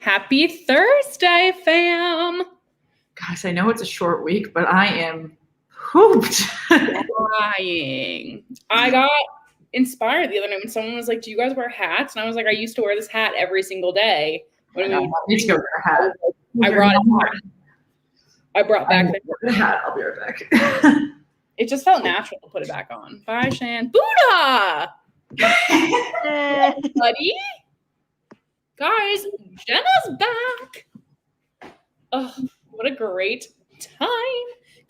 Happy Thursday, fam. Guys, I know it's a short week, but I am hooped. Crying. I got inspired the other night when someone was like, do you guys wear hats? And I was like, I used to wear this hat every single day. When we need to go wear a hat. I brought back the hat. I'll be right back. It just felt natural to put it back on. Bye, Shan. Buddha! Buddy? Guys, Jenna's back. Oh, what a great time.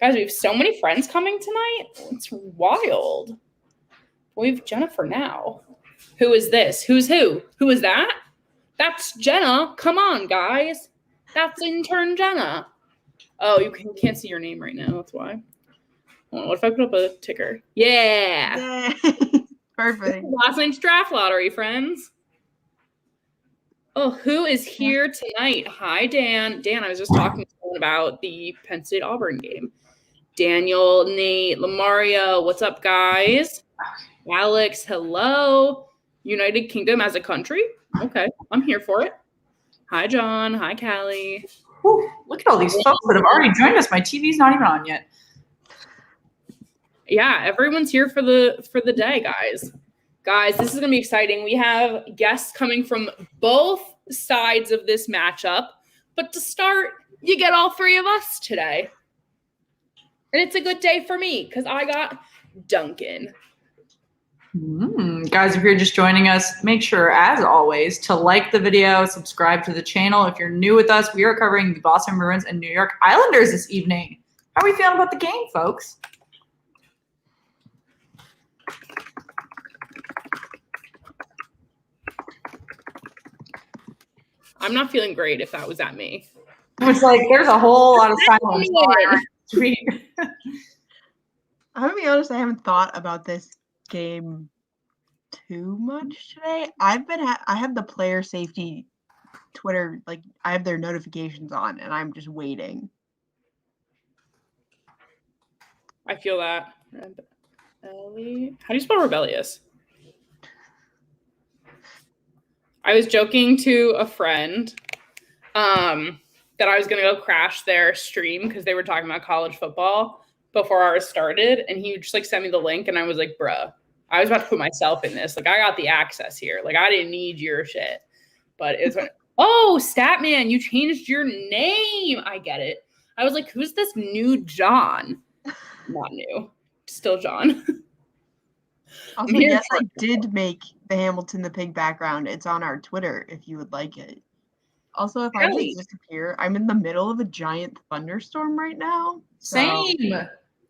Guys, we have so many friends coming tonight. It's wild. We have Jennifer now. Who is this? Who's who? Who is that? That's Jenna. Come on, guys. That's intern Jenna. Oh, you can't see your name right now. That's why. Hold on, what if I put up a ticker? Yeah. Perfect. Last night's draft lottery, friends. Oh, who is here tonight? Hi, Dan. Dan, I was just talking to someone about the Penn State Auburn game. Daniel, Nate, Lamaria, what's up, guys? Alex, hello. United Kingdom as a country? Okay, I'm here for it. Hi, John. Hi, Callie. Whew, look at all these folks that have already joined us. My TV's not even on yet. Yeah, everyone's here for the day, guys. Guys, this is going to be exciting. We have guests coming from both sides of this matchup. But to start, you get all three of us today. And it's a good day for me because I got Duncan. Guys, if you're just joining us, make sure, as always, to like the video, subscribe to the channel. If you're new with us, we are covering the Boston Bruins and New York Islanders this evening. How are we feeling about the game, folks? I'm not feeling great if that was at me. It's like there's a whole lot of silence. I'm gonna be honest, I haven't thought about this game too much today. I have the player safety Twitter, like I have their notifications on and I'm just waiting. I feel that. How do you spell rebellious? I was joking to a friend that I was going to go crash their stream because they were talking about college football before ours started. And he just like sent me the link and I was like, bruh, I was about to put myself in this. Like I got the access here. Like I didn't need your shit. But it's when, oh, Statman, you changed your name. I get it. I was like, who's this new John? Not new. Still John. Also, yes, I did make the Hamilton the Pig background. It's on our Twitter if you would like it. Also, if I just disappear, I'm in the middle of a giant thunderstorm right now. Same.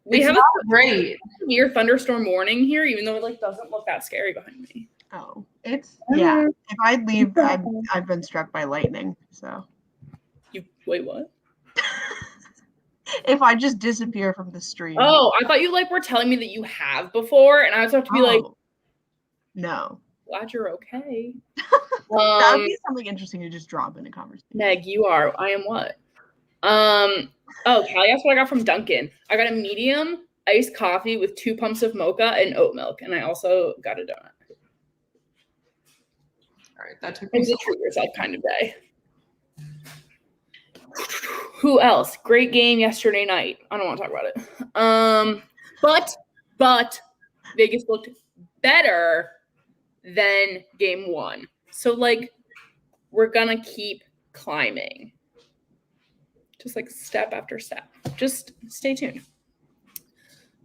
We have a great near thunderstorm warning here, even though it like doesn't look that scary behind me. Oh, it's yeah. If I leave, I've been struck by lightning. So. You wait, what? If I just disappear from the stream. Oh, I thought you like were telling me that you have before, and I was about to be like, no. Glad you're okay. That would be something interesting to just drop in a conversation. Meg, you are. I am what? Oh, Callie, that's what I got from Dunkin'. I got a medium iced coffee with 2 pumps of mocha and oat milk, and I also got a donut. All right, that took me. It's a treat yourself kind of day. Who else? Great game yesterday night. I don't want to talk about it. But Vegas looked better than game 1. So like we're gonna keep climbing. Just like step after step. Just stay tuned.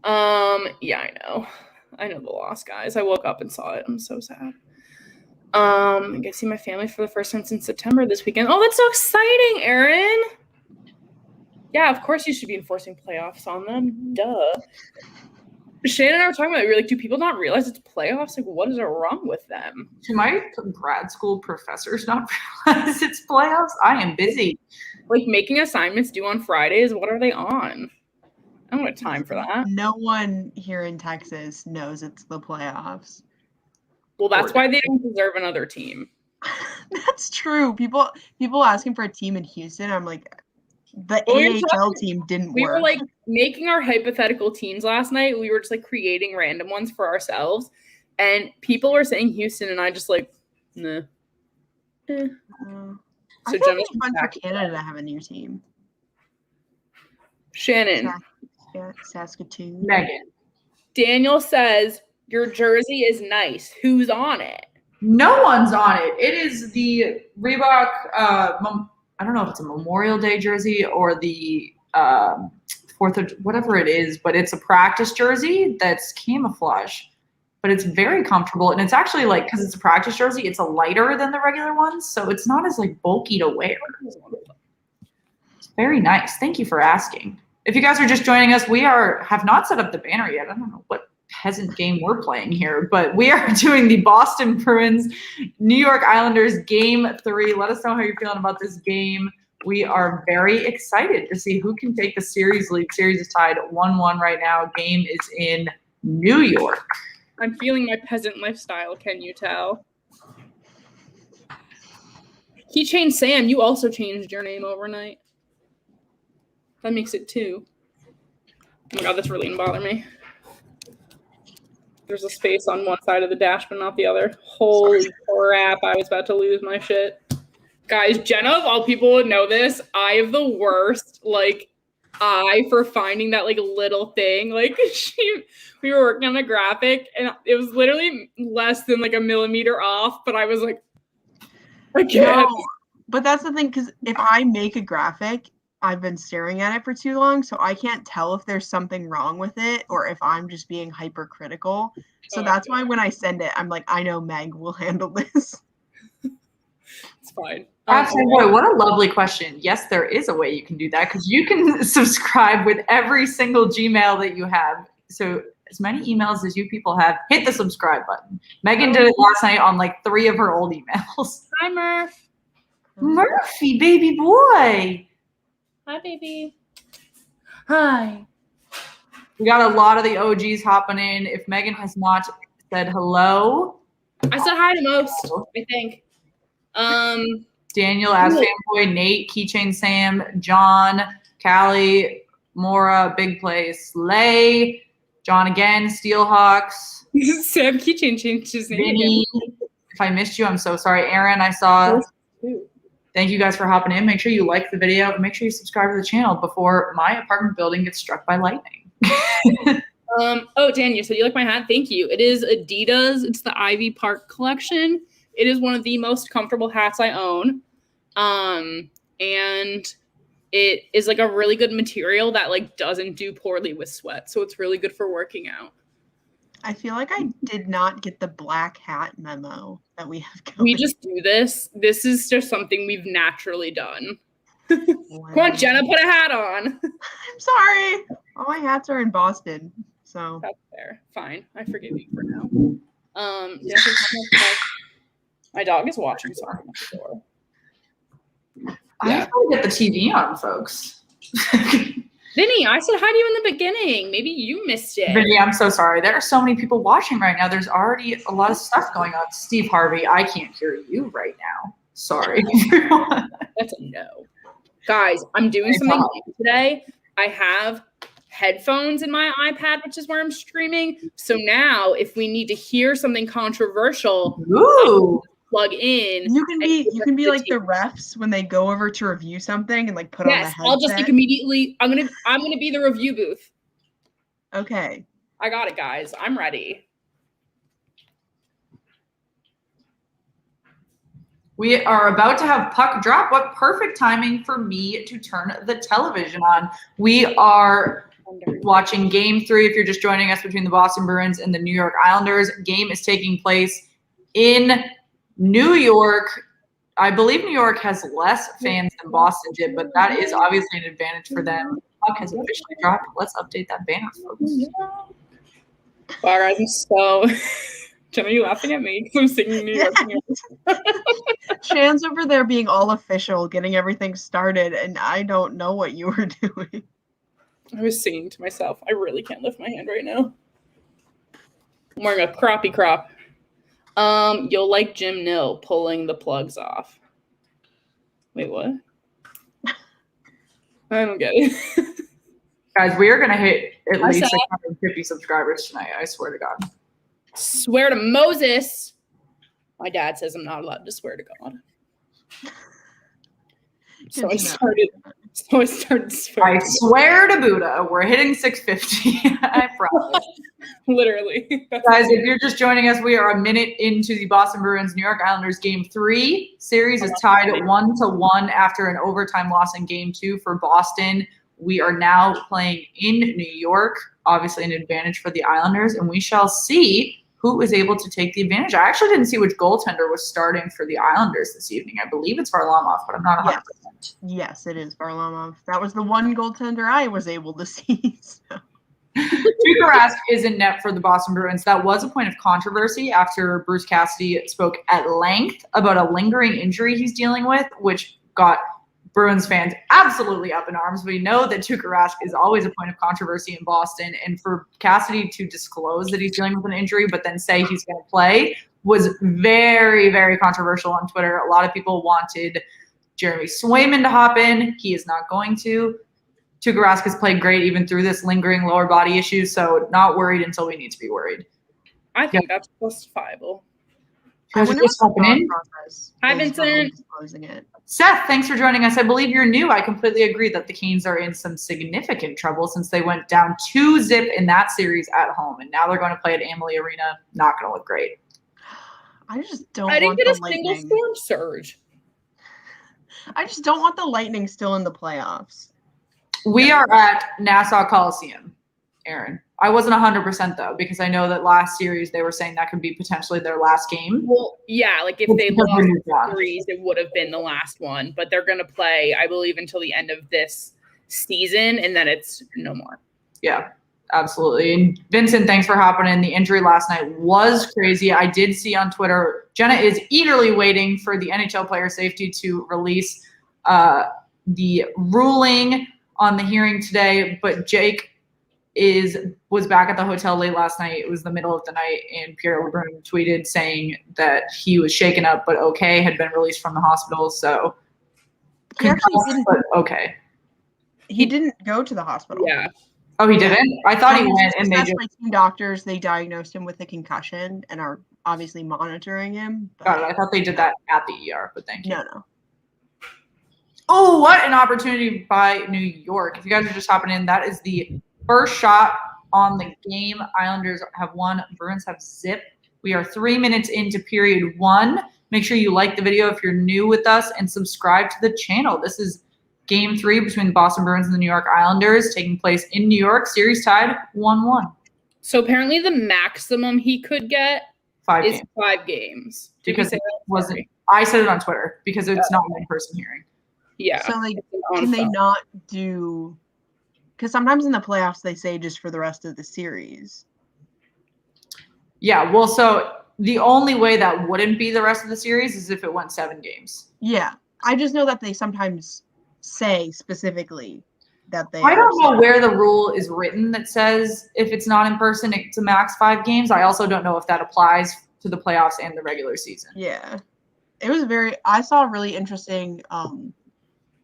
Yeah, I know. I know the loss, guys. I woke up and saw it. I'm so sad. I get to see my family for the first time since September this weekend. Oh, that's so exciting, Erin. Yeah, of course you should be enforcing playoffs on them. Duh. Shannon and I were talking about it. We were like, do people not realize it's playoffs? Like, what is wrong with them? Do my grad school professors not realize it's playoffs? I am busy. Like, making assignments due on Fridays? What are they on? I don't have time for that. No one here in Texas knows it's the playoffs. Well, that's why they don't deserve another team. That's true. People asking for a team in Houston. I'm like, the AHL team didn't work. We were like making our hypothetical teams last night. We were just like creating random ones for ourselves. And people were saying Houston, and I just like, nah. I So think Jenna's it's fun for back. Canada to have a new team. Shannon. Saskatoon. Megan. Daniel says your jersey is nice. Who's on it? No one's on it. It is the Reebok, I don't know if it's a Memorial Day jersey or the 4th of, whatever it is, but it's a practice jersey that's camouflage. But it's very comfortable, and it's actually like, because it's a practice jersey, it's a lighter than the regular ones, so it's not as like bulky to wear. It's very nice. Thank you for asking. If you guys are just joining us, we have not set up the banner yet. I don't know what peasant game we're playing here, but we are doing the Boston Bruins New York Islanders Game 3. Let us know how you're feeling about this game. We are very excited to see who can take the series lead. Series is tied 1-1 right now. Game is in New York. I'm feeling my peasant lifestyle, can you tell? Keychain Sam, you also changed your name overnight. That makes it 2. Oh my god, that's really gonna bother me. There's a space on one side of the dash, but not the other. Holy crap, I was about to lose my shit. Guys, Jenna, of all people would know this, I have the worst, eye for finding that, little thing. We were working on a graphic, and it was literally less than, a millimeter off, but I was like, I can't. No, but that's the thing, because if I make a graphic, I've been staring at it for too long, so I can't tell if there's something wrong with it or if I'm just being hypercritical. So that's why when I send it, I'm like, I know Meg will handle this. It's fine. Boy, what a lovely question. Yes, there is a way you can do that, because you can subscribe with every single Gmail that you have. So as many emails as you people have, hit the subscribe button. Megan did it last night on 3 of her old emails. Hi, Murph. Murphy, baby boy. Hi, baby. Hi. We got a lot of the OGs hopping in. If Megan has not said hello. I said hi to most, I think. Daniel, As Fanboy, Nate, Keychain Sam, John, Callie, Mora, Big Play, Slay, John again, Steelhawks. Sam Keychain changed his name. Vinny. If I missed you, I'm so sorry. Aaron, I saw. Thank you guys for hopping in. Make sure you like the video and make sure you subscribe to the channel before my apartment building gets struck by lightning. Oh, Daniel, so you like my hat? Thank you. It is Adidas. It's the Ivy Park collection. It is one of the most comfortable hats I own. And it is a really good material that doesn't do poorly with sweat. So it's really good for working out. I feel like I did not get the black hat memo that we have going. We just do this. This is just something we've naturally done. Come on, Jenna, put a hat on. I'm sorry. All my hats are in Boston, so that's fair. Fine, I forgive you for now. My dog is watching something at the door. I have to get the TV on, folks. Vinny, I said hi to you in the beginning. Maybe you missed it. Vinny, I'm so sorry. There are so many people watching right now. There's already a lot of stuff going on. Steve Harvey, I can't hear you right now. Sorry, everyone. That's a no. Guys, I'm doing something new today. I have headphones in my iPad, which is where I'm streaming. So now if we need to hear something controversial, plug in. You can be like the refs when they go over to review something and put on the headset. I'll just immediately I'm gonna be the review booth. Okay. I got it, guys. I'm ready. We are about to have puck drop. What perfect timing for me to turn the television on. We are watching Game 3 if you're just joining us between the Boston Bruins and the New York Islanders. Game is taking place in New York. I believe New York has less fans than Boston did, but that is obviously an advantage for them. Puck has officially dropped. Let's update that banner, folks. Wow, guys, I'm so... Jen, are you laughing at me? Because I'm singing New York. Shan's over there being all official, getting everything started, and I don't know what you were doing. I was singing to myself. I really can't lift my hand right now. I'm wearing a crappy crop. You'll like Jim Nill pulling the plugs off. Wait, what? I don't get it. Guys, we are going to hit at least 650 subscribers tonight. I swear to God. Swear to Moses. My dad says I'm not allowed to swear to God. So I started I swear to Buddha, we're hitting 650. I promise. Literally. Guys, if you're just joining us, we are a minute into the Boston Bruins New York Islanders Game 3. Series is tied at 1-1 after an overtime loss in Game 2 for Boston. We are now playing in New York, obviously an advantage for the Islanders, and we shall see who is able to take the advantage. I actually didn't see which goaltender was starting for the Islanders this evening. I believe it's Varlamov, but I'm not 100%. Yes, it is Varlamov. That was the one goaltender I was able to see. So. Tuukka Rask is in net for the Boston Bruins. That was a point of controversy after Bruce Cassidy spoke at length about a lingering injury he's dealing with, which got Bruins fans absolutely up in arms. We know that Tuukka Rask is always a point of controversy in Boston, and for Cassidy to disclose that he's dealing with an injury but then say he's going to play was very, very controversial on Twitter. A lot of people wanted Jeremy Swayman to hop in. He is not going to. Tuukka Rask has played great even through this lingering lower body issue, so not worried until we need to be worried. I think that's justifiable. I wonder what's the thought process. Hi, Vincent. Seth, thanks for joining us. I believe you're new. I completely agree that the Canes are in some significant trouble since they went down 2-0 in that series at home, and now they're going to play at Amalie Arena. Not going to look great. I just don't I didn't want get the a single Lightning. storm surge. I just don't want the Lightning still in the playoffs. We are at Nassau Coliseum, Aaron. I wasn't 100% though, because I know that last series they were saying that could be potentially their last game. Well, yeah, like if they lost the series, it would have been the last one. But they're going to play, I believe, until the end of this season, and then it's no more. Yeah, absolutely. And Vincent, thanks for hopping in. The injury last night was crazy. I did see on Twitter, Jenna is eagerly waiting for the NHL player safety to release the ruling on the hearing today, but Jake was back at the hotel late last night. It was the middle of the night, and Pierre LeBrun tweeted saying that he was shaken up but okay, had been released from the hospital. So he actually didn't. But okay. He didn't go to the hospital. Yeah. Oh, he didn't? I thought he went, and they just by team doctors. They diagnosed him with a concussion and are obviously monitoring him. Got it. I thought they did that at the ER, but thank you. No. Oh, what an opportunity by New York. If you guys are just hopping in, that is the first shot on the game. Islanders have won. Bruins have zip. We are 3 minutes into period 1. Make sure you like the video if you're new with us and subscribe to the channel. This is Game 3 between the Boston Bruins and the New York Islanders taking place in New York. Series tied 1-1. So apparently the maximum he could get is 5 games. Because it wasn't. I said it on Twitter because it's not an in-person hearing. Yeah. So can they not do? Because sometimes in the playoffs they say just for the rest of the series. Yeah. Well, so the only way that wouldn't be the rest of the series is if it went 7 games. Yeah, I just know that they sometimes say specifically that they. I don't know where the rule is written that says if it's not in person, it's a max 5 games. I also don't know if that applies to the playoffs and the regular season. Yeah, it was I saw a really interesting.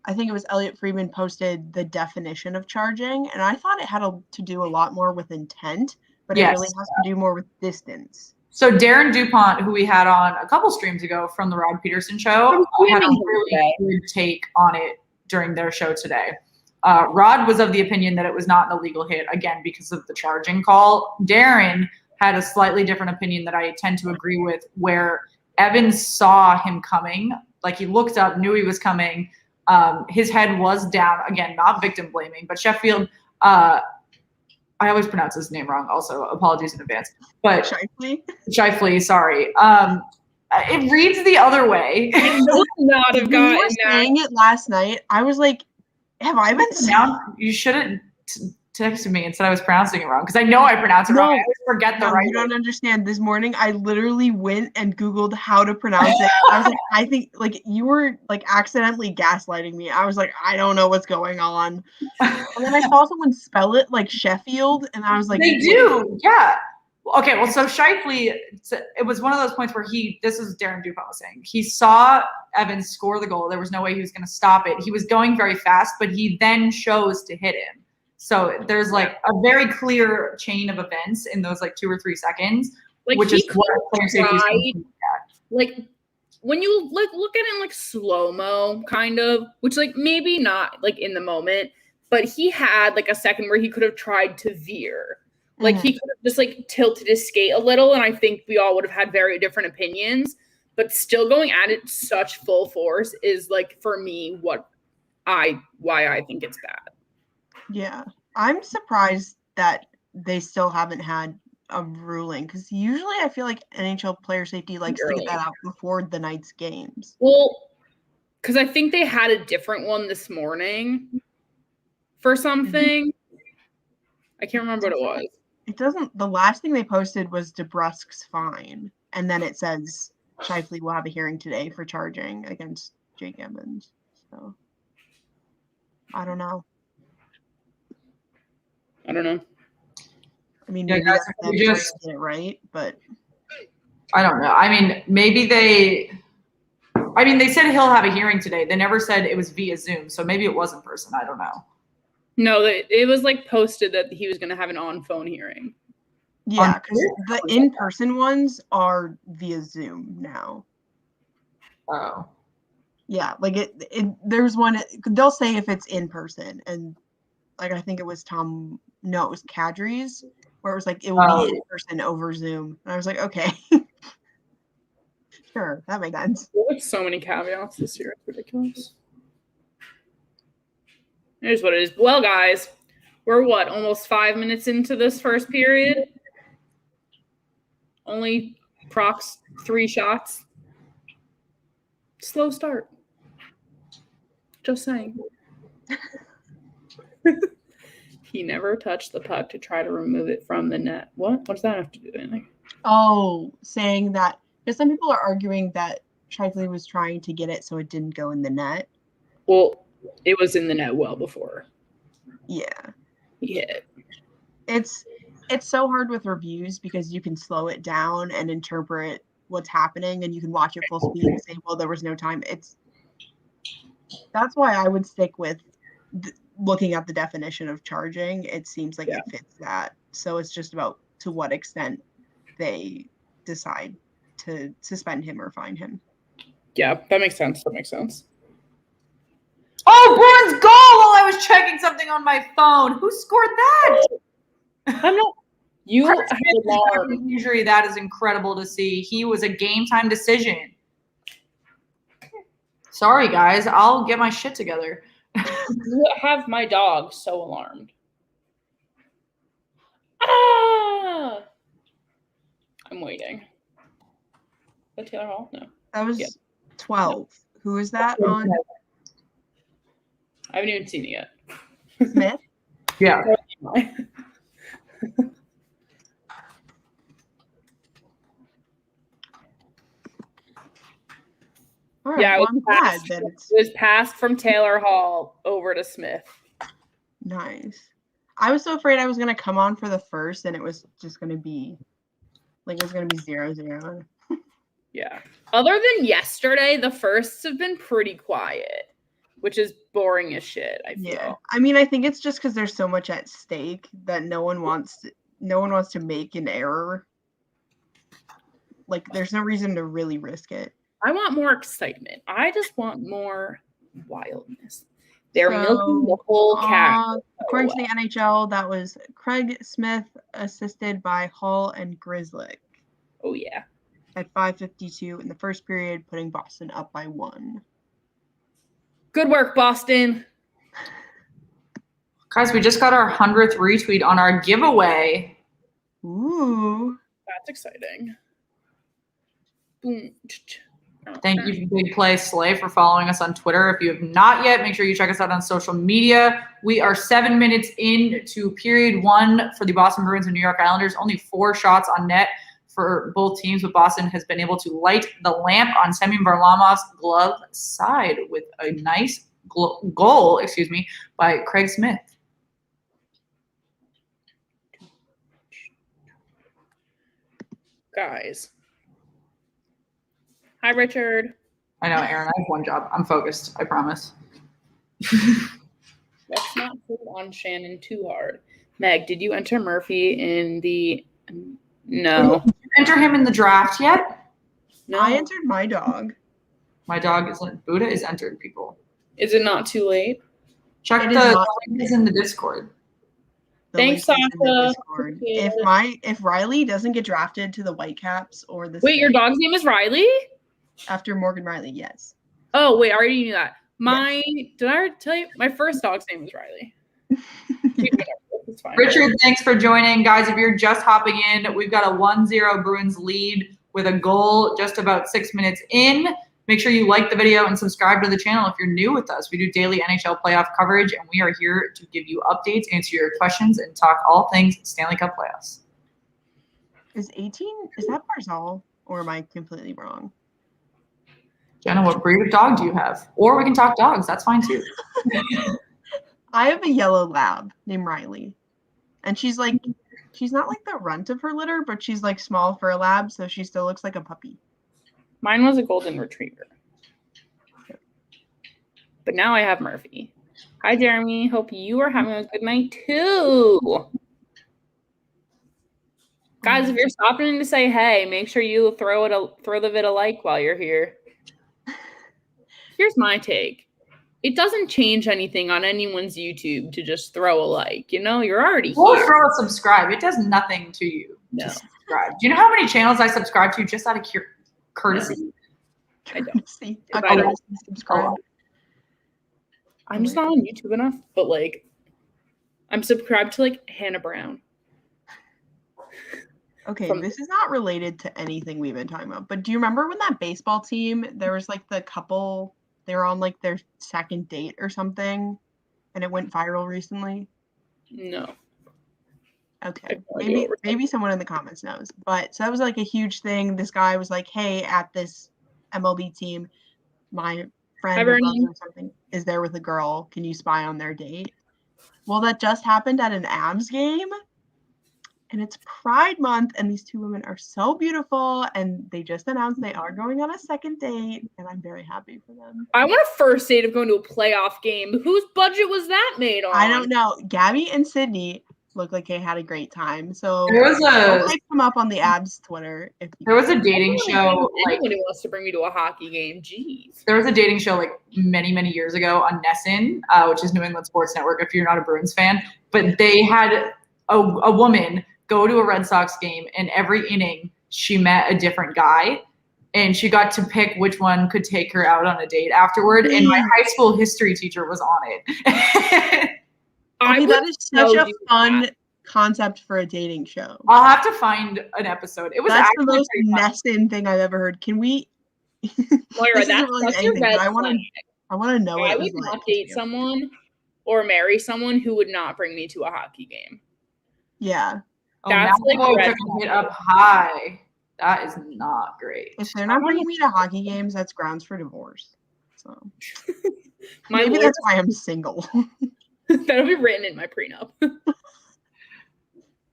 I think it was Elliot Friedman posted the definition of charging, and I thought it had to do a lot more with intent, but it really has to do more with distance. So Darren DuPont, who we had on a couple streams ago from the Rod Peterson show, had a really good take on it during their show today. Rod was of the opinion that it was not an illegal hit, again, because of the charging call. Darren had a slightly different opinion that I tend to agree with, where Evans saw him coming, like he looked up, knew he was coming. His head was down, again, not victim blaming, but Sheffield, I always pronounce his name wrong also, apologies in advance, but Shifley, sorry. It reads the other way. I would not have gotten you were saying it last night, I was like, have I been saying? You shouldn't texted me and said I was pronouncing it wrong, because I know I pronounce it wrong. I always forget the right. You don't understand. This morning I literally went and Googled how to pronounce it. I was like, I think like you were like accidentally gaslighting me. I was like, I don't know what's going on. And then I saw someone spell it like Sheffield, and I was like, they do, yeah. Okay, well, so Shifley, it was one of those points where this is Darren DuPont was saying, he saw Evans score the goal. There was no way he was going to stop it. He was going very fast, but he then chose to hit him. So there's like a very clear chain of events in those like 2 or 3 seconds, like which is what player safety is. Like when you like look at it in like slow-mo kind of, which like maybe not like in the moment, but he had like a second where he could have tried to veer. Like he could have just like tilted his skate a little, and I think we all would have had very different opinions. But still going at it such full force is like for me why I think it's bad. Yeah. I'm surprised that they still haven't had a ruling, because usually I feel like NHL player safety likes to get that out before the night's games. Well, because I think they had a different one this morning for something. I can't remember what it was. It doesn't. The last thing they posted was DeBrusque's fine, and then it says Shifley will have a hearing today for charging against Jake Evans. So I don't know. I don't know. I mean, Yeah, maybe guys, that's them trying to get it right, but I don't know. I mean, maybe they said he'll have a hearing today. They never said it was via Zoom, so maybe it was in person. I don't know. No, it was like posted that he was going to have an on-phone hearing. yeah, because the in-person ones are via Zoom now. Oh. Yeah, like it there's one, they'll say if it's in person, and like I think it was it was Kadri's, where it was like it will be in person over Zoom. And I was like, okay. Sure, that makes sense. There's so many caveats this year. It's ridiculous. Here's what it is. Well, guys, we're almost 5 minutes into this first period. Only procs 3 shots. Slow start. Just saying. He never touched the puck to try to remove it from the net. What? What does that have to do with anything? Oh, saying that, because some people are arguing that Shifley was trying to get it so it didn't go in the net. Well, it was in the net well before. Yeah. He hit it. It's so hard with reviews because you can slow it down and interpret what's happening, and you can watch it full speed and say, well, there was no time. That's why I would stick with looking at the definition of charging. It seems like it fits that. So it's just about to what extent they decide to suspend him or fine him. Yeah, that makes sense. That makes sense. Oh, Bruins goal while I was checking something on my phone. Who scored that? I'm not. You had alarm. Injury. That is incredible to see. He was a game time decision. Sorry, guys. I'll get my shit together. You have my dog so alarmed. Ah! I'm waiting. Is that Taylor Hall? No. That was 12. No. Who is that on? I haven't even seen it yet. Smith? Yeah. All right, yeah, well, it was passed from Taylor Hall over to Smith. Nice. I was so afraid I was going to come on for the first and it was just going to be, like, it was going to be 0-0. Yeah. Other than yesterday, the firsts have been pretty quiet, which is boring as shit, I feel. Yeah. I mean, I think it's just because there's so much at stake that no one wants to make an error. Like, there's no reason to really risk it. I want more excitement. I just want more wildness. They're milking the whole cat. According to the NHL, that was Craig Smith assisted by Hall and Grzelcyk. Oh, yeah. At 5:52 in the first period, putting Boston up by 1. Good work, Boston. Guys, we just got our 100th retweet on our giveaway. Ooh. That's exciting. Boom. Thank you, Big Play Slay, for following us on Twitter. If you have not yet, make sure you check us out on social media. We are 7 minutes into period 1 for the Boston Bruins and New York Islanders. Only 4 shots on net for both teams, but Boston has been able to light the lamp on Semyon Varlamov's glove side with a nice goal, by Craig Smith. Guys. Hi, Richard. I know, Aaron. I have one job. I'm focused. I promise. Let's not put on Shannon too hard. Meg, did you enter Murphy in the... No. Did you enter him in the draft yet? No. I entered my dog. My dog isn't. Buddha is entered, people. Is it not too late? Check It the is not link is in the Discord. The Thanks, link is in the Sasha. Discord. Appreciate If Riley doesn't get drafted to the Whitecaps or the Wait, your State dog's name is Riley? after Morgan Riley, yes. Oh, wait, I already knew that. Did I already tell you? My first dog's name was Riley. It's fine. Richard, thanks for joining. Guys, if you're just hopping in, we've got a 1-0 Bruins lead with a goal just about 6 minutes in. Make sure you like the video and subscribe to the channel if you're new with us. We do daily NHL playoff coverage, and we are here to give you updates, answer your questions, and talk all things Stanley Cup playoffs. Is that Barzal, or am I completely wrong? Jenna, what breed of dog do you have? Or we can talk dogs. That's fine too. I have a yellow lab named Riley. And she's not like the runt of her litter, but she's like small for a lab, so she still looks like a puppy. Mine was a golden retriever. But now I have Murphy. Hi, Jeremy. Hope you are having a good night too. Guys, if you're stopping in to say hey, make sure you throw the vid a like while you're here. Here's my take. It doesn't change anything on anyone's YouTube to just throw a like. You know, you're already Or here. throw a subscribe. It does nothing to you. No. To subscribe. Do you know how many channels I subscribe to just out of courtesy? I don't. See, I don't. subscribe. I'm just not on YouTube enough, but like I'm subscribed to like Hannah Brown. Okay, this is not related to anything we've been talking about, but do you remember when that baseball team, there was like the couple, they were on like their second date or something, and it went viral recently? No. Okay, maybe someone in the comments knows. But so that was like a huge thing. This guy was like, hey, at this MLB team, my friend or brother or something is there with a girl. Can you spy on their date? Well, that just happened at an Avs game. And it's Pride Month, and these two women are so beautiful, and they just announced they are going on a second date, and I'm very happy for them. I want a first date of going to a playoff game. Whose budget was that made on? I don't know. Gabby and Sydney look like they had a great time. So There was I'll come up on the Abs Twitter. There was a dating show. Anybody wants to bring me to a hockey game? Jeez. There was a dating show like many, many years ago on Nessun, which is New England Sports Network. If you're not a Bruins fan, but they had a woman go to a Red Sox game, and every inning she met a different guy, and she got to pick which one could take her out on a date afterward. And my high school history teacher was on it. That is such a fun concept for a dating show. I'll have to find an episode. That's the most Nessun thing I've ever heard. Can we? Moira, that's your red I want to know. I would not date someone or marry someone who would not bring me to a hockey game. Yeah. That's like took it up high. That is not great. If they're not bringing me to hockey games, that's grounds for divorce. So maybe that's why I'm single. That'll be written in my prenup.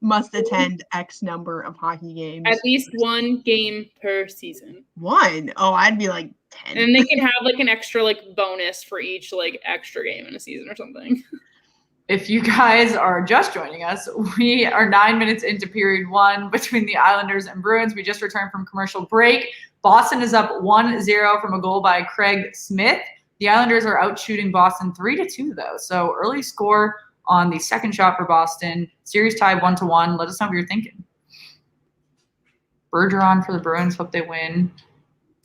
Must attend X number of hockey games. At least one game per season. One? Oh, I'd be like 10. And they can have like an extra like bonus for each like extra game in a season or something. If you guys are just joining us, we are 9 minutes into period one between the Islanders and Bruins. We just returned from commercial break. Boston is up 1-0 from a goal by Craig Smith. The Islanders are out shooting Boston 3-2 though. So early score on the second shot for Boston. Series tied 1-1. Let us know what you're thinking. Bergeron for the Bruins. Hope they win.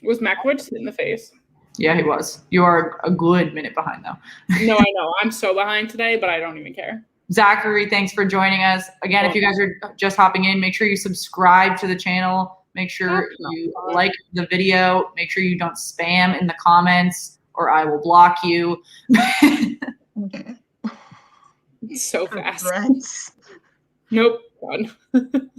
Was Mackwood hit in the face? Yeah, he was. You are a good minute behind, though. No, I know. I'm so behind today, but I don't even care. Zachary, thanks for joining us. Again, if you guys are just hopping in, make sure you subscribe to the channel. Make sure you like the video. Make sure you don't spam in the comments, or I will block you. So fast. Nope. Done.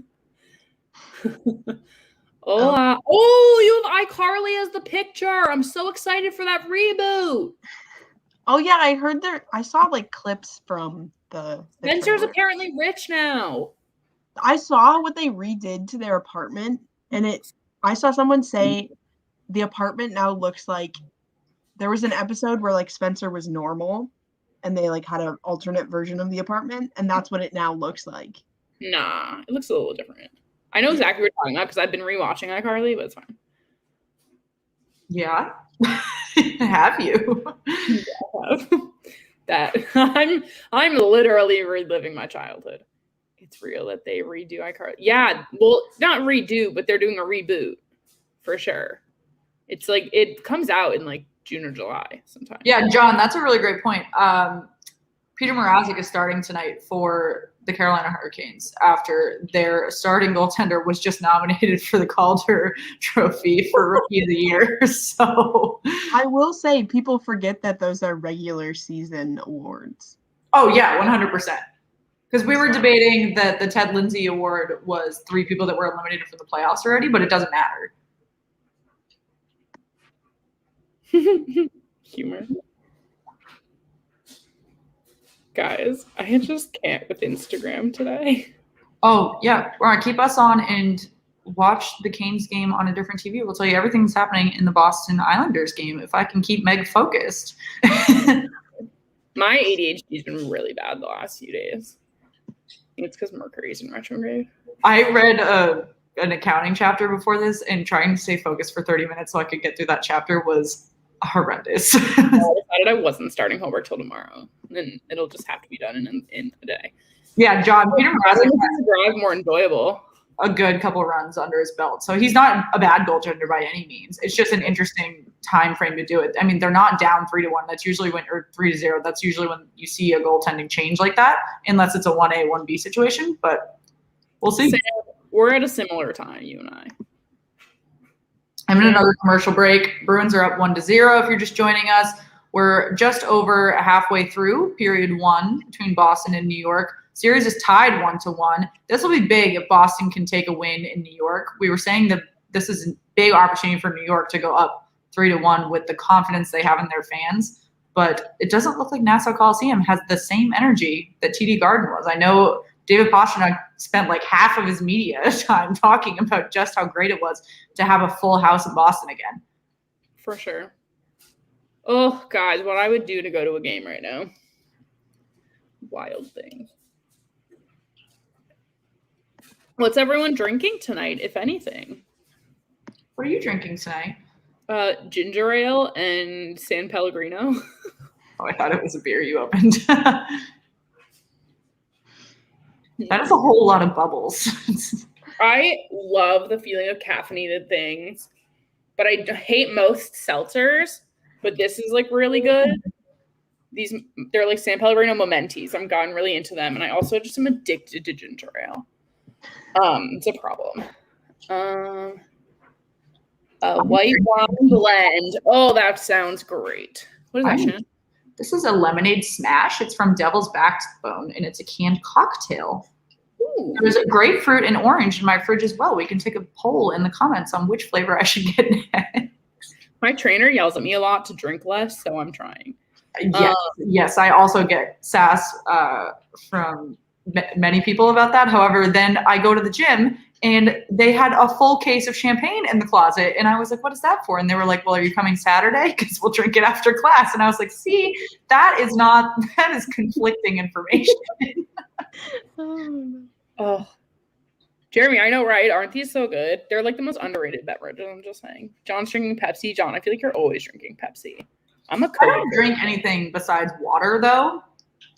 Oh, you have iCarly as the picture. I'm so excited for that reboot. Oh yeah, I saw like clips from the Spencer's apparently rich now. I saw what they redid to their apartment, and I saw someone say the apartment now looks like there was an episode where like Spencer was normal and they like had an alternate version of the apartment, and that's what it now looks like. Nah, it looks a little different. I know exactly what you're talking about because I've been rewatching iCarly, but it's fine. Yeah. Have you? That I'm literally reliving my childhood. It's real that they redo iCarly. Yeah, well, not redo, but they're doing a reboot for sure. It's like it comes out in like June or July sometime. Yeah, John, that's a really great point. Peter Mrazek is starting tonight for the Carolina Hurricanes after their starting goaltender was just nominated for the Calder Trophy for Rookie of the Year. So I will say people forget that those are regular season awards. Oh, yeah, 100%. Because we were debating that the Ted Lindsay Award was 3 people that were eliminated from the playoffs already, but it doesn't matter. Humor. Guys, I just can't with Instagram today. Oh, yeah. We're going to keep us on and watch the Canes game on a different TV. We'll tell you everything that's happening in the Boston Islanders game if I can keep Meg focused. My ADHD has been really bad the last few days. It's because Mercury's in retrograde. I read an accounting chapter before this, and trying to stay focused for 30 minutes so I could get through that chapter was horrendous. I decided I wasn't starting homework till tomorrow. Then it'll just have to be done in a day. Yeah, John, Peter Mrazek makes the drive more enjoyable. A good couple runs under his belt. So he's not a bad goaltender by any means. It's just an interesting time frame to do it. I mean, they're not down 3-1. That's usually when, or 3-0. That's usually when you see a goaltending change like that, unless it's a 1A, 1B situation. But we'll see. We're at a similar time, you and I. I'm in another commercial break. Bruins are up 1-0 if you're just joining us. We're just over halfway through period 1 between Boston and New York. Series is tied 1-1. This will be big if Boston can take a win in New York. We were saying that this is a big opportunity for New York to go up 3-1 with the confidence they have in their fans. But it doesn't look like Nassau Coliseum has the same energy that TD Garden was. I know David Pastrnak spent like half of his media time talking about just how great it was to have a full house in Boston again. For sure. Oh, guys, what I would do to go to a game right now. Wild things. What's everyone drinking tonight, if anything? What are you drinking tonight? Ginger ale and San Pellegrino. Oh, I thought it was a beer you opened. That is a whole lot of bubbles. I love the feeling of caffeinated things, but I hate most seltzers. But this is like really good. They're like San Pellegrino Momentis. I'm gotten really into them, and I also just am addicted to ginger ale. It's a problem. A white wine blend. Oh, that sounds great. What is that, Shannon? This is a lemonade smash. It's from Devil's Backbone, and it's a canned cocktail. Ooh. There's a grapefruit and orange in my fridge as well. We can take a poll in the comments on which flavor I should get next. My trainer yells at me a lot to drink less, so I'm trying. Yes, I also get sass from many people about that. However, then I go to the gym and they had a full case of champagne in the closet. And I was like, what is that for? And they were like, well, are you coming Saturday? Because we'll drink it after class. And I was like, see, that is conflicting information. Oh, Jeremy, I know, right? Aren't these so good? They're like the most underrated beverage. I'm just saying. John's drinking Pepsi. John, I feel like you're always drinking Pepsi. I don't drink anything besides water, though,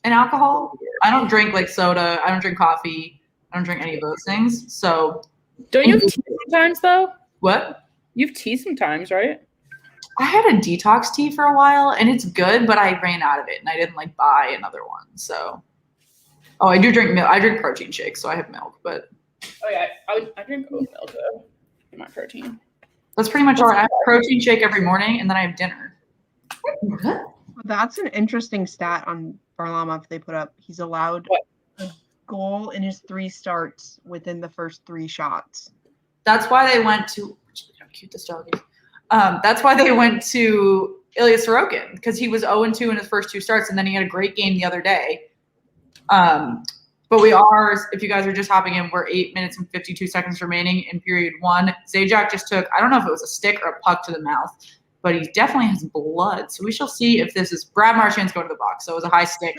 and alcohol. I don't drink like soda. I don't drink coffee. I don't drink any of those things. So, don't you have tea sometimes, though? What? You have tea sometimes, right? I had a detox tea for a while, and it's good, but I ran out of it, and I didn't like buy another one. So, I do drink milk. I drink protein shakes, so I have milk, but. Oh yeah, I drink oat milk though in my protein. That's pretty much all. I have a protein shake every morning, and then I have dinner. That's an interesting stat on Varlamov they put up. He's allowed a goal in his 3 starts within the first 3 shots. That's why they went to how cute this dog is. That's why they went to Ilya Sorokin, because he was 0-2 in his first 2 starts, and then he had a great game the other day. But we are, if you guys are just hopping in, we're 8 minutes and 52 seconds remaining in period 1. Zajac just took, I don't know if it was a stick or a puck to the mouth, but he definitely has blood. So we shall see if this is Brad Marchand's going to the box. So it was a high stick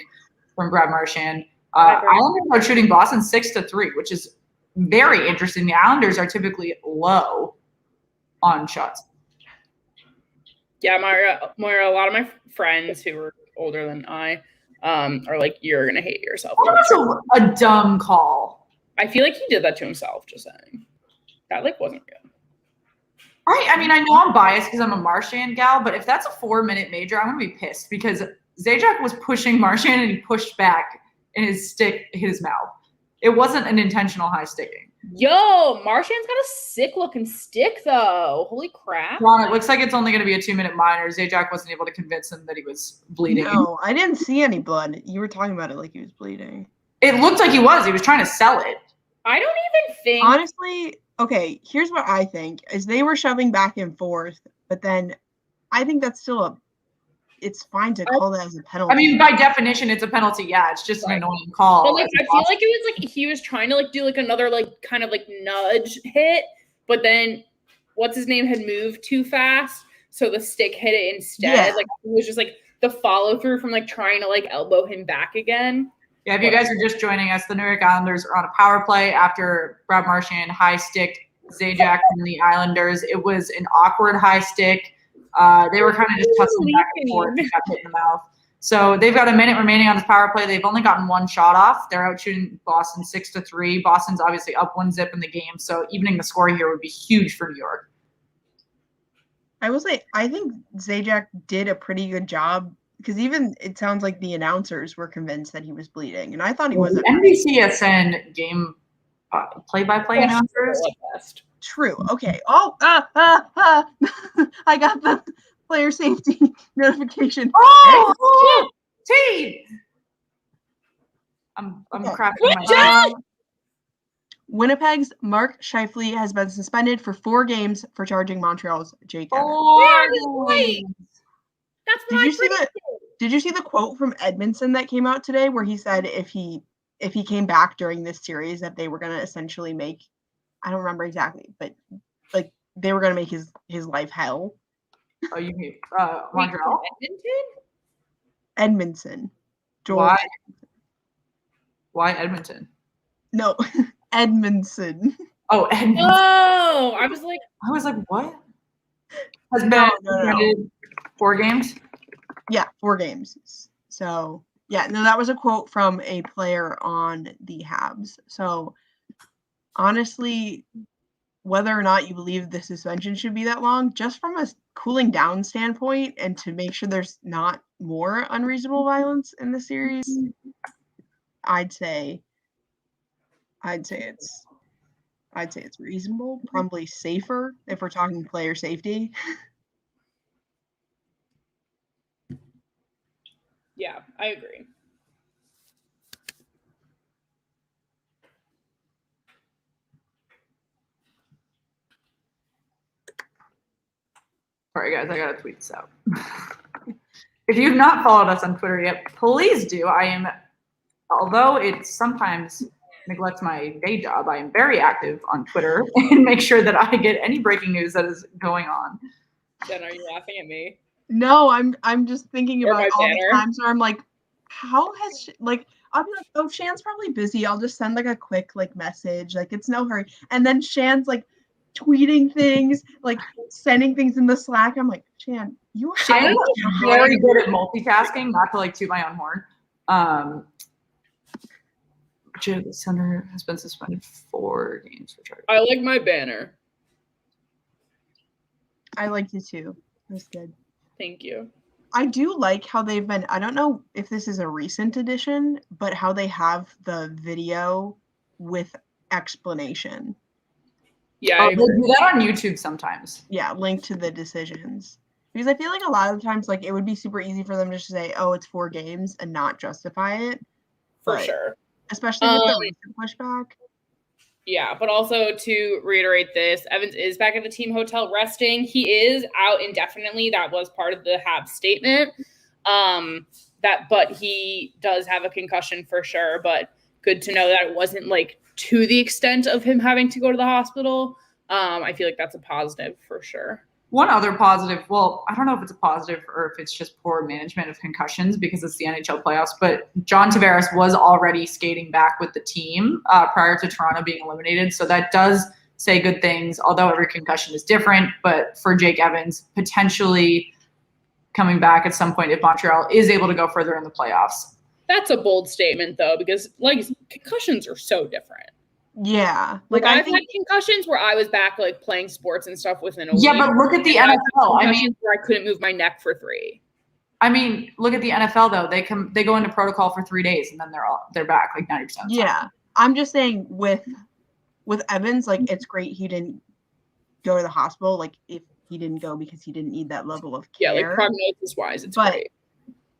from Brad Marchand. Islanders are shooting Boston 6-3, which is very interesting. The Islanders are typically low on shots. Yeah, Moira, a lot of my friends who are older than I are like, you're going to hate yourself. Well, that's a dumb call. I feel like he did that to himself, just saying. That, like, wasn't good. I mean, I know I'm biased because I'm a Marchand gal, but if that's a 4-minute major, I'm going to be pissed because Zajac was pushing Marchand and he pushed back and his stick hit his mouth. It wasn't an intentional high sticking. Yo, Marchand's got a sick-looking stick, though. Holy crap. Ron, it looks like it's only going to be a 2-minute minor. Zajac wasn't able to convince him that he was bleeding. No, I didn't see any blood. You were talking about it like he was bleeding. It looked like he was. He was trying to sell it. I don't even think... Honestly, okay, here's what I think, is they were shoving back and forth, but then I think that's still it's fine to call that as a penalty. I mean, by definition, it's a penalty. Yeah, it's just an annoying call. But, like, I feel like it was like he was trying to like do like another like kind of like nudge hit, but then what's his name had moved too fast, so the stick hit it instead. Yeah. Like it was just like the follow through from like trying to like elbow him back again. Yeah, if you guys are just joining us, the New York Islanders are on a power play after Brad Marchand high sticked Zajac from the Islanders. It was an awkward high stick. They were kind of just tussling back and forth and got hit in the mouth. So they've got a minute remaining on this power play. They've only gotten one shot off. They're out shooting Boston 6-3. Boston's obviously up 1-0 in the game, so evening the score here would be huge for New York. I will say, I think Zajac did a pretty good job because even it sounds like the announcers were convinced that he was bleeding, and I thought he wasn't. NBCSN game play-by-play announcers. True. Okay. Oh, I got the player safety notification. Oh, T. I'm cracking my head. Winnipeg's Mark Scheifele has been suspended for 4 games for charging Montreal's Jake Evans. That's what Did you see the quote from Edmondson that came out today where he said if he came back during this series that they were going to essentially make, I don't remember exactly, but like they were going to make his life hell. Oh, you mean Montreal? Edmondson. Why? Why Edmonton? No, Edmondson. Oh, Edmonton. Oh, I was like, what? Has been suspended 4 games? Yeah, 4 games. So, yeah, no, that was a quote from a player on the Habs. So, honestly, whether or not you believe the suspension should be that long, just from a cooling down standpoint and to make sure there's not more unreasonable violence in the series, I'd say it's reasonable, probably safer if we're talking player safety. yeah, I agree. Sorry, guys, I gotta tweet this out. If you've not followed us on Twitter yet, please do. Although it sometimes neglects my day job, I am very active on Twitter and make sure that I get any breaking news that is going on. Jen, are you laughing at me? No, I'm just thinking Or about my all banner. the times where I'm like, how has I'll be like, oh, Shan's probably busy. I'll just send like a quick message, like it's no hurry. And then Shan's like tweeting things, like sending things in the Slack. I'm like, Shan, you are I'm very good at multitasking, not to toot my own horn. The center has been suspended 4 games for charge. I like my banner. I liked it too. It was good. Thank you. I do like how they've been, I don't know if this is a recent addition, but how they have the video with explanation. Yeah, they do that on YouTube sometimes. Yeah, linked to the decisions. Because I feel like a lot of times, it would be super easy for them to just say, oh, it's 4 games and not justify it. for sure. Especially with the recent pushback. Yeah, but also to reiterate this, Evans is back at the team hotel resting. He is out indefinitely. That was part of the Habs statement. But he does have a concussion for sure. But good to know that it wasn't to the extent of him having to go to the hospital. I feel like that's a positive for sure. One other positive, well, I don't know if it's a positive or if it's just poor management of concussions because it's the NHL playoffs, but John Tavares was already skating back with the team prior to Toronto being eliminated. So that does say good things, although every concussion is different. But for Jake Evans, potentially coming back at some point if Montreal is able to go further in the playoffs. That's a bold statement, though, because like concussions are so different. Yeah, Like I've had concussions where I was back like playing sports and stuff within a week. Yeah, but look at the NFL. I mean, where I couldn't move my neck for 3. I mean, look at the NFL though. They go into protocol for 3 days and then they're back like 90% of the time. Yeah, I'm just saying with Evans, like it's great he didn't go to the hospital. Like if he didn't go because he didn't need that level of care. Yeah, like prognosis wise, it's great.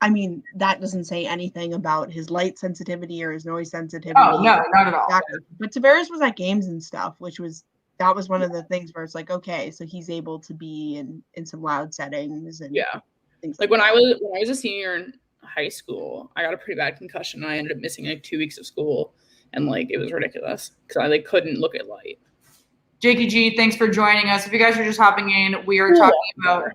I mean, that doesn't say anything about his light sensitivity or his noise sensitivity. Oh, no, not at all. Exactly. But Tavares was at games and stuff, that was one of the things where it's like, okay, so he's able to be in some loud settings and things like when I was a senior in high school, I got a pretty bad concussion and I ended up missing like 2 weeks of school, and like it was ridiculous because I like couldn't look at light. Jakey G, thanks for joining us. If you guys are just hopping in, we are talking about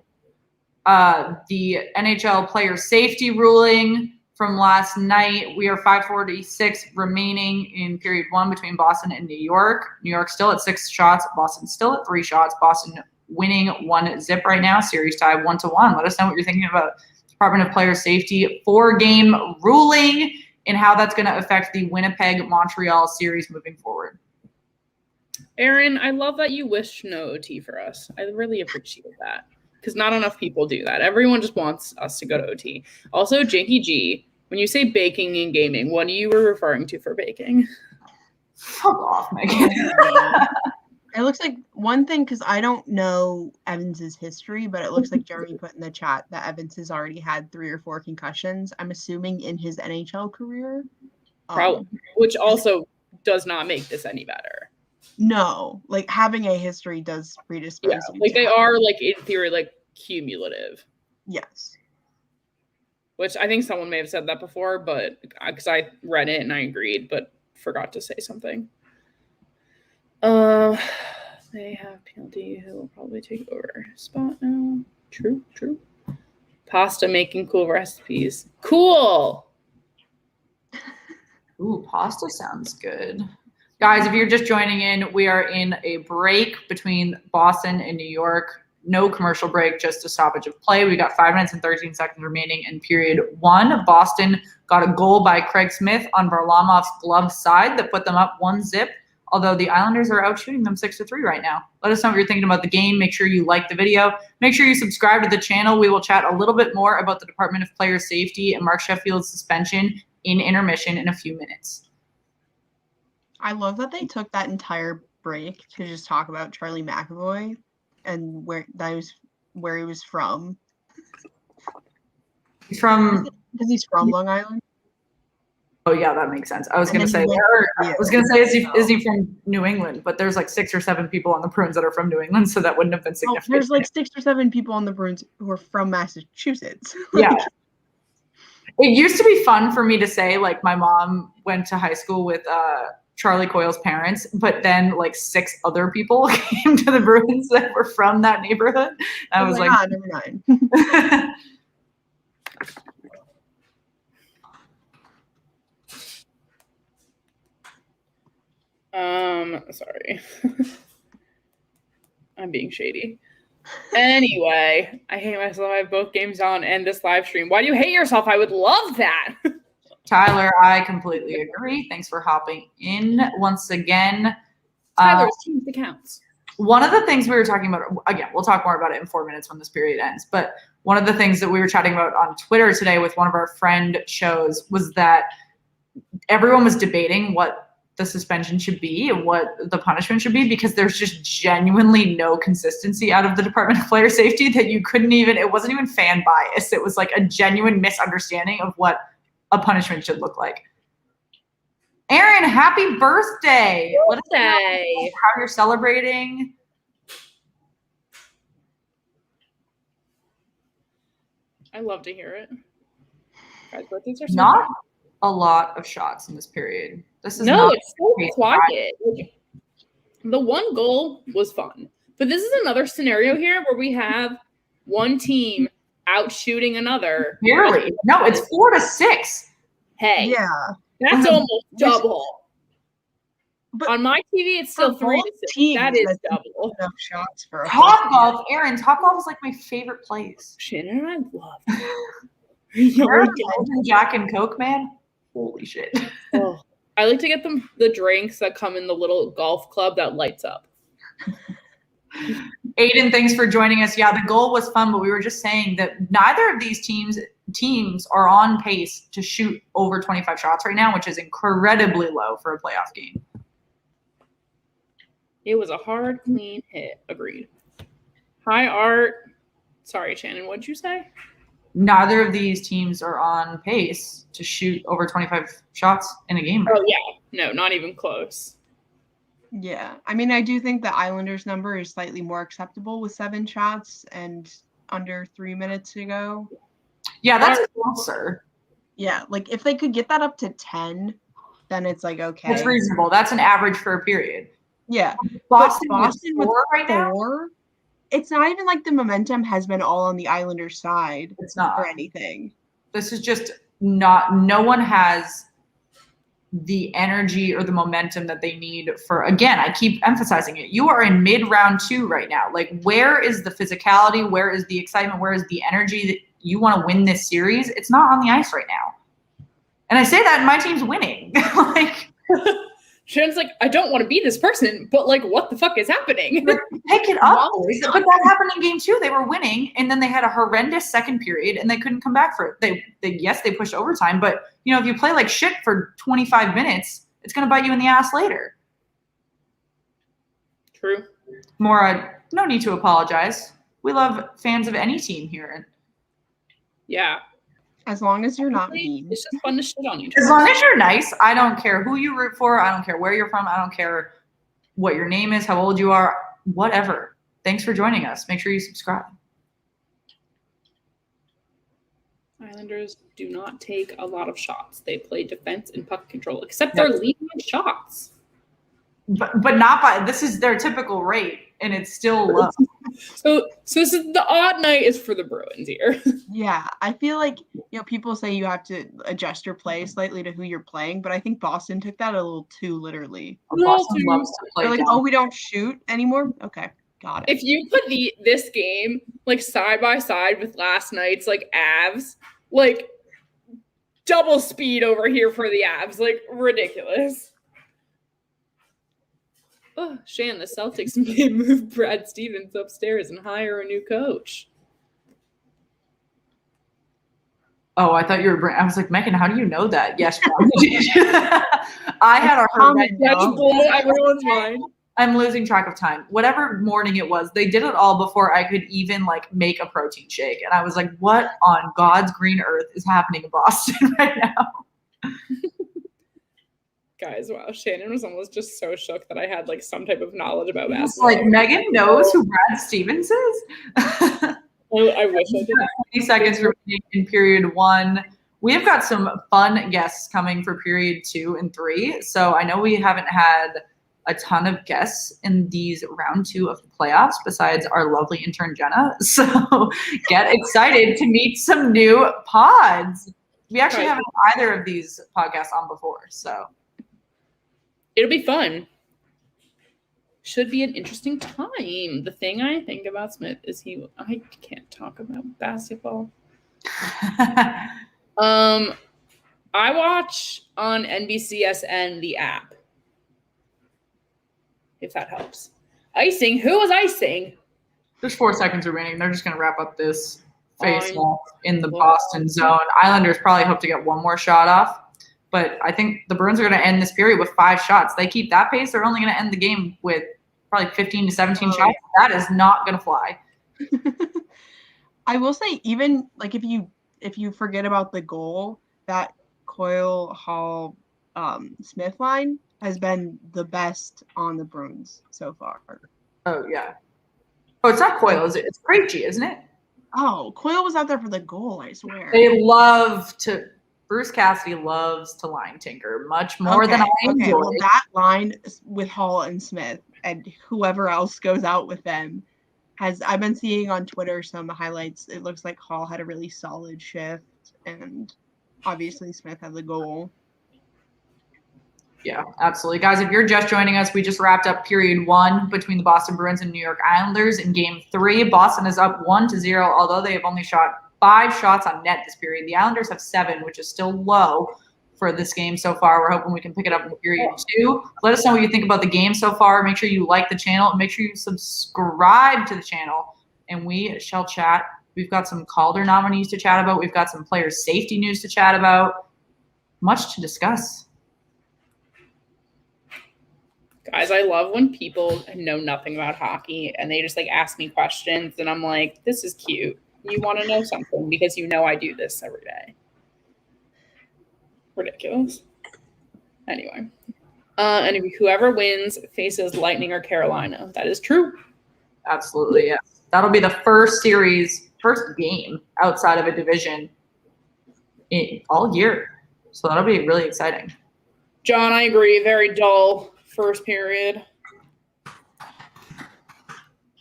the NHL player safety ruling from last night. We are 5:46 remaining in period 1 between Boston and New York. New York still at 6 shots. Boston still at 3 shots. Boston winning 1-0 right now. Series tied 1-1. Let us know what you're thinking about Department of Player Safety 4-game ruling and how that's going to affect the Winnipeg-Montreal series moving forward. Aaron, I love that you wish no OT for us. I really appreciate that. Because not enough people do that. Everyone just wants us to go to OT. Also, Jakey G, when you say baking and gaming, what are you referring to for baking? Fuck off, Megan. It looks like one thing, because I don't know Evans's history, but it looks like Jeremy put in the chat that Evans has already had 3 or 4 concussions. I'm assuming in his NHL career. Probably, which also does not make this any better. No, like having a history does predispose. Yeah, like they are like in theory like cumulative. Yes. Which I think someone may have said that before, but because I read it and I agreed, but forgot to say something. They have penalty who will probably take over spot now. True. Pasta making cool recipes. Cool. Ooh, pasta sounds good. Guys, if you're just joining in, we are in a break between Boston and New York. No commercial break, just a stoppage of play. We got 5 minutes and 13 seconds remaining in period 1. Boston got a goal by Craig Smith on Varlamov's glove side that put them up 1-0, although the Islanders are out shooting them 6-3 right now. Let us know what you're thinking about the game. Make sure you like the video. Make sure you subscribe to the channel. We will chat a little bit more about the Department of Player Safety and Mark Sheffield's suspension in intermission in a few minutes. I love that they took that entire break to just talk about Charlie McAvoy and where he was from. He's from because he's from Long Island. Oh yeah, that makes sense. I was gonna say is he from New England? But there's like 6 or 7 people on the Bruins that are from New England, so that wouldn't have been significant. There's like 6 or 7 people on the Bruins who are from Massachusetts. Yeah. It used to be fun for me to say like my mom went to high school with Charlie Coyle's parents, but then like 6 other people came to the Bruins that were from that neighborhood. I was like, number 9. Sorry. I'm being shady. Anyway, I hate myself. I have both games on and this live stream. Why do you hate yourself? I would love that. Tyler, I completely agree. Thanks for hopping in once again. Tyler's team accounts. One of the things we were talking about, again, we'll talk more about it in 4 minutes when this period ends, but one of the things that we were chatting about on Twitter today with one of our friend shows was that everyone was debating what the suspension should be and what the punishment should be, because there's just genuinely no consistency out of the Department of Player Safety that you couldn't even, it wasn't even fan bias. It was like a genuine misunderstanding of what a punishment should look like. Aaron, happy birthday. Let us know how you're celebrating. I love to hear it. Guys, birthdays are so not fun. A lot of shots in this period. This is it's so quiet. The one goal was fun, but this is another scenario here where we have one team out shooting another. Barely. No, it's 4-6. Hey, yeah, that's almost double. But On my TV, it's still for 3 both to 6. teams, That is that's double. enough shots for a Top golf, Aaron. Top golf is like my favorite place. Shannon and I love Where's it. Jack and Coke, man? Holy shit. Oh, I like to get them the drinks that come in the little golf club that lights up. Aiden, thanks for joining us. Yeah, the goal was fun, but we were just saying that neither of these teams are on pace to shoot over 25 shots right now, which is incredibly low for a playoff game. It was a hard, clean hit. Agreed. Hi, Art. Sorry, Shannon. What'd you say? Neither of these teams are on pace to shoot over 25 shots in a game. Oh, yeah. No, not even close. Yeah. I mean, I do think the Islanders number is slightly more acceptable with 7 shots and under 3 minutes to go. Yeah, that's closer. Yeah. Like, if they could get that up to 10, then it's like, okay. It's reasonable. That's an average for a period. Yeah. Boston with right now? 4, it's not even like the momentum has been all on the Islanders side. It's not. Or anything. This is just not – no one has the energy or the momentum that they need for – again, I keep emphasizing it. You are in mid-round 2 right now. Like, where is the physicality? Where is the excitement? Where is the energy that you want to win this series? It's not on the ice right now. And I say that and my team's winning. Like – Shannon's like, I don't want to be this person, but like, what the fuck is happening? Pick it up, boys. But that happened in game 2. They were winning, and then they had a horrendous second period, and they couldn't come back for it. They pushed overtime, but if you play like shit for 25 minutes, it's going to bite you in the ass later. True. Maura, no need to apologize. We love fans of any team here. Yeah. As long as you're not mean. It's just fun to shit on you. As long as you're nice, I don't care who you root for. I don't care where you're from. I don't care what your name is, how old you are, whatever. Thanks for joining us. Make sure you subscribe. Islanders do not take a lot of shots. They play defense and puck control, except they're leading in shots. But not by – this is their typical rate, and it's still low. So this is the odd night is for the Bruins here. Yeah, I feel like people say you have to adjust your play slightly to who you're playing, but I think Boston took that a little too literally. Boston loves to play. They're like, oh, we don't shoot anymore. Okay, got it. If you put this game like side by side with last night's like Avs, like double speed over here for the Avs, like ridiculous. Oh, Shan, the Celtics may move Brad Stevens upstairs and hire a new coach. Oh, I thought you were. I was like, Megan, how do you know that? Yes, I had a That's blown everyone's mind. I'm losing track of time. Whatever morning it was, they did it all before I could even like make a protein shake, and I was like, "What on God's green earth is happening in Boston right now?" Guys, wow, Shannon was almost just so shook that I had like some type of knowledge about basketball. Like Megan knows who Brad Stevens is. I wish I did. 20 seconds remaining in period 1. We have got some fun guests coming for period 2 and 3. So I know we haven't had a ton of guests in these round 2 of the playoffs besides our lovely intern Jenna. So get excited to meet some new pods. We actually haven't either of these podcasts on before, so it'll be fun. Should be an interesting time. The thing I think about Smith is I can't talk about basketball. I watch on NBCSN the app. If that helps. Icing. Who was icing? There's 4 seconds remaining. They're just going to wrap up this face-off in the Boston zone. Islanders probably hope to get one more shot off. But I think the Bruins are going to end this period with 5 shots. They keep that pace, they're only going to end the game with probably 15 to 17 shots. That is not going to fly. I will say, even like if you forget about the goal, that Coyle Hall Smith line has been the best on the Bruins so far. Oh yeah. Oh, it's not Coyle, is it? It's Krejci, isn't it? Oh, Coyle was out there for the goal, I swear. They love to. Bruce Cassidy loves to line tinker much more than I enjoy. Well, that line with Hall and Smith and whoever else goes out with them I've been seeing on Twitter some highlights. It looks like Hall had a really solid shift, and obviously Smith had the goal. Yeah, absolutely. Guys, if you're just joining us, we just wrapped up period 1 between the Boston Bruins and New York Islanders. In game 3, Boston is up 1-0, although they have only shot 5 shots on net this period. The Islanders have 7, which is still low for this game so far. We're hoping we can pick it up in period 2. Let us know what you think about the game so far. Make sure you like the channel and make sure you subscribe to the channel, and we shall chat. We've got some Calder nominees to chat about. We've got some player safety news to chat about. Much to discuss. Guys, I love when people know nothing about hockey and they just like ask me questions and I'm like, this is cute. You want to know something because you know I do this every day. Ridiculous. Anyway. And whoever wins faces Lightning or Carolina. That is true. Absolutely, yes. That'll be the first game outside of a division all year. So that'll be really exciting. John, I agree. Very dull first period.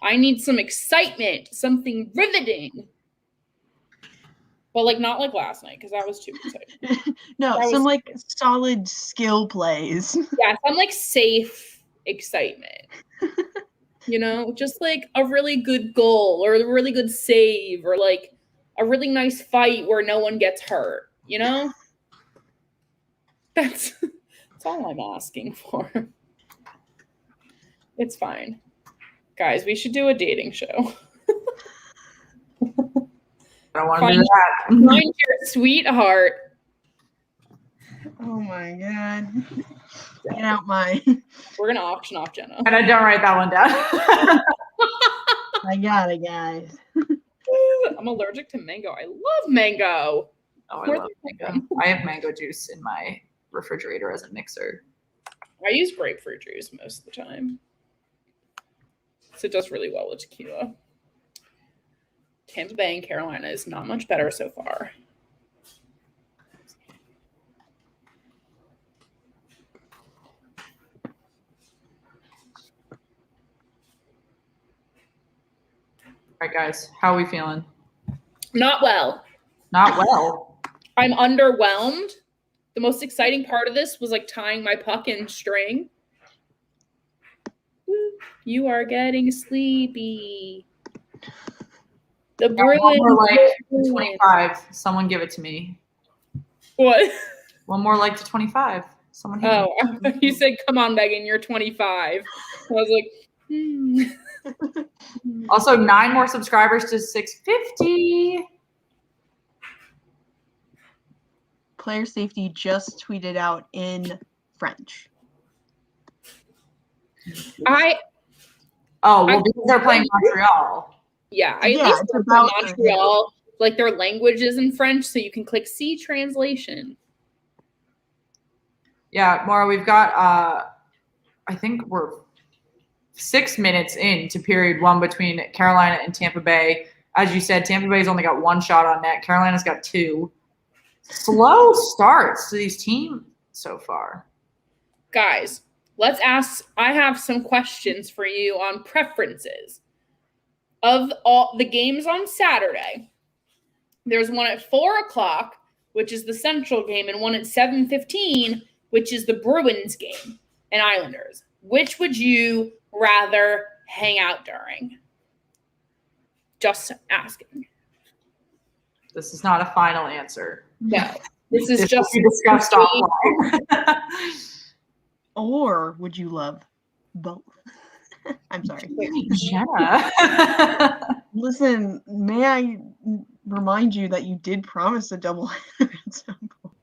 I need some excitement, something riveting. But like not like last night because that was too exciting. No, some like solid skill plays. Yeah, some like safe excitement. You know, just like a really good goal or a really good save or like a really nice fight where no one gets hurt, you know? That's all I'm asking for. It's fine. Guys, we should do a dating show. I don't want to do that. Find your sweetheart. Oh my god. Get out my. We're going to auction off Jenna. And I don't write that one down. I got it, guys. I'm allergic to mango. I love mango. Oh, I love mango. I have mango juice in my refrigerator as a mixer. I use grapefruit juice most of the time. So it does really well with tequila. Tampa Bay and Carolina is not much better so far. All right, guys, how are we feeling? Not well. Not well. I'm underwhelmed. The most exciting part of this was like tying my puck in string. You are getting sleepy. The Bruins. One more like 25. Someone give it to me. What? One more like to 25. Someone. Oh, you said, "Come on, Megan, you're 25." I was like, Also, 9 more subscribers to 650. Player safety just tweeted out in French. Oh, well, because they're playing Montreal. Yeah, Yeah, it's about Montreal. Like their language is in French, so you can click see translation. Yeah, Maura, we've got I think we're 6 minutes into period 1 between Carolina and Tampa Bay. As you said, Tampa Bay's only got 1 shot on net. Carolina's got 2. Slow starts to these teams so far. Guys, let's ask. I have some questions for you on preferences. Of all the games on Saturday, there's one at 4 o'clock, which is the Central game, and one at 7:15, which is the Bruins game and Islanders. Which would you rather hang out during? Just asking. This is not a final answer. No, this is just discussed offline. Or would you love both? I'm sorry. Jenna. Listen, may I remind you that you did promise a double header at some point.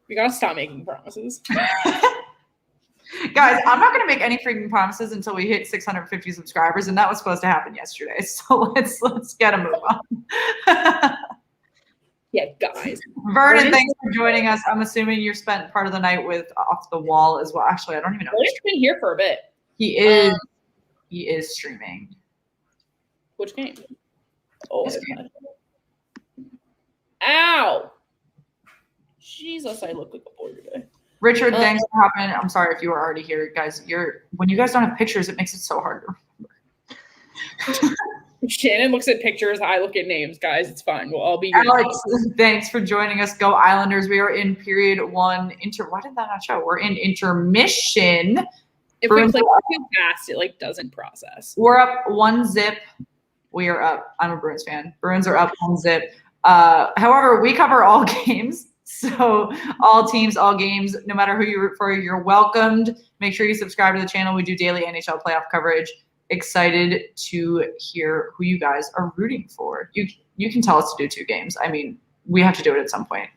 We gotta stop making promises. Guys, I'm not gonna make any freaking promises until we hit 650 subscribers, and that was supposed to happen yesterday. So let's get a move on. Yeah, guys. Vernon, thanks for joining us. I'm assuming you spent part of the night with Off the Wall as well. Actually, I don't even know. Vernon's been here for a bit. He is streaming. Which game? Oh, This game. Ow! Jesus, I look like a boy today. Richard, thanks for hopping. I'm sorry if you were already here, guys. When you guys don't have pictures, it makes it so hard to remember. Shannon looks at pictures. I look at names, guys. It's fine. We'll all be. Alex, thanks for joining us. Go Islanders. We are in period 1. Why did that not show? We're in intermission. If we click too fast, it like doesn't process. We're up 1-0. We are up. I'm a Bruins fan. Bruins are up 1-0. However, we cover all games. So all teams, all games, no matter who you root for, you're welcomed. Make sure you subscribe to the channel. We do daily NHL playoff coverage. Excited to hear who you guys are rooting for. You can tell us to do 2 games. I mean, we have to do it at some point.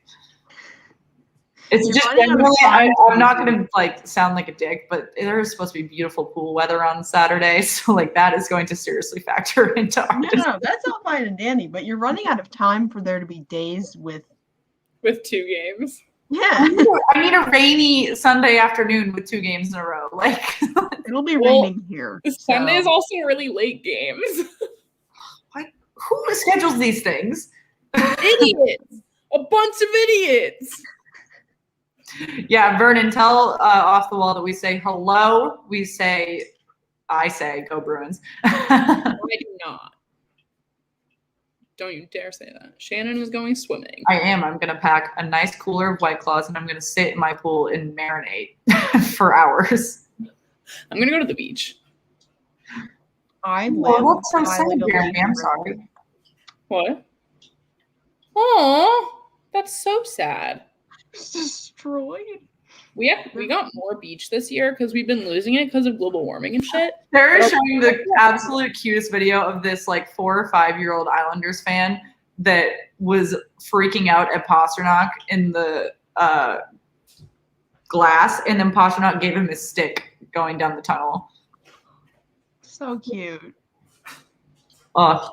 It's just generally, I'm not going to like sound like a dick, but there is supposed to be beautiful pool weather on Saturday. So like that is going to seriously factor into our No, that's all fine and dandy, but you're running out of time for there to be days with 2 games. Yeah. I need a rainy Sunday afternoon with 2 games in a row. Like it'll be raining here. Sunday is also really late games. Like who schedules these things? Idiots. A bunch of idiots. Yeah, Vernon, tell off the wall that we say hello. I say go Bruins. I do not. Don't you dare say that. Shannon is going swimming. I am. I'm going to pack a nice cooler of White Claws, and I'm going to sit in my pool and marinate for hours. I'm going to go to the beach. What's so sad, Jeremy? I'm sorry. What? Oh, that's so sad. It's destroyed. We got more beach this year because we've been losing it because of global warming and shit. They're showing the absolute cutest video of this like 4 or 5-year-old Islanders fan that was freaking out at Pasternak in the glass, and then Pasternak gave him his stick going down the tunnel. So cute.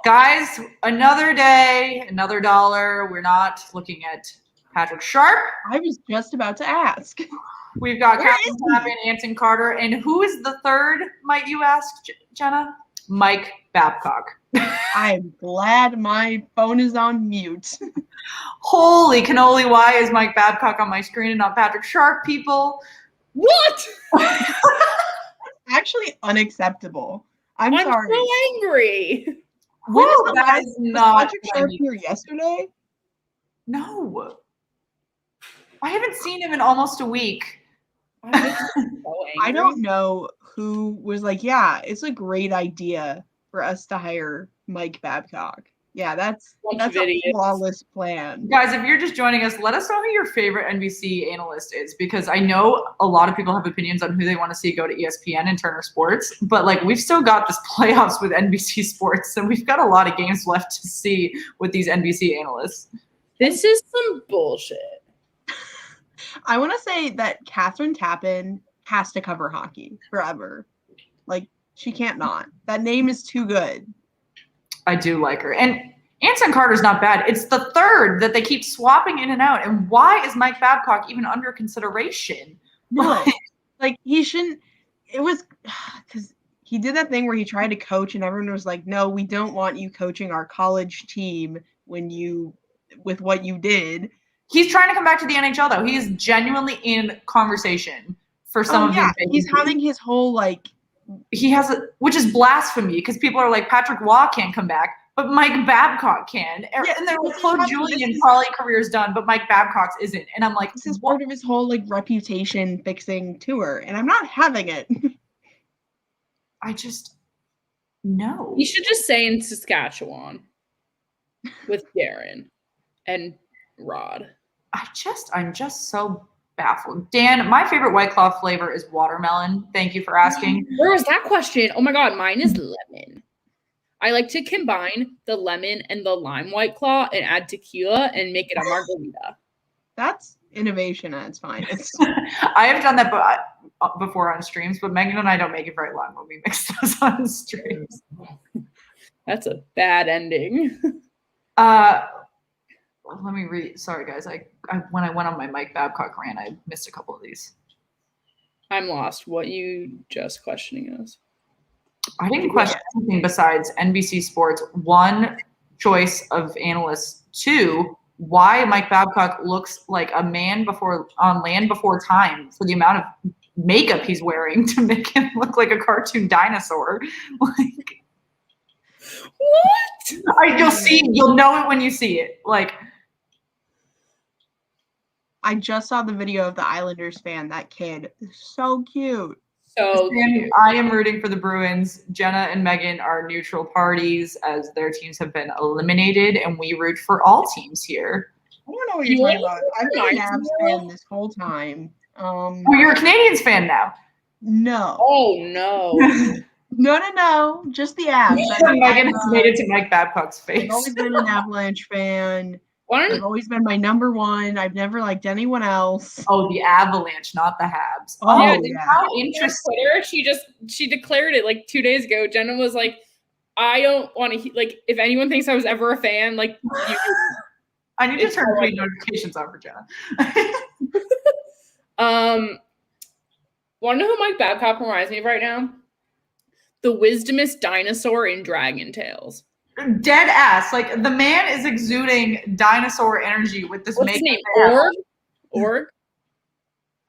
Guys, another day, another dollar. We're not looking at Patrick Sharp. I was just about to ask. We've got Captain Tappan, Anson Carter, and who is the third, might you ask, Jenna? Mike Babcock. I'm glad my phone is on mute. Holy cannoli, why is Mike Babcock on my screen and not Patrick Sharp, people? What? Actually unacceptable. I'm sorry. so angry. That is not Patrick Sharp here yesterday? No. I haven't seen him in almost a week. I don't know who was like, yeah, it's a great idea for us to hire Mike Babcock. Yeah, that's a flawless plan. Guys, if you're just joining us, let us know who your favorite NBC analyst is, because I know a lot of people have opinions on who they want to see go to ESPN and Turner Sports, but like we've still got this playoffs with NBC Sports, so we've got a lot of games left to see with these NBC analysts. This is some bullshit. I want to say that Catherine Tappan has to cover hockey forever. Like, she can't not. That name is too good. I do like her. And Anson Carter's not bad. It's the third that they keep swapping in and out. And why is Mike Babcock even under consideration? No, like, he shouldn't. It was because he did that thing where he tried to coach and everyone was like, no, we don't want you coaching our college team with what you did. He's trying to come back to the NHL, though. He is genuinely in conversation for some of these things. He's having his whole, like... He has which is blasphemy, because people are like, Patrick Waugh can't come back, but Mike Babcock can. Yeah, and they're like, Claude Julien probably career's done, but Mike Babcock's isn't. And I'm like... This is part of his whole, like, reputation-fixing tour, and I'm not having it. No. You should just say in Saskatchewan with Darren and Rod. I'm just so baffled. Dan, my favorite White Claw flavor is watermelon. Thank you for asking. Where was that question? Oh my God, mine is lemon. I like to combine the lemon and the lime White Claw and add tequila and make it a margarita. That's innovation and it's fine. I have done that before on streams, but Megan and I don't make it very long when we mix those on streams. That's a bad ending. Let me read. Sorry, guys. I when I went on my Mike Babcock rant, I missed a couple of these. I'm lost. What you just questioning us? I didn't question anything besides NBC Sports. 1, choice of analysts. 2, why Mike Babcock looks like a man on Land Before Time for the amount of makeup he's wearing to make him look like a cartoon dinosaur. Like, What? You'll know it when you see it. Like, I just saw the video of the Islanders fan. That kid is so cute. So cute. I am rooting for the Bruins. Jenna and Megan are neutral parties as their teams have been eliminated, and we root for all teams here. I don't know what you're talking about. I've been an Avs fan this whole time. Oh, you're a Canadiens fan now. No. Oh no. No. Just the Avs. Megan has made it to Mike Babcock's face. I've always been an Avalanche fan. Why They've always been my number one. I've never liked anyone else. Oh, the Avalanche, not the Habs. Oh, yeah, How interesting. Twitter, she declared it like 2 days ago. Jenna was like, I don't want to like if anyone thinks I was ever a fan, like you. I need to turn tweet notifications on for Jenna. Want to know who Mike Babcock reminds me of right now? The wisdomous dinosaur in Dragon Tales. Dead ass. Like, the man is exuding dinosaur energy with this What's his makeup. name? Org?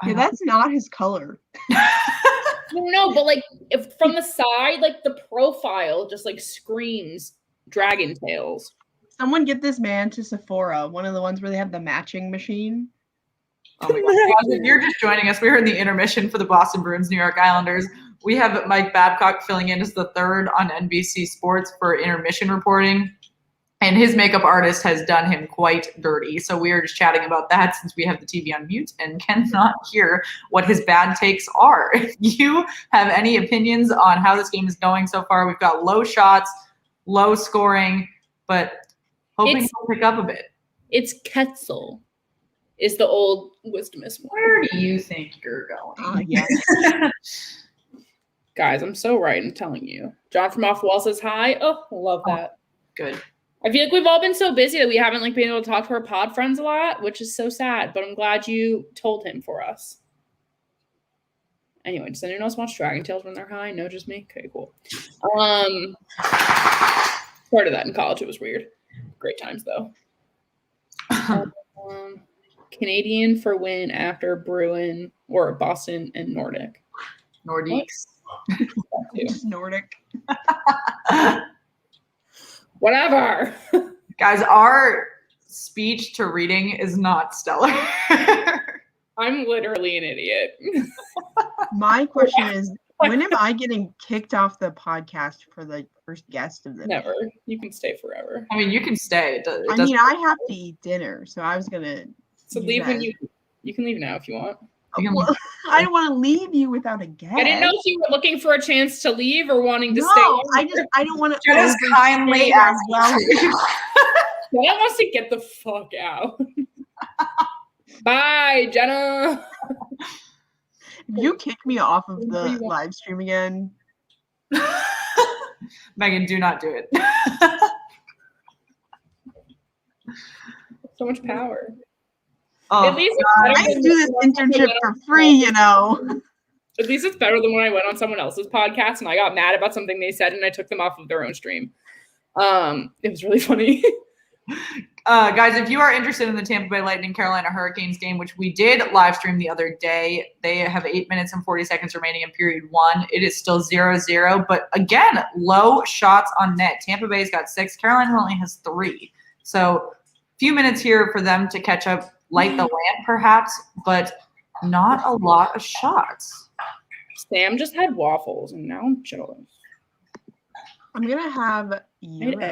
Yeah, that's not his color. No, but like if from the side, like the profile just like screams Dragon Tales. Someone get this man to Sephora, one of the ones where they have the matching machine. Oh my God. If you're just joining us, we're in the intermission for the Boston Bruins New York Islanders. We have Mike Babcock filling in as the third on NBC Sports for intermission reporting. And his makeup artist has done him quite dirty. So we are just chatting about that since we have the TV on mute and cannot hear what his bad takes are. If you have any opinions on how this game is going so far, we've got low shots, low scoring, but hoping he'll pick up a bit. It's Ketzel. Is the old wisdomous one. Where do you think you're going? Yes. Guys, I'm so right. I'm telling you. John from Off the Wall says hi. Oh, love that. Good. I feel like we've all been so busy that we haven't like been able to talk to our pod friends a lot, which is so sad. But I'm glad you told him for us. Anyway, does anyone else watch Dragon Tales when they're high? No, just me. Okay, cool. Part of that in college. It was weird. Great times though. Canadian for win after Bruin or Boston and Nordic. Nordiques. Just Nordic. Whatever. Guys, our speech to reading is not stellar. I'm literally an idiot. My question is, when am I getting kicked off the podcast for the first guest of the Never. day? You can stay forever. I mean, you can stay. I mean, I have to eat dinner, so I was gonna. So leave when you can leave now if you want. Well, I don't want to leave you without a guest. I didn't know if you were looking for a chance to leave or wanting to stay. No, I don't want to. Just kindly ask. Well, Jenna wants to get the fuck out. Bye, Jenna. you kick me off of the live stream again. Megan, do not do it. So much power. Oh, At least I do this internship for free, you know. At least it's better than when I went on someone else's podcast and I got mad about something they said and I took them off of their own stream. It was really funny. Guys, if you are interested in the Tampa Bay Lightning Carolina Hurricanes game, which we did live stream the other day, they have 8 minutes and 40 seconds remaining in period 1. It is still 0-0, but again, low shots on net. Tampa Bay's got 6. Carolina only has 3. So a few minutes here for them to catch up, light the lamp perhaps, but not a lot of shots. Sam just had waffles and now I'm jealous. I'm gonna have euros.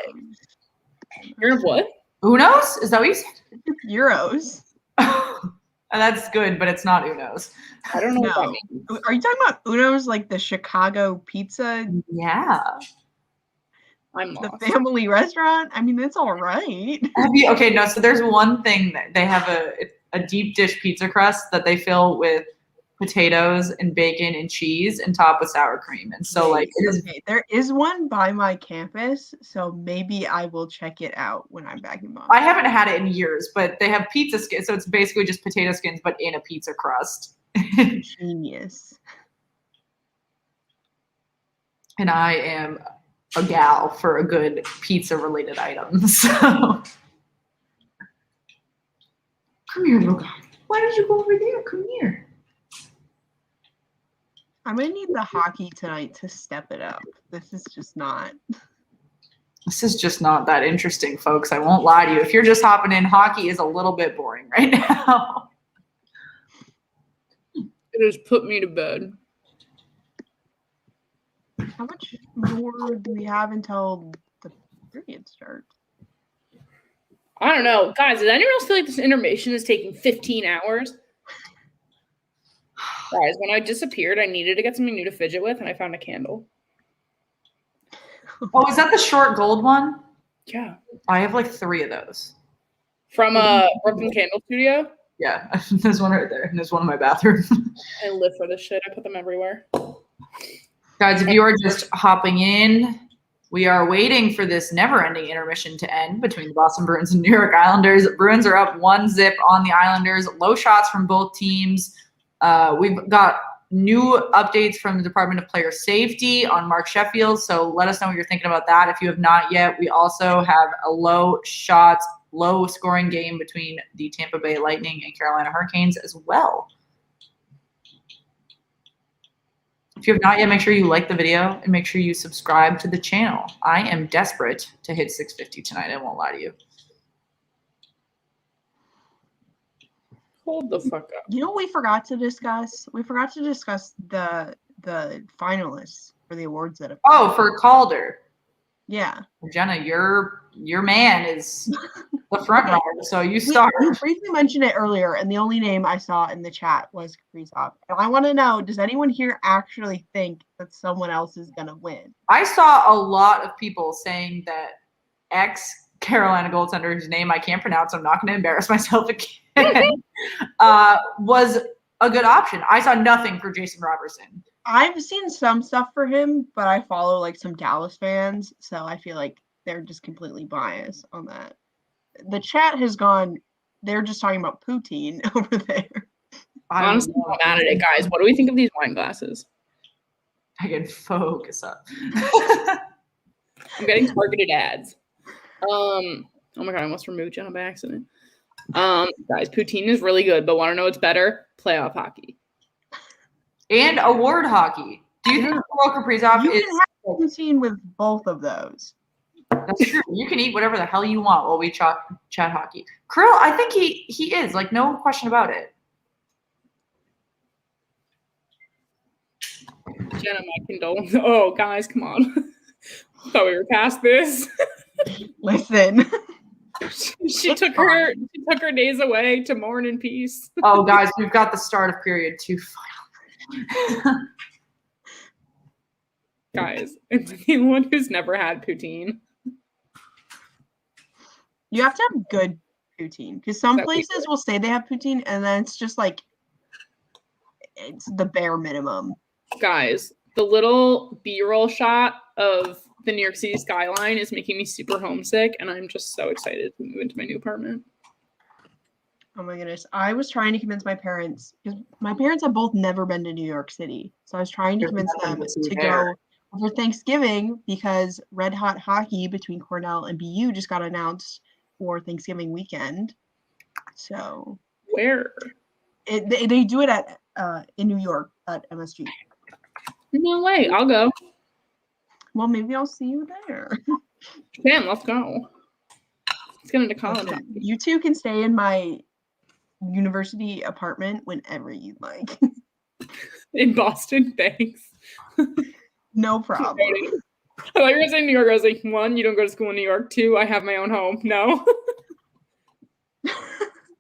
You're what? Unos? Is that what you said? Euros. That's good, but it's not Unos. I don't know what that No. means. Are you talking about Uno's, like the Chicago pizza, Yeah. I'm the lost. family restaurant? I mean, it's all right. Okay, no, so there's one thing that they have a deep dish pizza crust that they fill with potatoes and bacon and cheese and top with sour cream. And so like it is Okay, there is one by my campus, so maybe I will check it out when I'm back in Boston. I haven't had it in years, but they have pizza skins, so it's basically just potato skins but in a pizza crust. Genius. And I am a gal for a good pizza related item. So come here, little guy. Why did you go over there? Come here. I'm gonna need the hockey tonight to step it up. This is just not. This is just not that interesting, folks. I won't lie to you. If you're just hopping in, hockey is a little bit boring right now. It has put me to bed. How much more do we have until the period starts? I don't know. Guys, does anyone else feel like this intermission is taking 15 hours? Guys, when I disappeared, I needed to get something new to fidget with, and I found a candle. Oh, is that the short gold one? Yeah. I have like 3 of those. From Brooklyn Candle Studio? Yeah, there's one right there, and there's one in my bathroom. I live for this shit. I put them everywhere. Guys, if you are just hopping in, we are waiting for this never-ending intermission to end between the Boston Bruins and New York Islanders. Bruins are up 1-0 on the Islanders. Low shots from both teams. We've got new updates from the Department of Player Safety on Mark Sheffield, so let us know what you're thinking about that if you have not yet. We also have a low-scoring game between the Tampa Bay Lightning and Carolina Hurricanes as well. If you have not yet, make sure you like the video and make sure you subscribe to the channel. I am desperate to hit 650 tonight. I won't lie to you. Hold the fuck up. You know what we forgot to discuss? We forgot to discuss the finalists for the awards that have. Oh, for Calder. Yeah. Jenna, your man is the front runner, so you start. We briefly mentioned it earlier, and the only name I saw in the chat was Kaprizov. And I want to know, does anyone here actually think that someone else is going to win? I saw a lot of people saying that ex-Carolina goaltender, whose name I can't pronounce, I'm not going to embarrass myself again, was a good option. I saw nothing for Jason Robertson. I've seen some stuff for him, but I follow like some Dallas fans, so I feel like they're just completely biased on that. The chat has gone, they're just talking about poutine over there. Honestly, I'm mad at it, guys. What do we think of these wine glasses? I can focus up. I'm getting targeted ads. Oh my god, I almost removed Jenna by accident. Guys, poutine is really good, but want to know what's better? Playoff hockey. And award hockey. Do you think Kirill Kaprizov You is... can have poutine with both of those. That's true. You can eat whatever the hell you want while we chat hockey. Kirill, I think he is. Like, no question about it. Jenna, my condolences. Oh, guys, come on. Thought we were past this. Listen. She took her days away to mourn in peace. Oh, guys, we've got the start of period 2 finally. Guys, it's anyone who's never had poutine. You have to have good poutine because some places will say they have poutine and then it's just like it's the bare minimum. Guys, the little B-roll shot of the New York City skyline is making me super homesick, and I'm just so excited to move into my new apartment. Oh my goodness. I was trying to convince my parents, because my parents have both never been to New York City. So I was trying to convince them to go over Thanksgiving because Red Hot Hockey between Cornell and BU just got announced for Thanksgiving weekend. So where? They do it at in New York at MSG. No way. I'll go. Well, maybe I'll see you there. Damn, let's go. Let's get into college. Okay. You two can stay in my university apartment whenever you'd like. In Boston, thanks. No problem. I thought you were going to say New York. I was like, 1, you don't go to school in New York. 2, I have my own home. No.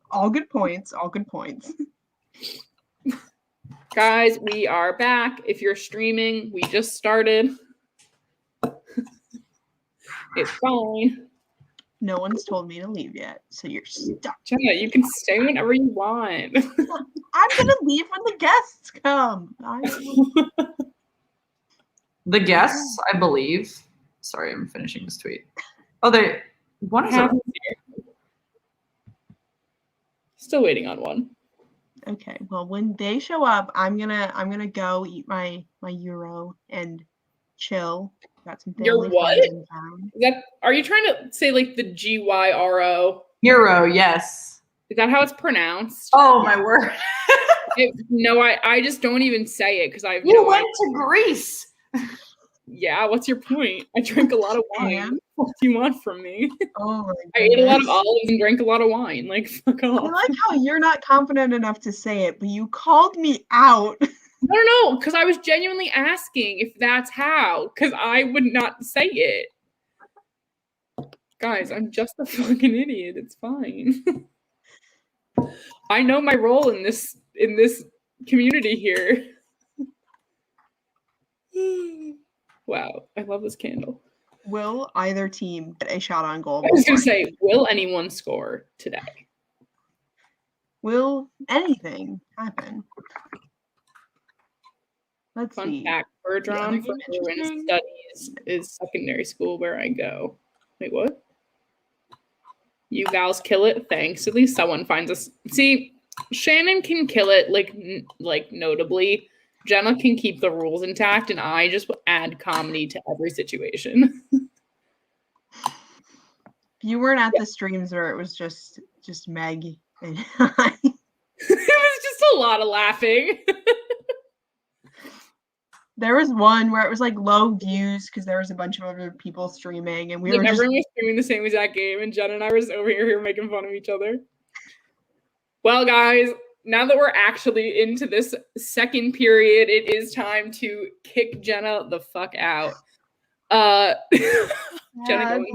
All good points. All good points. Guys, we are back. If you're streaming, we just started. It's fine. No one's told me to leave yet, so you're stuck. Jenna, you can stay whenever you want. I'm gonna leave when the guests come. The guests, I believe. Sorry, I'm finishing this tweet. Oh, one is still waiting on one. Okay, well, when they show up, I'm gonna go eat my gyro and chill. Got some family. Your what? Are you trying to say like the GYRO? Euro, yes. Is that how it's pronounced? Oh my word! No, I just don't even say it because I've. You went to Greece. Yeah, what's your point? I drank a lot of wine. And? What do you want from me? Oh my I ate a lot of goodness. olives and drank a lot of wine. Like, fuck I off. like how you're not confident enough to say it, but you called me out. No, because I was genuinely asking if that's how, because I would not say it. Guys, I'm just a fucking idiot. It's fine. I know my role in this community here. Wow, I love this candle. Will either team get a shot on goal? I was going to say, will anyone score today? Will anything happen? Let's Fun see. fact, Bergeron for game Bruins interesting? studies is secondary school where I go. Wait, what? You gals kill it. Thanks. At least someone finds us. See, Shannon can kill it, like notably. Jenna can keep the rules intact, and I just add comedy to every situation. You weren't at the streams where it was just Meg and I. It was just a lot of laughing. There was one where it was like low views because there was a bunch of other people streaming, and we were just Everyone was streaming the same exact game, and Jenna and I were just over here making fun of each other. Well, guys, now that we're actually into this second period, it is time to kick Jenna the fuck out. Jenna, go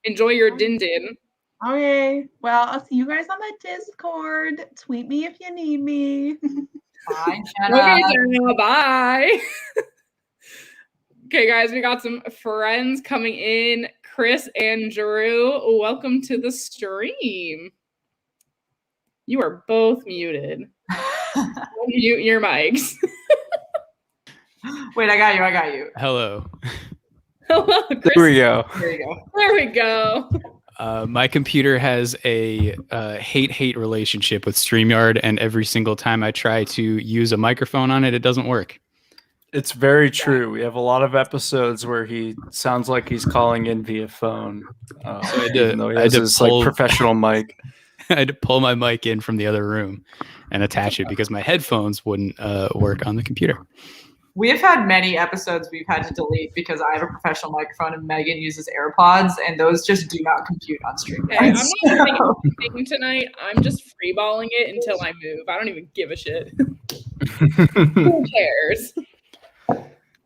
enjoy your din-din. Okay. Well, I'll see you guys on the Discord. Tweet me if you need me. Bye, Jenna. Okay, Jenna, bye. Okay, guys, we got some friends coming in. Chris and Drew, welcome to the stream. You are both muted. Mute your mics. Wait, I got you. Hello. Hello, Chris. There we go. There you go. There we go. My computer has a hate-hate relationship with StreamYard, and every single time I try to use a microphone on it, it doesn't work. It's very true. We have a lot of episodes where he sounds like he's calling in via phone. Even though he has his like professional mic. I had to pull my mic in from the other room and attach it because my headphones wouldn't work on the computer. We have had many episodes we've had to delete because I have a professional microphone and Megan uses AirPods, and those just do not compute on stream. Okay, I'm not saying anything tonight. I'm just freeballing it until I move. I don't even give a shit. Who cares?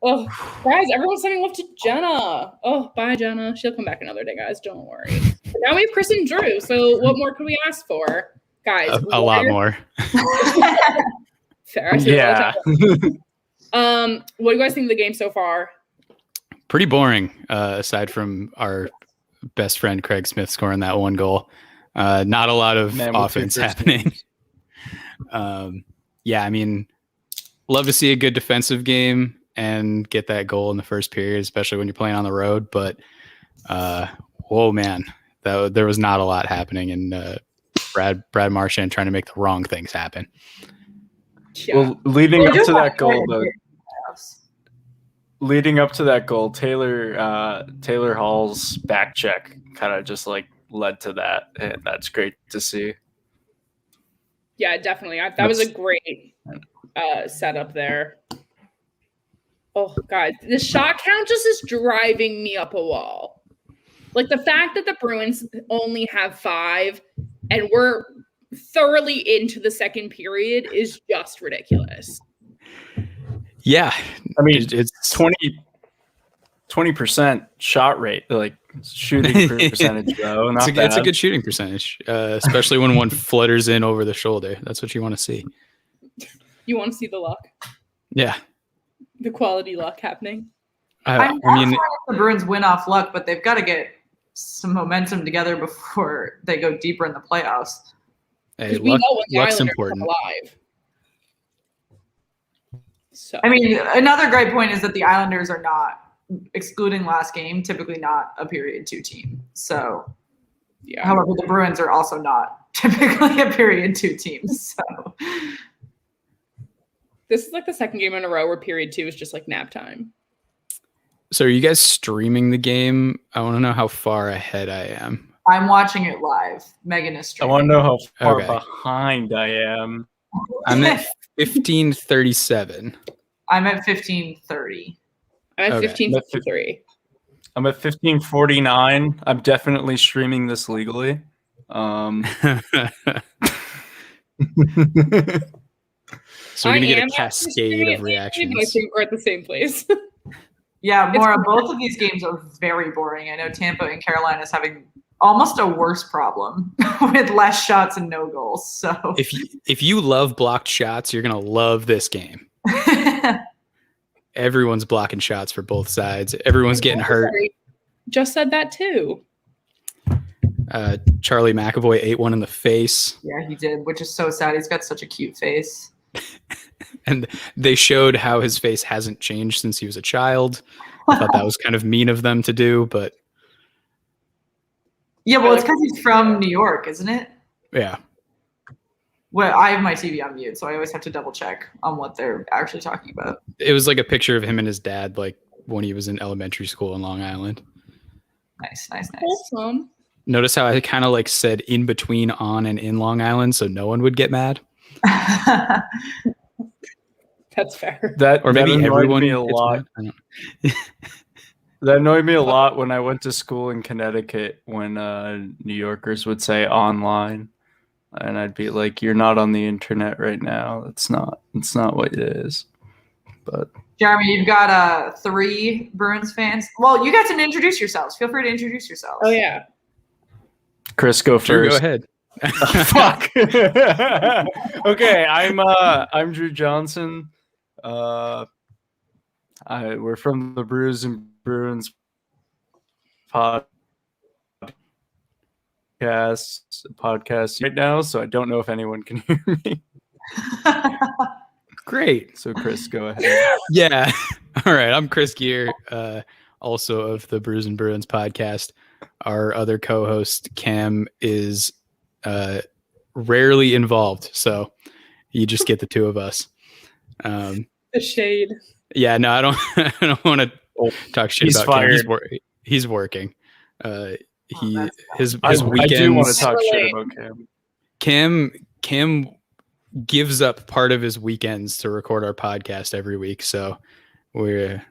Oh, guys, everyone's sending love to Jenna. Oh, bye, Jenna. She'll come back another day, guys. Don't worry. But now we have Chris and Drew, so what more could we ask for? Guys, a lot more. Fair. Yeah. What do you guys think of the game so far? Pretty boring, aside from our best friend Craig Smith scoring that one goal. Not a lot of offense happening. Yeah, I mean, love to see a good defensive game and get that goal in the first period, especially when you're playing on the road. But, whoa, man, there was not a lot happening, and Brad Marchand trying to make the wrong things happen. Yeah. Well, leading up to that goal, Taylor Hall's back check kind of just like led to that, and that's great to see. Yeah, definitely. That was a great setup there. Oh, God. The shot count just is driving me up a wall. Like, the fact that the Bruins only have 5 and we're thoroughly into the second period is just ridiculous. Yeah. I mean, it's 20% shot rate, like shooting percentage, though. It's a good shooting percentage, especially when one flutters in over the shoulder. That's what you want to see. You want to see the luck? Yeah. The quality luck happening. I mean, the Bruins win off luck, but they've got to get some momentum together before they go deeper in the playoffs. Hey, we know when the luck's Islanders important. come alive. So I mean, another great point is that the Islanders are not, excluding last game, typically not a period 2 team. So, yeah. However, the Bruins are also not typically a period 2 team. So. This is like the second game in a row where period 2 is just like nap time. So are you guys streaming the game? I want to know how far ahead I am. I'm watching it live. Megan is streaming. I want to know how far Okay. behind I am. I'm at 15:37. I'm at 15:30. I'm at Okay. 15:53. I'm at 15:49. I'm definitely streaming this legally. So we're gonna get a am cascade of But I reactions. think we're at the same place. Yeah, It's Maura, fun. both of these games are very boring. I know Tampa and Carolina is having almost a worse problem with less shots and no goals. So If you love blocked shots, you're gonna love this game. Everyone's blocking shots for both sides. Everyone's getting hurt. Just said that too. Charlie McAvoy ate one in the face. yeah, he did, which is so sad. He's got such a cute face. And they showed how his face hasn't changed since he was a child. I thought that was kind of mean of them to do, but Yeah, well, it's because he's from New York, isn't it? yeah. Well, I have my TV on mute, so I always have to double check on what they're actually talking about. It was like a picture of him and his dad, like when he was in elementary school in Long Island. Nice. Awesome. Notice how I kind of like said in between on and in Long Island so no one would get mad? That's fair. Or maybe that annoyed everyone me a gets lot. mad? I don't That annoyed me a lot when I went to school in Connecticut when New Yorkers would say online. And I'd be like, "You're not on the internet right now. It's not what it is." But Jeremy, you've got 3 Bruins fans. Well, you guys can introduce yourselves. Feel free to introduce yourselves. Oh yeah. Chris, go Drew, first. go ahead. Fuck. Okay, I'm Drew Johnson. We're from the Brews and Bruins podcast right now, so I don't know if anyone can hear me. Great. So Chris, go ahead. Yeah. All right. I'm Chris Gear, also of the Brews and Bruins podcast. Our other co-host, Cam, is rarely involved, so you just get the two of us. The shade. Yeah, no, I don't. I don't want to talk shit He's about fired. Cam. He's working. His I weekends. do want to talk shit about Cam. Cam gives up part of his weekends to record our podcast every week, so we're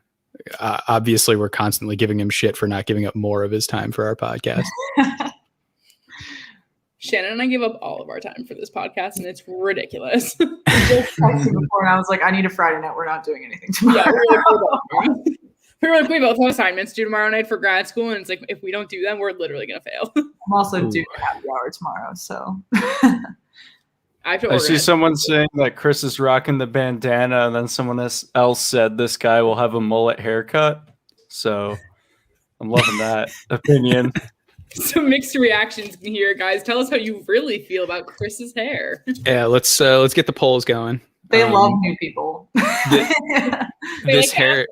obviously we're constantly giving him shit for not giving up more of his time for our podcast. Shannon and I give up all of our time for this podcast, and it's ridiculous. I just texted before, and I was like, I need a Friday night. We're not doing anything tomorrow. Yeah, we both have assignments due tomorrow night for grad school, and it's like if we don't do them, we're literally gonna fail. I'm also Ooh. doing a happy hour tomorrow, so. I have to I see organize. someone saying that Chris is rocking the bandana, and then someone else said this guy will have a mullet haircut. So I'm loving that opinion. Some mixed reactions here, guys. Tell us how you really feel about Chris's hair. Yeah, let's get the polls going. They love new people. This hair,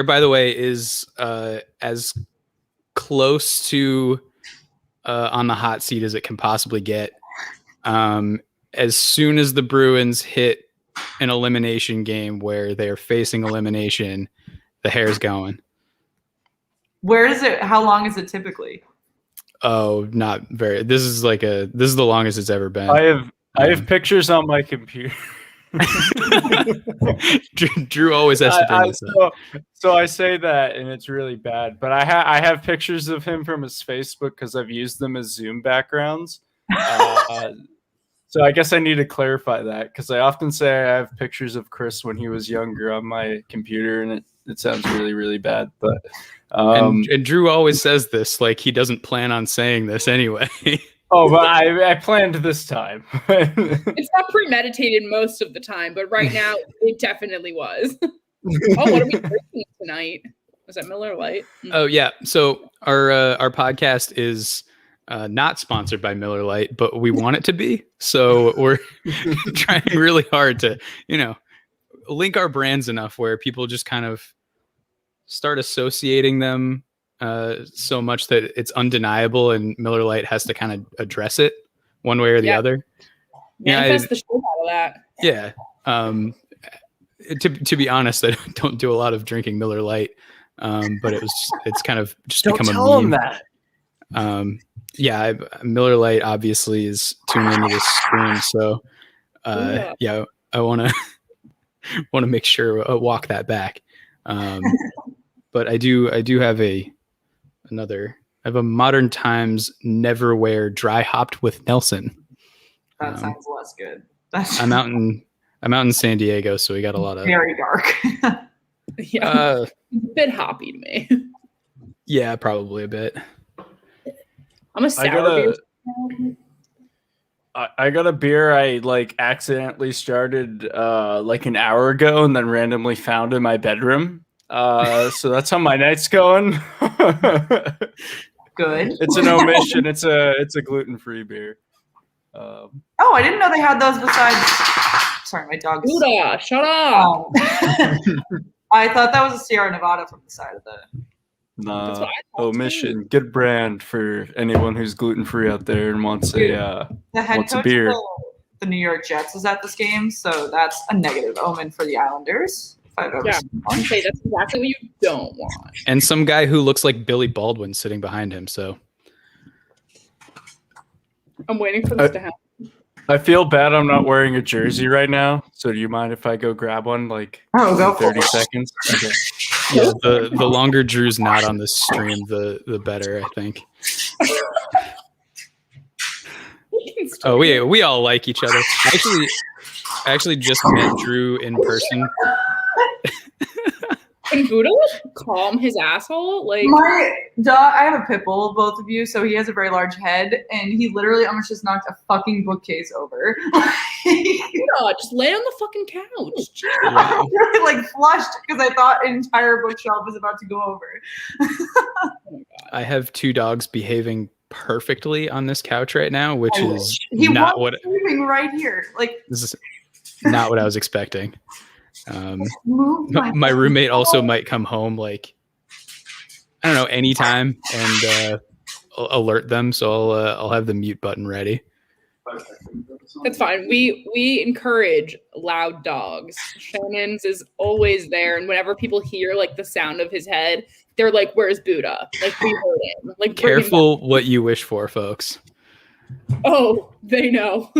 by the way, is as close to on the hot seat as it can possibly get. As soon as the Bruins hit an elimination game where they're facing elimination, the hair's going. Where is it? How long is it typically? Oh, not very. This is the longest it's ever been. I have pictures on my computer. Drew always has to bring this up. So I say that, and it's really bad. But I have pictures of him from his Facebook because I've used them as Zoom backgrounds. So I guess I need to clarify that because I often say I have pictures of Chris when he was younger on my computer, and it sounds really, really bad. But and Drew always says this like he doesn't plan on saying this anyway. Oh, but I planned this time. It's not premeditated most of the time, but right now it definitely was. Oh, what are we drinking tonight? Was that Miller Lite? Oh yeah. So our podcast is not sponsored by Miller Lite, but we want it to be. So we're trying really hard to, link our brands enough where people just kind of start associating them so much that it's undeniable, and Miller Lite has to kind of address it one way or the other. Manifest the shit out of that. Yeah. To be honest, I don't do a lot of drinking Miller Lite, but it's kind of just Don't become tell a him meme. that. Yeah, Miller Lite obviously is tuned into this stream, so I want to make sure walk that back. But I do have I have a Modern Times Never Wear Dry Hopped with Nelson. That sounds less good. I'm out in San Diego, so we got a lot of very dark. Yeah, a bit hoppy to me. Yeah, probably a bit. I'm a sour beer. I got a beer I like accidentally started like an hour ago and then randomly found in my bedroom. So that's how my night's going. Good. It's an omission. It's a gluten-free beer. Oh, I didn't know they had those besides. Sorry, my dog. Buddha, shut up. I thought that was a Sierra Nevada from the side of the. Nah, omission. Good brand for anyone who's gluten-free out there and wants the head coach a beer. of the New York Jets is at this game, so that's a negative omen for the Islanders. If I've ever seen one. Okay, that's exactly what you don't want. And some guy who looks like Billy Baldwin sitting behind him. So I'm waiting for this to happen. I feel bad I'm not wearing a jersey right now. So do you mind if I go grab one like go 30 seconds? Okay. Yeah, the longer Drew's not on the stream, the better, I think. Oh, we all like each other. I actually just met Drew in person. Can Buddha calm his asshole? Like my dog, I have a pit bull, both of you, so he has a very large head, and he literally almost just knocked a fucking bookcase over. Buddha, just lay on the fucking couch. I really like flushed because I thought an entire bookshelf was about to go over. Oh my God. I have two dogs behaving perfectly on this couch right now, which is he not was what moving right here. Like this is not what I was expecting. Move My roommate also might come home like I don't know anytime and alert them, so I'll have the mute button ready. That's fine. We encourage loud dogs. Shannon's is always there, and whenever people hear like the sound of his head, they're like, "Where's Buddha?" Like we heard him. Like Careful what you wish for, folks. Oh, they know.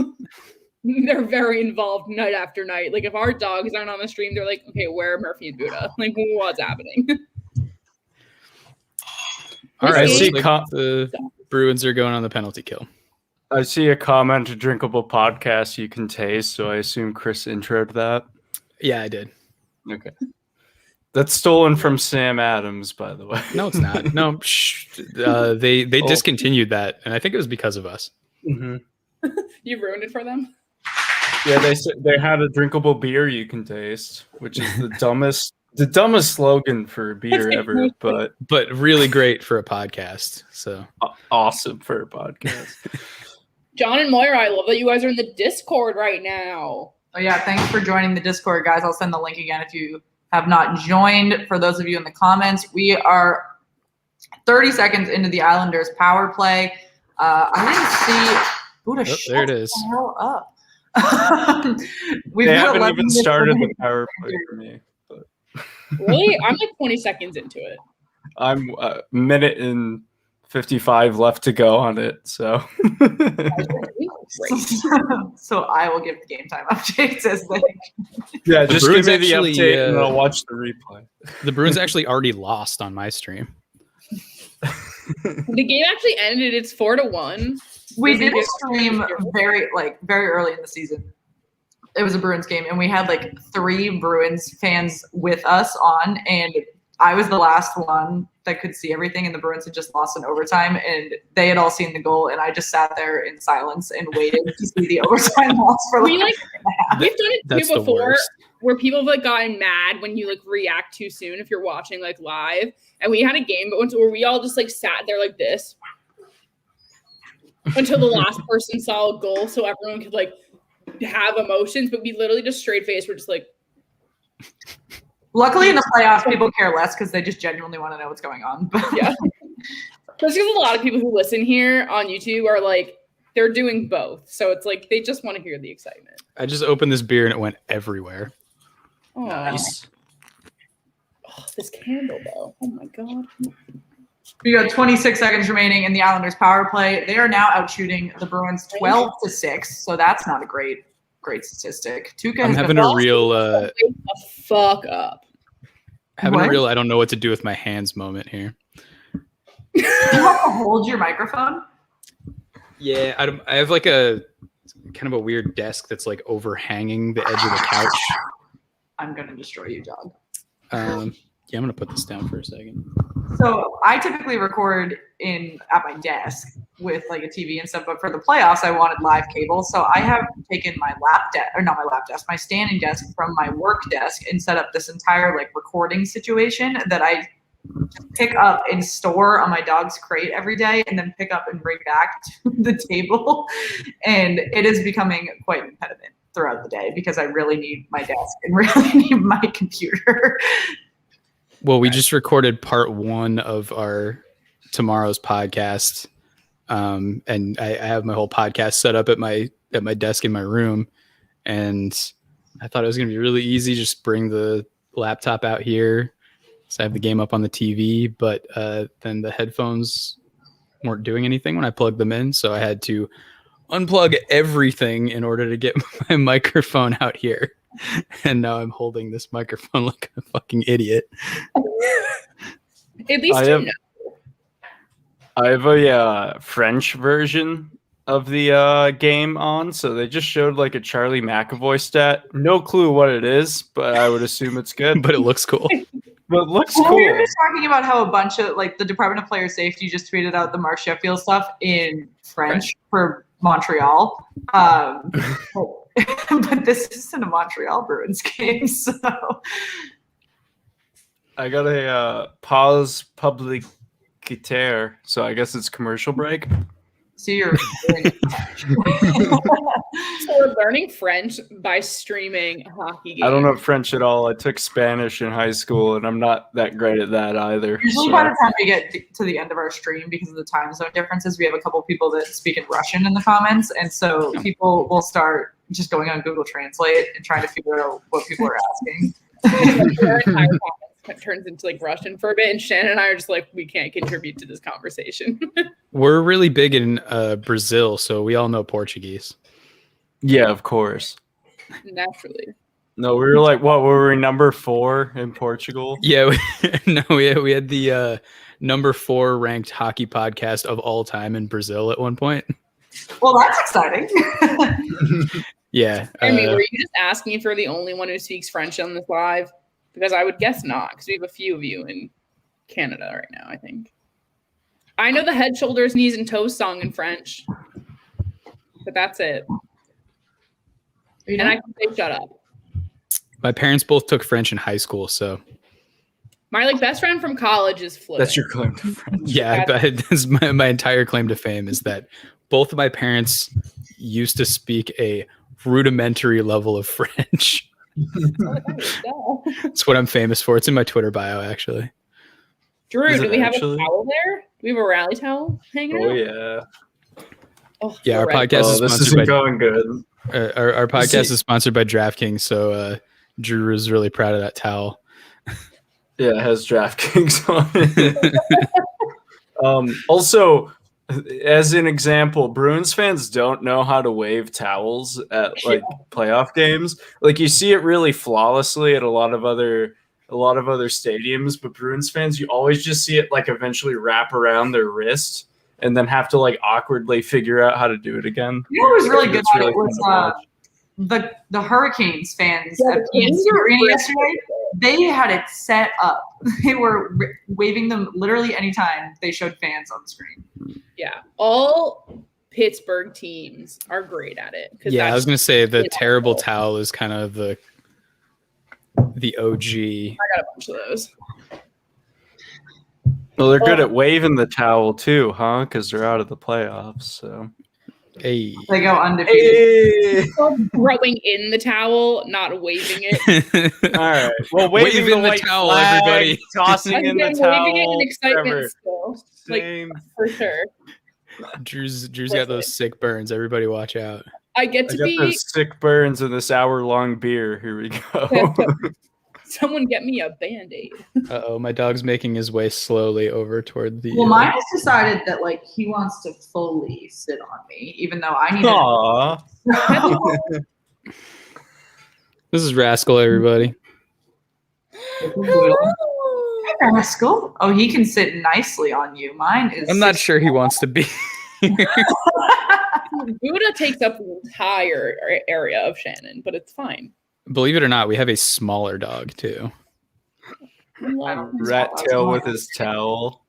They're very involved night after night. Like if our dogs aren't on the stream, they're like, okay, where are Murphy and Buddha? Like what's happening? All right, I see the Bruins are going on the penalty kill. I see a comment, a drinkable podcast you can taste, so I assume Chris introed that. Yeah, I did. Okay. That's stolen from Sam Adams, by the way. No, it's not. No, they discontinued that, and I think it was because of us. Mm-hmm. You ruined it for them? Yeah, they had a drinkable beer you can taste, which is the dumbest slogan for beer ever, but really great for a podcast. So awesome for a podcast. John and Moira, I love that you guys are in the Discord right now. Oh yeah, thanks for joining the Discord, guys. I'll send the link again if you have not joined. For those of you in the comments, we are 30 seconds into the Islanders power play. I didn't see. Buddha, there it is. The hell up. They haven't even started the power play for me. But. Really? I'm like 20 seconds into it. I'm a minute and 55 left to go on it. So, so I will give the game time updates as they. Yeah, just give me the actually, update and I'll watch the replay. The Bruins actually already lost on my stream. The game actually ended. It's 4-1. We did a stream very early in the season. It was a Bruins game, and we had like 3 Bruins fans with us on, and I was the last one that could see everything, and the Bruins had just lost in overtime, and they had all seen the goal, and I just sat there in silence and waited to see the overtime loss for like we've done it too before, where people have like gotten mad when you like react too soon if you're watching like live. And we had a game but where we all just like sat there like this until the last person saw a goal, so everyone could like have emotions. But we literally just straight face. We're just like. Luckily, in the playoffs, people care less because they just genuinely want to know what's going on. Yeah, because a lot of people who listen here on YouTube are like they're doing both, so it's like they just want to hear the excitement. I just opened this beer and it went everywhere. Oh, Nice. Oh, this candle though. Oh my God. We got 26 seconds remaining in the Islanders power play. They are now out shooting the Bruins 12-6, so that's not a great statistic. I'm having a real fuck up. Having What? a real I don't know what to do with my hands moment here. You have to hold your microphone? Yeah, I have like a kind of a weird desk that's like overhanging the edge of the couch. I'm going to destroy you, dog. Yeah, I'm going to put this down for a second. So I typically record at my desk with like a TV and stuff, but for the playoffs, I wanted live cable. So I have taken my my standing desk from my work desk and set up this entire like recording situation that I pick up and store on my dog's crate every day and then pick up and bring back to the table. And it is becoming quite an impediment throughout the day because I really need my desk and really need my computer. Well, we just recorded part 1 of our tomorrow's podcast. And I have my whole podcast set up at my desk in my room. And I thought it was going to be really easy. Just bring the laptop out here. So I have the game up on the TV, but then the headphones weren't doing anything when I plugged them in. So I had to unplug everything in order to get my microphone out here. And now I'm holding this microphone like a fucking idiot. At least you know. I have a French version of the game on, so they just showed like a Charlie McAvoy stat. No clue what it is, but I would assume it's good. But it looks cool. But it looks Well, cool. we were just talking about how a bunch of like the Department of Player Safety just tweeted out the Mark Sheffield stuff in French for Montreal. But this isn't a Montreal Bruins game, so I got a pause publicitaire, so I guess it's commercial break. so you're So we're learning French by streaming hockey games. I don't know French at all. I took Spanish in high school, and I'm not that great at that either. usually so- by the time we get to the end of our stream, because of the time zone differences, we have a couple people that speak in Russian in the comments, and so people will start just going on Google Translate and trying to figure out what people are asking. Our entire comments turns into like Russian for a bit, and Shannon and I are just like, we can't contribute to this conversation. We're really big in Brazil, so we all know Portuguese. Yeah, of course. Naturally. No, we were like, what? Were we number 4 in Portugal? Yeah, we had the number 4 ranked hockey podcast of all time in Brazil at one point. Well, that's exciting. Yeah. I mean, were you just asking if you're the only one who speaks French on this live? Because I would guess not, because we have a few of you in Canada right now, I think. I know the head, shoulders, knees, and toes song in French, but that's it. And I can say shut up. My parents both took French in high school, so My like best friend from college is fluent. That's your claim to French. yeah, that's my entire claim to fame is that both of my parents used to speak a rudimentary level of French. That's what I'm famous for. It's in my Twitter bio, actually. Drew, Is do it we have actually? a towel there? Do we have a rally towel hanging Oh out? yeah. Oh, Yeah, our we're ready. podcast Oh, is this sponsored isn't by going good. our podcast is sponsored by DraftKings, so Drew is really proud of that towel. Yeah, it has DraftKings on it. Also, as an example, Bruins fans don't know how to wave towels at like playoff games. Like you see it really flawlessly at a lot of other stadiums, but Bruins fans, you always just see it like eventually wrap around their wrist and then have to like awkwardly figure out how to do it again. You know what was really good It's at really it was fun to watch. the Hurricanes fans Yeah, at the PNC Bruins are Arena really yesterday. They had it set up. They were waving them literally anytime they showed fans on the screen. Yeah, all Pittsburgh teams are great at it. Yeah, I was gonna say the Yeah. terrible towel is kind of the OG. I got a bunch of those. Well, they're good at waving the towel too, huh? Because they're out of the playoffs. So Hey. They go undefeated. Throwing in the towel, not waving it. All right. Well, Waving waving the white towel, flag, everybody. tossing in the Again, towel. waving it in excitement whatever. still, like Same. for sure. Drew's got those sick burns. Everybody watch out. I get I to got be. those sick burns in this hour-long beer. Here we go. Someone get me a Band-Aid. Uh-oh, my dog's making his way slowly over toward the... Well, mine has decided that like he wants to fully sit on me, even though I need Aw. This is Rascal, everybody. to. Rascal. Oh, he can sit nicely on you. Mine is. I'm not sure he wants to be. Buddha takes up the entire area of Shannon, but it's fine. Believe it or not, we have a smaller dog too. Rat tail with his towel.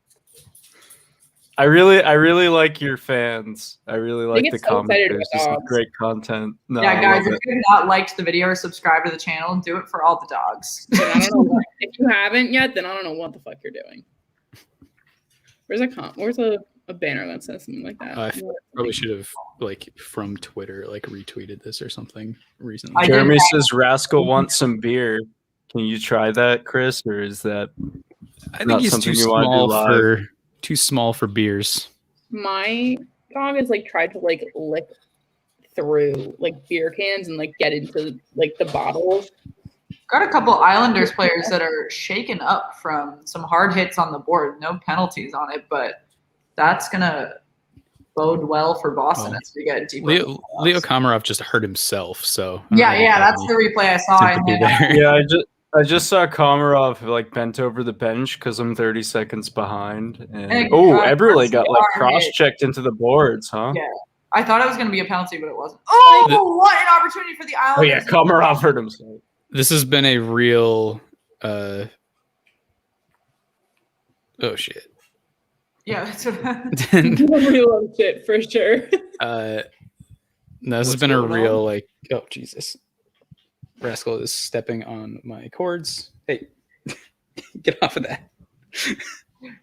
I really like your fans. I really like the so excited commenters. about This is dogs. great content. No, Yeah, I guys, love if you have not liked the video or subscribed to the channel, do it for all the dogs. Then I don't know what, if you haven't yet, then I don't know what the fuck you're doing. Where's a banner that says something like that? I probably should have from Twitter retweeted this or something recently. I did Jeremy that. says Rascal wants some beer. Can you try that, Chris, or is that? I think not he's something too you wanna do small live? too small for beers. My dog has tried to lick through beer cans and get into the bottles. Got a couple Islanders players that are shaken up from some hard hits on the board. No penalties on it, but that's gonna bode well for Boston as we get deeper. Leo Komarov just hurt himself, so Yeah, that's the replay I saw. sympathy there. Yeah, I just saw Komarov bent over the bench because I'm 30 seconds behind. And Eberle got cross-checked into the boards, huh? Yeah. I thought it was going to be a penalty, but it wasn't. Oh, what an opportunity for the Oh Islanders. yeah, Komarov hurt himself. This has been a real oh shit. Yeah, that's what Real shit for sure. This has been a real oh Jesus. Rascal is stepping on my cords. Hey, get off of that.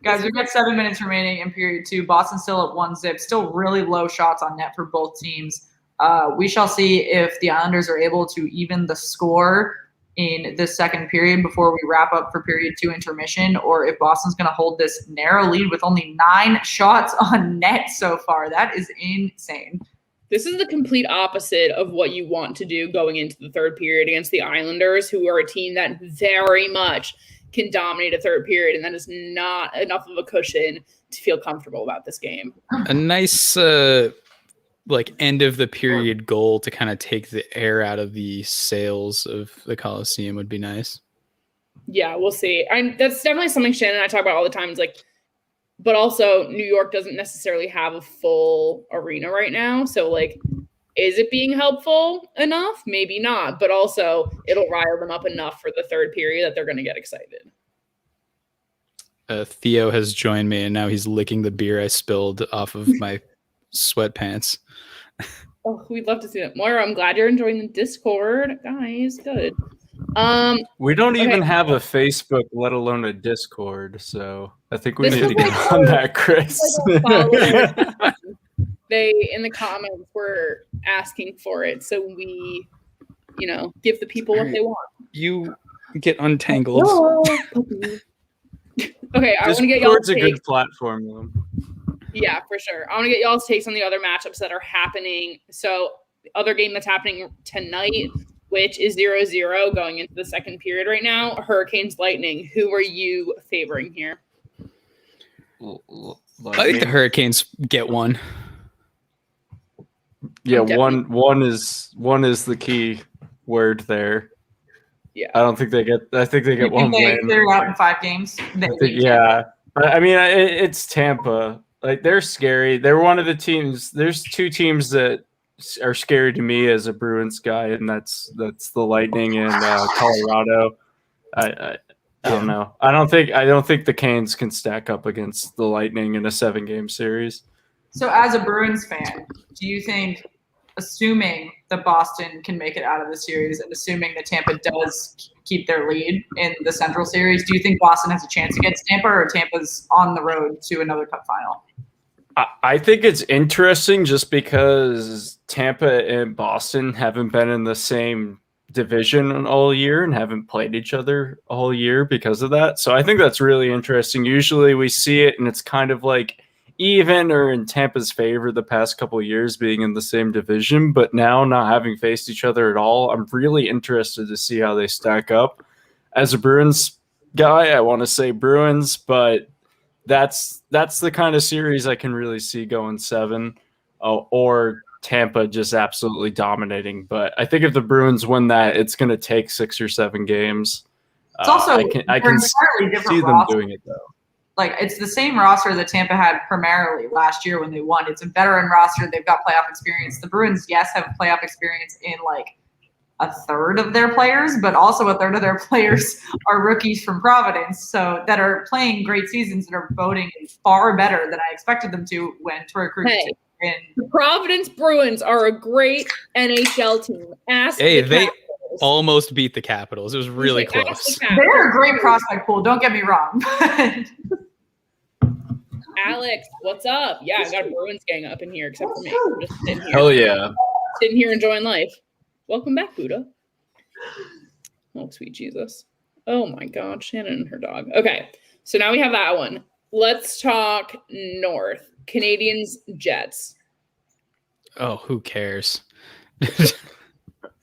Guys, we've got 7 minutes remaining in period 2. Boston still at 1-0. Still really low shots on net for both teams. We shall see if the Islanders are able to even the score in the second period before we wrap up for period 2 intermission, or if Boston's going to hold this narrow lead with only 9 shots on net so far. That is insane. This is the complete opposite of what you want to do going into the third period against the Islanders, who are a team that very much can dominate a third period, and that is not enough of a cushion to feel comfortable about this game. A nice end of the period goal to kind of take the air out of the sails of the Coliseum would be nice. Yeah, we'll see. That's definitely something Shannon and I talk about all the time. It's but also New York doesn't necessarily have a full arena right now. So is it being helpful enough? Maybe not, but also it'll rile them up enough for the third period that they're going to get excited. Theo has joined me and now he's licking the beer I spilled off of my sweatpants. Oh, we'd love to see that. Moira, I'm glad you're enjoying the Discord. Guys, good. We don't even have a Facebook, let alone a Discord, so I think we This need to is get on that, Chris. They, in the comments, were asking for it, so we, give the people what they want. You get untangled. Okay, I want to get y'all's Discord's a takes. good platform, though. Yeah, for sure. I want to get y'all's takes on the other matchups that are happening. So, the other game that's happening tonight, which is 0-0 going into the second period right now, Hurricanes Lightning. Who are you favoring here? I think the Hurricanes get one. Yeah, Definitely. one is the key word there. Yeah. I don't think they get. I think they get one win. They're out in 5 games. Yeah, I mean it's Tampa. They're scary. They're one of the teams. There's 2 teams that are scary to me as a Bruins guy, and that's the Lightning and Colorado. I don't know. I don't think the Canes can stack up against the Lightning in a 7-game series. So as a Bruins fan, do you think, assuming that Boston can make it out of the series and assuming that Tampa does keep their lead in the Central Series, do you think Boston has a chance against Tampa, or Tampa's on the road to another Cup final? I think it's interesting just because Tampa and Boston haven't been in the same division all year and haven't played each other all year because of that. So I think that's really interesting. Usually we see it and it's kind of even or in Tampa's favor the past couple of years being in the same division, but now not having faced each other at all, I'm really interested to see how they stack up. As a Bruins guy, I want to say Bruins, but that's the kind of series I can really see going 7 or Tampa just absolutely dominating. But I think if the Bruins win that, it's going to take 6 or 7 games. It's also I can entirely different see them roster. doing it though. Like, it's the same roster that Tampa had primarily last year when they won. It's a veteran roster. They've got playoff experience. The Bruins, yes, have playoff experience in like a third of their players, but also a third of their players are rookies from Providence, so that are playing great seasons and are voting far better than I expected them to when Troy Krug the Providence Bruins are a great NHL team. Hey, they almost beat the Capitals. It was really close. They're a great prospect pool, don't get me wrong. Alex, what's up? Yeah, I got a Bruins gang up in here, except for me. I'm just sitting here. Hell yeah. Sitting here enjoying life. Welcome back, Buddha. Oh, sweet Jesus. Oh my God, Shannon and her dog. Okay, so now we have that one. Let's talk North. Canadians, Jets. Oh, who cares?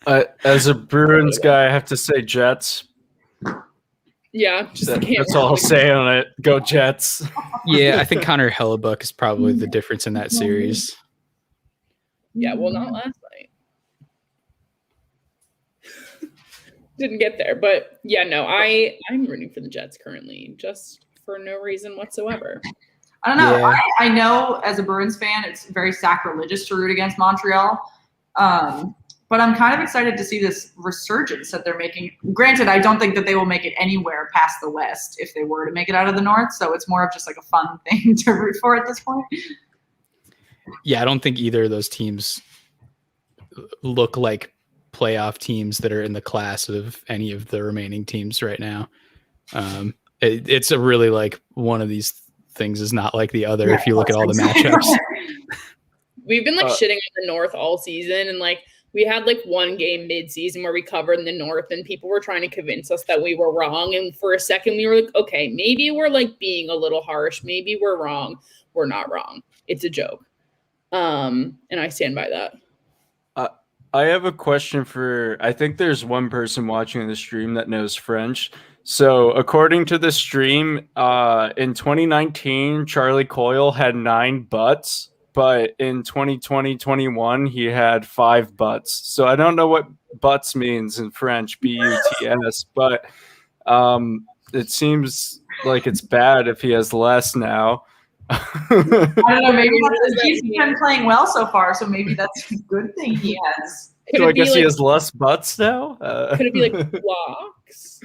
As a Bruins guy, I have to say Jets. Yeah, that's all I'll say on it. Go Jets. Yeah, I think Connor Hellebuck is probably the difference in that series. Yeah, well, not last night. Didn't get there, but yeah, no, I'm rooting for the Jets currently, just for no reason whatsoever. I don't know. Yeah. I know as a Bruins fan, it's very sacrilegious to root against Montreal. But I'm kind of excited to see this resurgence that they're making. Granted, I don't think that they will make it anywhere past the West if they were to make it out of the North. So it's more of just like a fun thing to root for at this point. Yeah, I don't think either of those teams look like playoff teams that are in the class of any of the remaining teams right now. It's a really like one of these things is not like the other if you look at all the matchups. We've been like shitting on the North all season, and like we had like one game mid-season where we covered in the North and people were trying to convince us that we were wrong. And for a second we were like, okay, maybe we're like being a little harsh. Maybe we're wrong. We're not wrong. It's a joke. And I stand by that. I have a question for, I think there's one person watching the stream that knows French. So according to the stream, in 2019, Charlie Coyle had 9 butts. But in 2020-21, he had 5 butts. So I don't know what butts means in French, B-U-T-S, but it seems like it's bad if he has less now. I don't know, maybe he's been playing well so far, so maybe that's a good thing he has. So I guess he has less butts now? Could it be like blocks?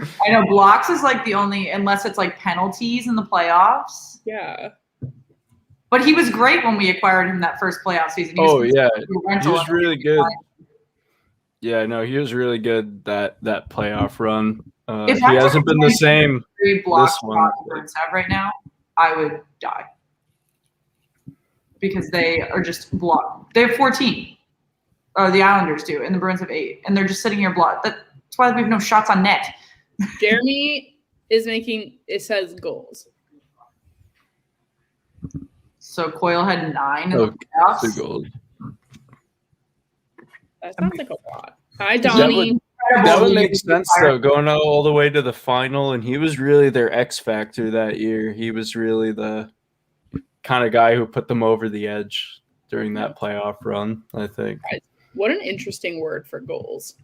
I know blocks is like the only, unless it's like penalties in the playoffs. Yeah. But he was great when we acquired him that first playoff season. He was really good. Yeah, no, he was really good that playoff run. He hasn't been the same this one. Have right now, I would die because they are just blocked. They have 14. The Islanders do, and the Bruins have 8, and they're just sitting here blocked. That's why we have no shots on net. Jeremy is making, it says goals. So Coyle had 9 in the playoffs. That sounds like a lot. Hi, Donnie. That would make sense, though, going all the way to the final, and he was really their X factor that year. He was really the kind of guy who put them over the edge during that playoff run, I think. What an interesting word for goals.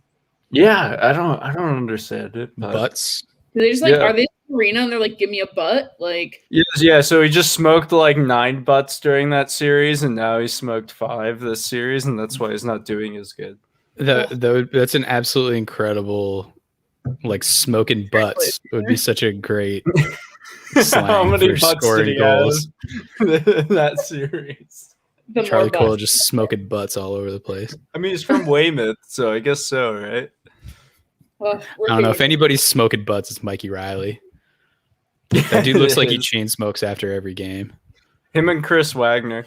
Yeah, I don't understand it. Butts. Do they just like, are they in the arena and they're like, give me a butt? Like, yeah, so he just smoked like 9 butts during that series, and now he smoked 5 this series, and that's why he's not doing as good. That's an absolutely incredible, like, smoking butts. It would be such a great slang How many for butts scoring did he goals. have that series? Charlie Coyle just smoking butts all over the place. I mean, he's from Weymouth, so I guess so, right? I don't know. If anybody's smoking butts, it's Mikey Riley. That dude looks like he chain smokes after every game. Him and Chris Wagner.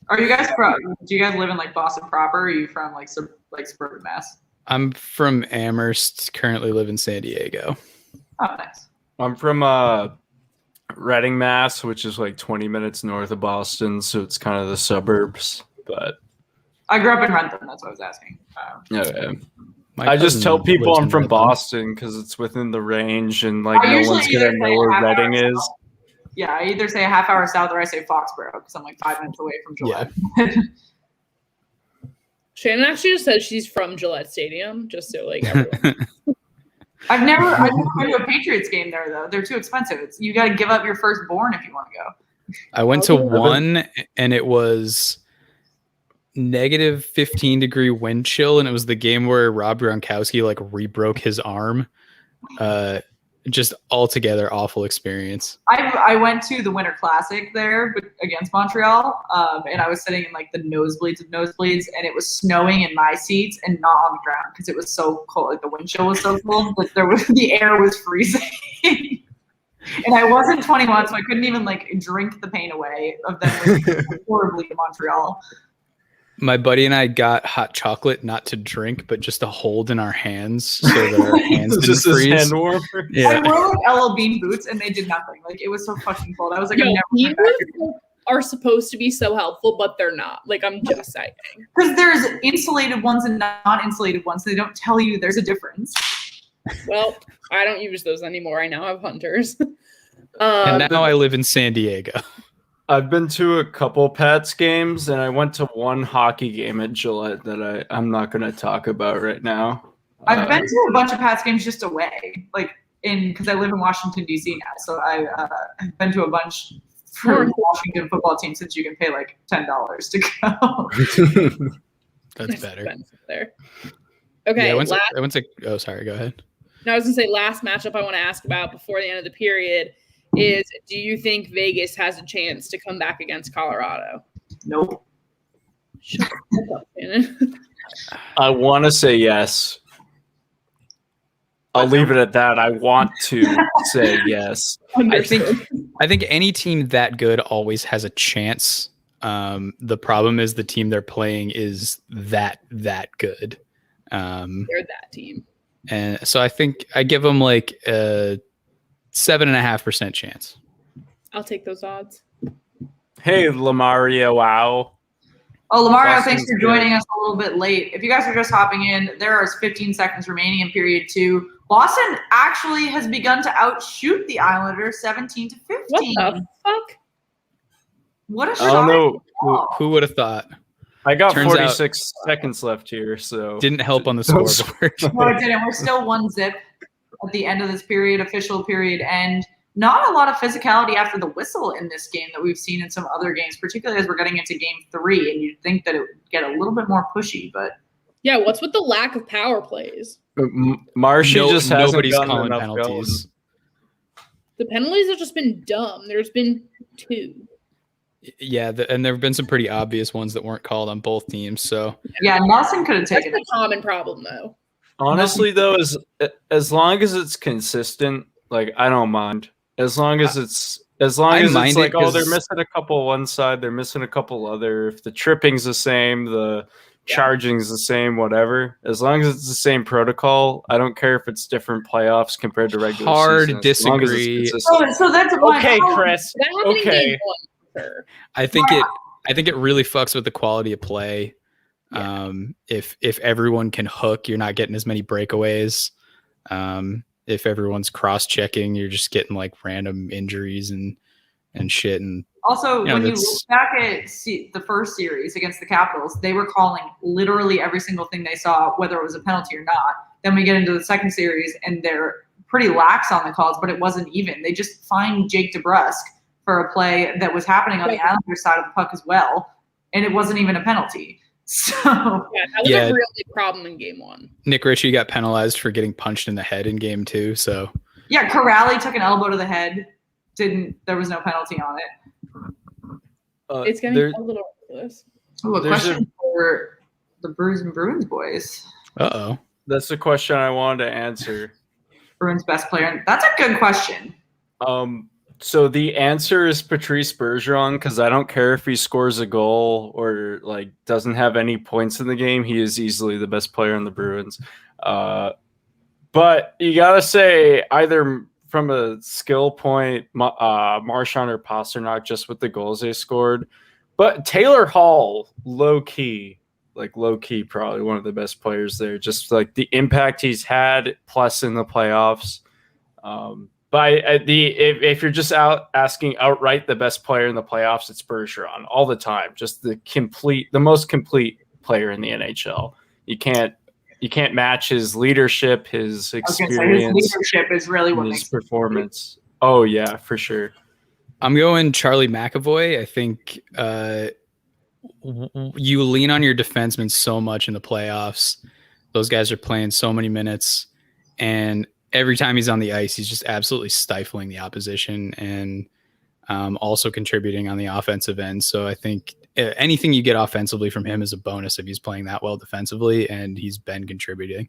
Are you guys from? Do you guys live in like Boston proper? Or are you from like suburban Mass? I'm from Amherst. Currently live in San Diego. Oh, nice. I'm from Reading, Mass, which is like 20 minutes north of Boston, so it's kind of the suburbs. But I grew up in Rentham. That's what I was asking. Yeah. I just tell people I'm from Boston because it's within the range, and like no one's gonna know where Reading is. Yeah, I either say a half hour south or I say Foxborough because I'm like 5 minutes away from Gillette. Yeah. Shannon actually just said she's from Gillette Stadium, just so like everyone. I've never been to a Patriots game there though. They're too expensive. You got to give up your firstborn if you want to go. I went to one, and it was negative 15-degree wind chill, and it was the game where Rob Gronkowski like rebroke his arm. Just altogether awful experience. I went to the Winter Classic there against Montreal, and I was sitting in like the nosebleeds of nosebleeds, and it was snowing in my seats and not on the ground because it was so cold. Like the wind chill was so cold, but the air was freezing. And I wasn't 21, so I couldn't even like drink the pain away of them losing horribly to Montreal. My buddy and I got hot chocolate, not to drink, but just to hold in our hands so that our hands didn't Just freeze. hand warmer. Yeah. I wore like LL Bean boots, and they did nothing. Like it was so fucking cold. I was like, Yo, I'm never bean coming back boots are supposed to be so helpful, but they're not. Like I'm just saying. because there's insulated ones and non-insulated ones. They don't tell you there's a difference. Well, I don't use those anymore. I now have Hunters. And now I live in San Diego. I've been to a couple Pats games, and I went to one hockey game at Gillette that I'm not going to talk about right now. I've been to a bunch of Pats games just away, like because I live in Washington D.C. now, so I've been to a bunch for the Washington football team since you can pay like $10 to go. That's better. Expensive there. Okay. Yeah, I went to. Oh, sorry. Go ahead. Now I was gonna say last matchup I want to ask about before the end of the period is: do you think Vegas has a chance to come back against Colorado? Nope. Shut the fuck up, Shannon. I want to say yes. I'll leave it at that. I want to say yes. I think any team that good always has a chance. The problem is the team they're playing is that good. They're that team. And so I think I give them like a 7.5% chance. I'll take those odds. Hey, Lamario, wow. Oh, Lamario, Boston's thanks for joining us a little bit late. If you guys are just hopping in, there is 15 seconds remaining in period 2. Boston actually has begun to outshoot the Islanders 17-15. What the fuck? What a I don't know. Who would have thought? I got Turns 46 seconds left here, so Didn't help on the scoreboard. No, it didn't. We're still 1-0 at the end of this period, official period end. Not a lot of physicality after the whistle in this game that we've seen in some other games, particularly as we're getting into game 3, and you'd think that it would get a little bit more pushy, but Yeah, what's with the lack of power plays? Marshy just hasn't nobody's gotten calling enough penalties. The penalties have just been dumb. There's been 2. Yeah, and there have been some pretty obvious ones that weren't called on both teams. So yeah, Nelson could have That's taken a it. common problem, though. Honestly, though, as long as it's consistent, like I don't mind. As long as it's mind like, it oh, they're 'cause- missing a couple one side, they're missing a couple other. If the tripping's the same, the charging's the same, whatever. As long as it's the same protocol, I don't care if it's different playoffs compared to regular Hard season. As long as it's disagree. consistent. So that's Okay, Chris. That happened in Okay. game 1. Sure. I think it really fucks with the quality of play. If everyone can hook, you're not getting as many breakaways. If everyone's cross-checking, you're just getting like random injuries and shit. And Also, Yeah, when you that's- look back at the first series against the Capitals, they were calling literally every single thing they saw, whether it was a penalty or not. Then we get into the second series, and they're pretty lax on the calls, but it wasn't even. They just fined Jake DeBrusk for a play that was happening on the Islanders side of the puck as well, and it wasn't even a penalty. So Yeah, that was Yeah. a real big problem in game 1. Nick Ritchie got penalized for getting punched in the head in game 2. So yeah, Corrali took an elbow to the head. There was no penalty on it. It's getting a little ridiculous. Ooh, a There's question for the Brews and Bruins boys. uh-oh. That's the question I wanted to answer. Bruins best player. That's a good question. So the answer is Patrice Bergeron, because I don't care if he scores a goal or like doesn't have any points in the game. He is easily the best player in the Bruins. But you gotta say either from a skill point, Marchand or Pasternak, just with the goals they scored. But Taylor Hall, low key, probably one of the best players there. Just like the impact he's had, plus in the playoffs. But if you're just asking outright the best player in the playoffs, it's Bergeron all the time. Just the most complete player in the NHL. You can't match his leadership, his I was gonna say, experience, his leadership is really what his makes performance. Oh yeah, for sure. I'm going Charlie McAvoy. I think you lean on your defensemen so much in the playoffs. Those guys are playing so many minutes, and every time he's on the ice, he's just absolutely stifling the opposition and also contributing on the offensive end. So I think anything you get offensively from him is a bonus if he's playing that well defensively, and he's been contributing.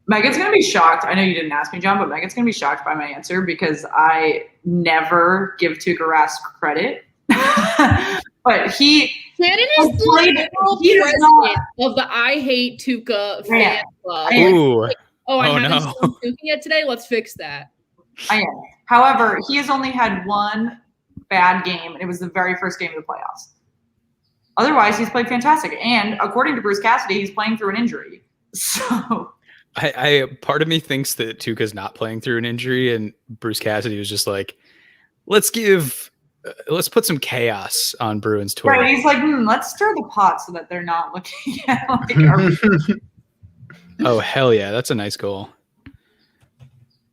Megan's going to be shocked. I know you didn't ask me, John, but Megan's going to be shocked by my answer because I never give Tuukka Rask credit. But Shannon is the literal president of the I Hate Tuukka fan club. Ooh. Like, I haven't no. seen Tuukka yet today. Let's fix that. I am. However, he has only had one bad game, and it was the very first game of the playoffs. Otherwise, he's played fantastic. And according to Bruce Cassidy, he's playing through an injury. So I part of me thinks that Tuukka's not playing through an injury, and Bruce Cassidy was just like, let's put some chaos on Bruins Twitter. right, he's like, let's stir the pot so that they're not looking at like our Oh hell yeah, that's a nice goal.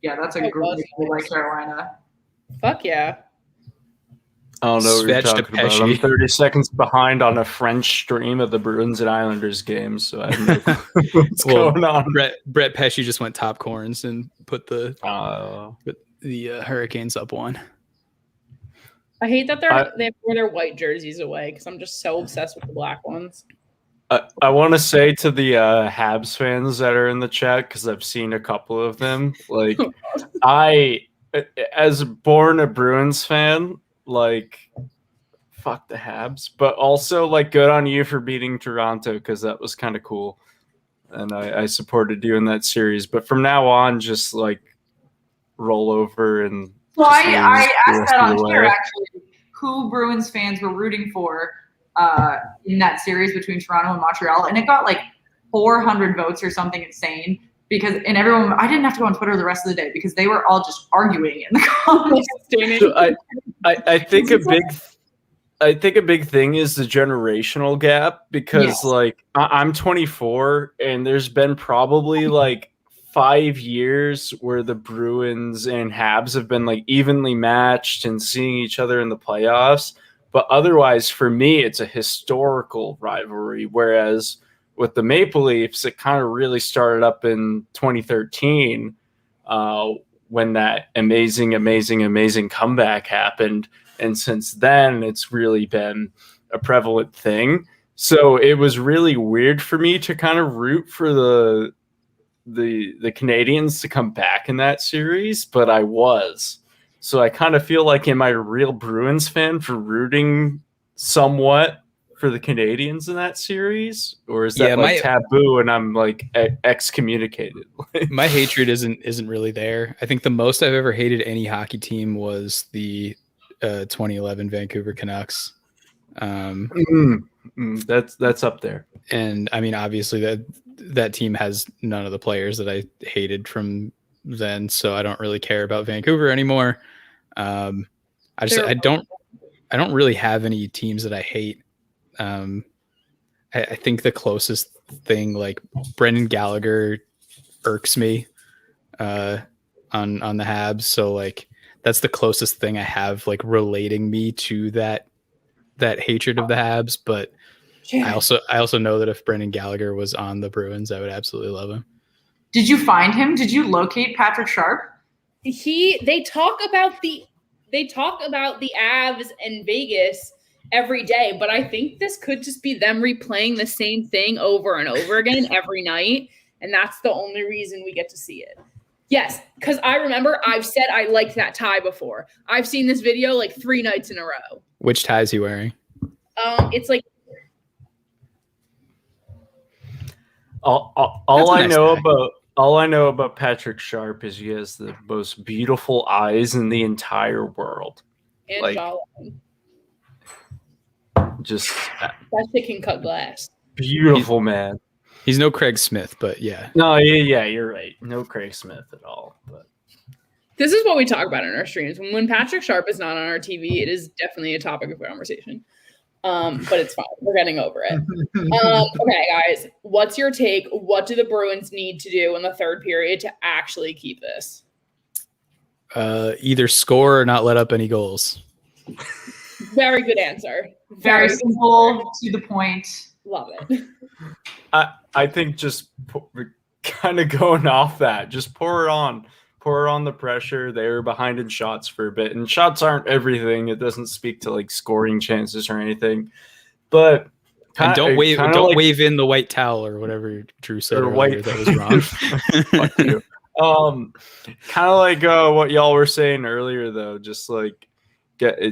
yeah, that's a great goal by Carolina. Fuck yeah. I don't know what you're Svetch to talking about. Pesci. I'm 30 seconds behind on a French stream of the Bruins and Islanders games, so I have no clue what's going on. Brett Pesci just went top corns and put the Hurricanes up one. I hate that they wear their white jerseys away because I'm just so obsessed with the black ones. I want to say to the Habs fans that are in the chat, because I've seen a couple of them, like as born a Bruins fan, like fuck the Habs, but also like good on you for beating Toronto because that was kind of cool, and I supported you in that series. But from now on, just like roll over and. Well, I asked that on Twitter actually, who Bruins fans were rooting for in that series between Toronto and Montreal, and it got like 400 votes or something insane. Because everyone, I didn't have to go on Twitter the rest of the day because they were all just arguing in the comments. So I think a big thing is the generational gap because like I'm 24 and there's been probably like 5 years where the Bruins and Habs have been like evenly matched and seeing each other in the playoffs. But otherwise, for me, it's a historical rivalry. Whereas with the Maple Leafs, it kind of really started up in 2013 when that amazing comeback happened. And since then, it's really been a prevalent thing. So it was really weird for me to kind of root for the Canadians to come back in that series, but I was. So I kind of feel like, am I a real Bruins fan for rooting somewhat for the Canadians in that series, or is that taboo and I'm like excommunicated? My hatred isn't really there. I think the most I've ever hated any hockey team was the 2011 Vancouver Canucks. That's up there. And I mean, obviously that team has none of the players that I hated from then, so I don't really care about Vancouver anymore. I don't really have any teams that I hate. I think the closest thing, like Brendan Gallagher irks me on the Habs, so like that's the closest thing I have like relating me to that hatred of the Habs. But I also know that if Brendan Gallagher was on the Bruins, I would absolutely love him. Did you find him? Did you locate Patrick Sharp? They talk about the Avs and Vegas every day, but I think this could just be them replaying the same thing over and over again every night, and that's the only reason we get to see it. Yes, because I remember I've said I liked that tie before. I've seen this video like 3 nights in a row. Which tie is he wearing? It's like all I know about Patrick Sharp is he has the most beautiful eyes in the entire world. And like, jawline. Just that shit can cut glass. Beautiful man. He's no Craig Smith, but yeah. No, yeah, you're right. No Craig Smith at all. But this is what we talk about in our streams. When Patrick Sharp is not on our TV, it is definitely a topic of conversation. But it's fine. We're getting over it. Okay, guys, what's your take? What do the Bruins need to do in the third period to actually keep this? Either score or not let up any goals. Very good answer. Very simple, to the point. Love it. I think just kind of going off that, just pour on the pressure. They were behind in shots for a bit, and shots aren't everything. It doesn't speak to like scoring chances or anything, but and don't wave in the white towel or whatever Drew said earlier that was wrong. Fuck you. Kind of like what y'all were saying earlier, though. Just like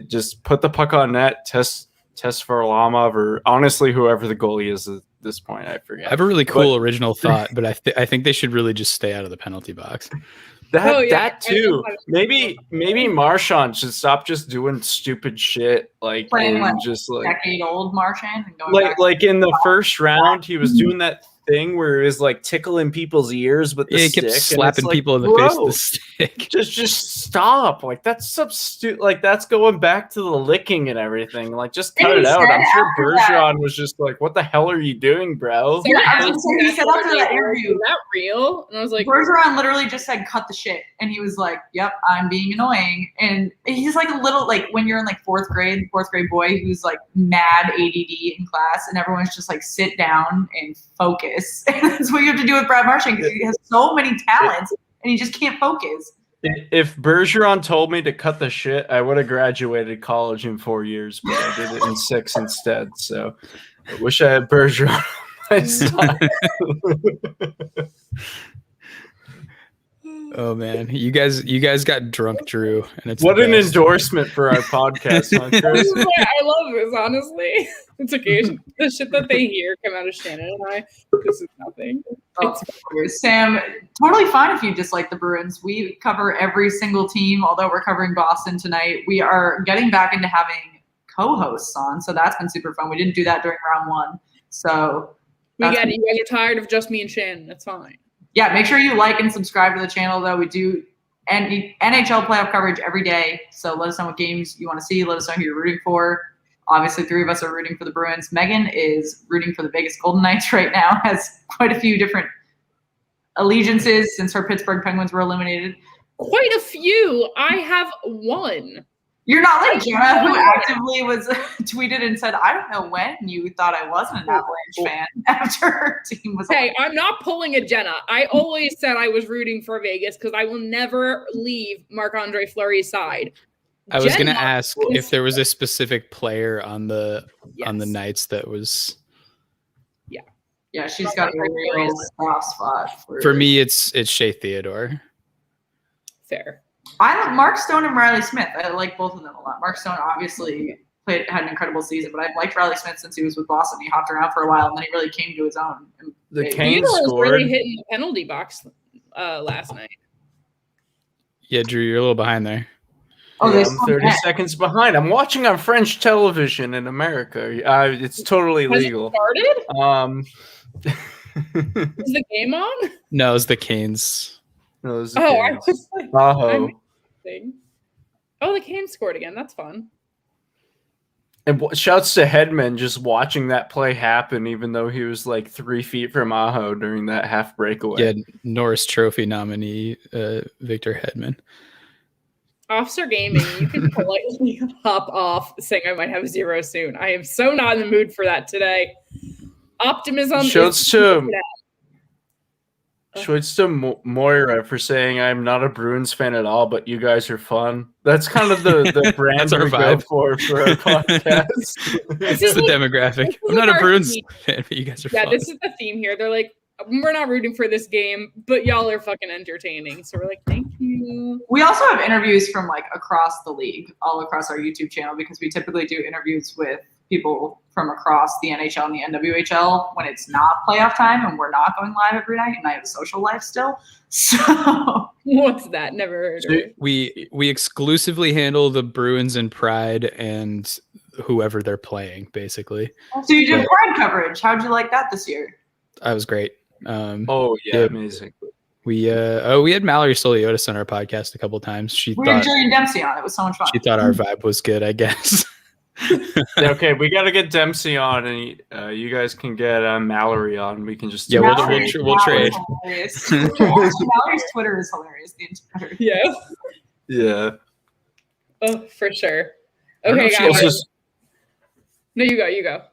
just put the puck on net, test for Varlamov, or honestly whoever the goalie is at this point. I forget. I have a really cool original thought, but I think they should really just stay out of the penalty box. That too. Maybe Marchand should stop just doing stupid shit like just like decade-old Marchand and going like in the first round he was doing that thing where it was like tickling people's ears with the stick. He kept slapping people in the face with the stick. Just stop. Like that's like that's going back to the licking and everything. Like just cut it out. I'm sure Bergeron was just like, "What the hell are you doing, bro?" He said after that interview, "Is that real?" And I was like, Bergeron literally just said, "Cut the shit," and he was like, "Yep, I'm being annoying." And he's like a little like when you're in like fourth grade boy who's like mad ADD in class, and everyone's just like, "Sit down and focus." And that's what you have to do with Brad Marchand because he has so many talents and he just can't focus. If Bergeron told me to cut the shit, I would have graduated college in 4 years, but I did it in 6 instead. So I wish I had Bergeron on my side. Oh man, you guys got drunk, Drew, and it's what an endorsement for our podcast, huh, Chris? I love this, honestly. It's occasion the shit that they hear come out of Shannon and I. This is nothing. Sam, totally fine if you dislike the Bruins. We cover every single team, although we're covering Boston tonight. We are getting back into having co-hosts on, so that's been super fun. We didn't do that during round one, so you get tired of just me and Shannon. That's fine. Yeah, make sure you like and subscribe to the channel, though. We do NHL playoff coverage every day. So let us know what games you want to see. Let us know who you're rooting for. Obviously, 3 of us are rooting for the Bruins. Megan is rooting for the Vegas Golden Knights right now. Has quite a few different allegiances since her Pittsburgh Penguins were eliminated. Quite a few. I have one. You're not like Jenna, who actively was tweeted and said, "I don't know when you thought I wasn't an Avalanche fan after her team was." Hey, I'm not pulling a Jenna. I always said I was rooting for Vegas because I will never leave Marc-Andre Fleury's side. I was going to ask if there was a specific player on the Knights that was. Yeah, she's got a real soft spot for me. It's Shea Theodore. Fair. I like Mark Stone and Riley Smith. I like both of them a lot. Mark Stone obviously had an incredible season, but I've liked Riley Smith since he was with Boston. He hopped around for a while, and then he really came to his own. The Canes scored. Was really hitting the penalty box last night. Yeah, Drew, you're a little behind there. Oh, I'm 30 seconds behind. I'm watching on French television in America. It's totally legal. It started? Is the game on? No, it's the Canes. No, it was the Canes. I was like, oh, the Canes scored again. That's fun. And shouts to Hedman just watching that play happen, even though he was like 3 feet from Aho during that half breakaway. Yeah, Norris Trophy nominee Victor Hedman. Officer Gaming, you can politely hop off saying I might have 0 soon. I am so not in the mood for that today. Optimism. Shouts to Moira for saying I'm not a Bruins fan at all, but you guys are fun. That's kind of the brand we go for our podcast. It's the demographic. I'm not a Bruins fan, but you guys are fun. Yeah, this is the theme here. They're like, we're not rooting for this game, but y'all are fucking entertaining. So we're like, thank you. We also have interviews from like across the league, all across our YouTube channel, because we typically do interviews with people from across the NHL and the NWHL when it's not playoff time and we're not going live every night and I have a social life still. So what's that? Never heard of it. We exclusively handle the Bruins and Pride and whoever they're playing, basically. So you did Pride coverage. How'd you like that this year? I was great. Amazing. We had Mallory Soliotis on our podcast a couple times. We had Jillian Dempsey on. It was so much fun. She thought our vibe was good, I guess. Okay, we got to get Dempsey on, and you guys can get Mallory on. We can just Yeah, Mallory's we'll trade. hilarious. Actually, Mallory's Twitter is hilarious. The entire Yeah. Yeah. Oh, for sure. I don't know Okay, if she guys. ever- No, you go. You go.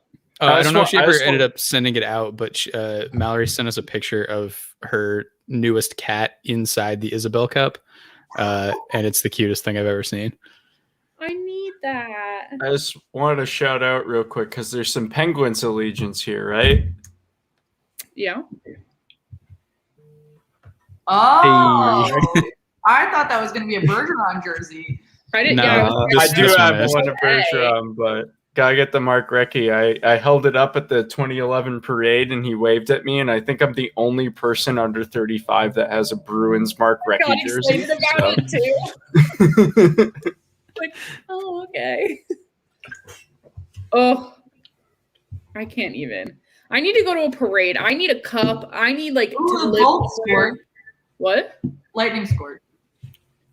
I don't know if she I ever just ended want- up sending it out, but Mallory sent us a picture of her newest cat inside the Isabel cup, and it's the cutest thing I've ever seen. I need that. I just wanted to shout out real quick because there's some Penguins allegiance here, right? Yeah. Oh, I thought that was going to be a Bergeron jersey. I didn't. No, Yeah. I this do one have is. one of Bergeron, but gotta get the Mark Recchi. I held it up at the 2011 parade, and he waved at me, and I think I'm the only person under 35 that has a Bruins Mark God, Recchi he's jersey. excited about it too. Like, oh, okay. Oh, I can't even. I need to go to a parade. I need a cup. I need like Ooh, to the live Bolts somewhere. scored. What? Lightning scored.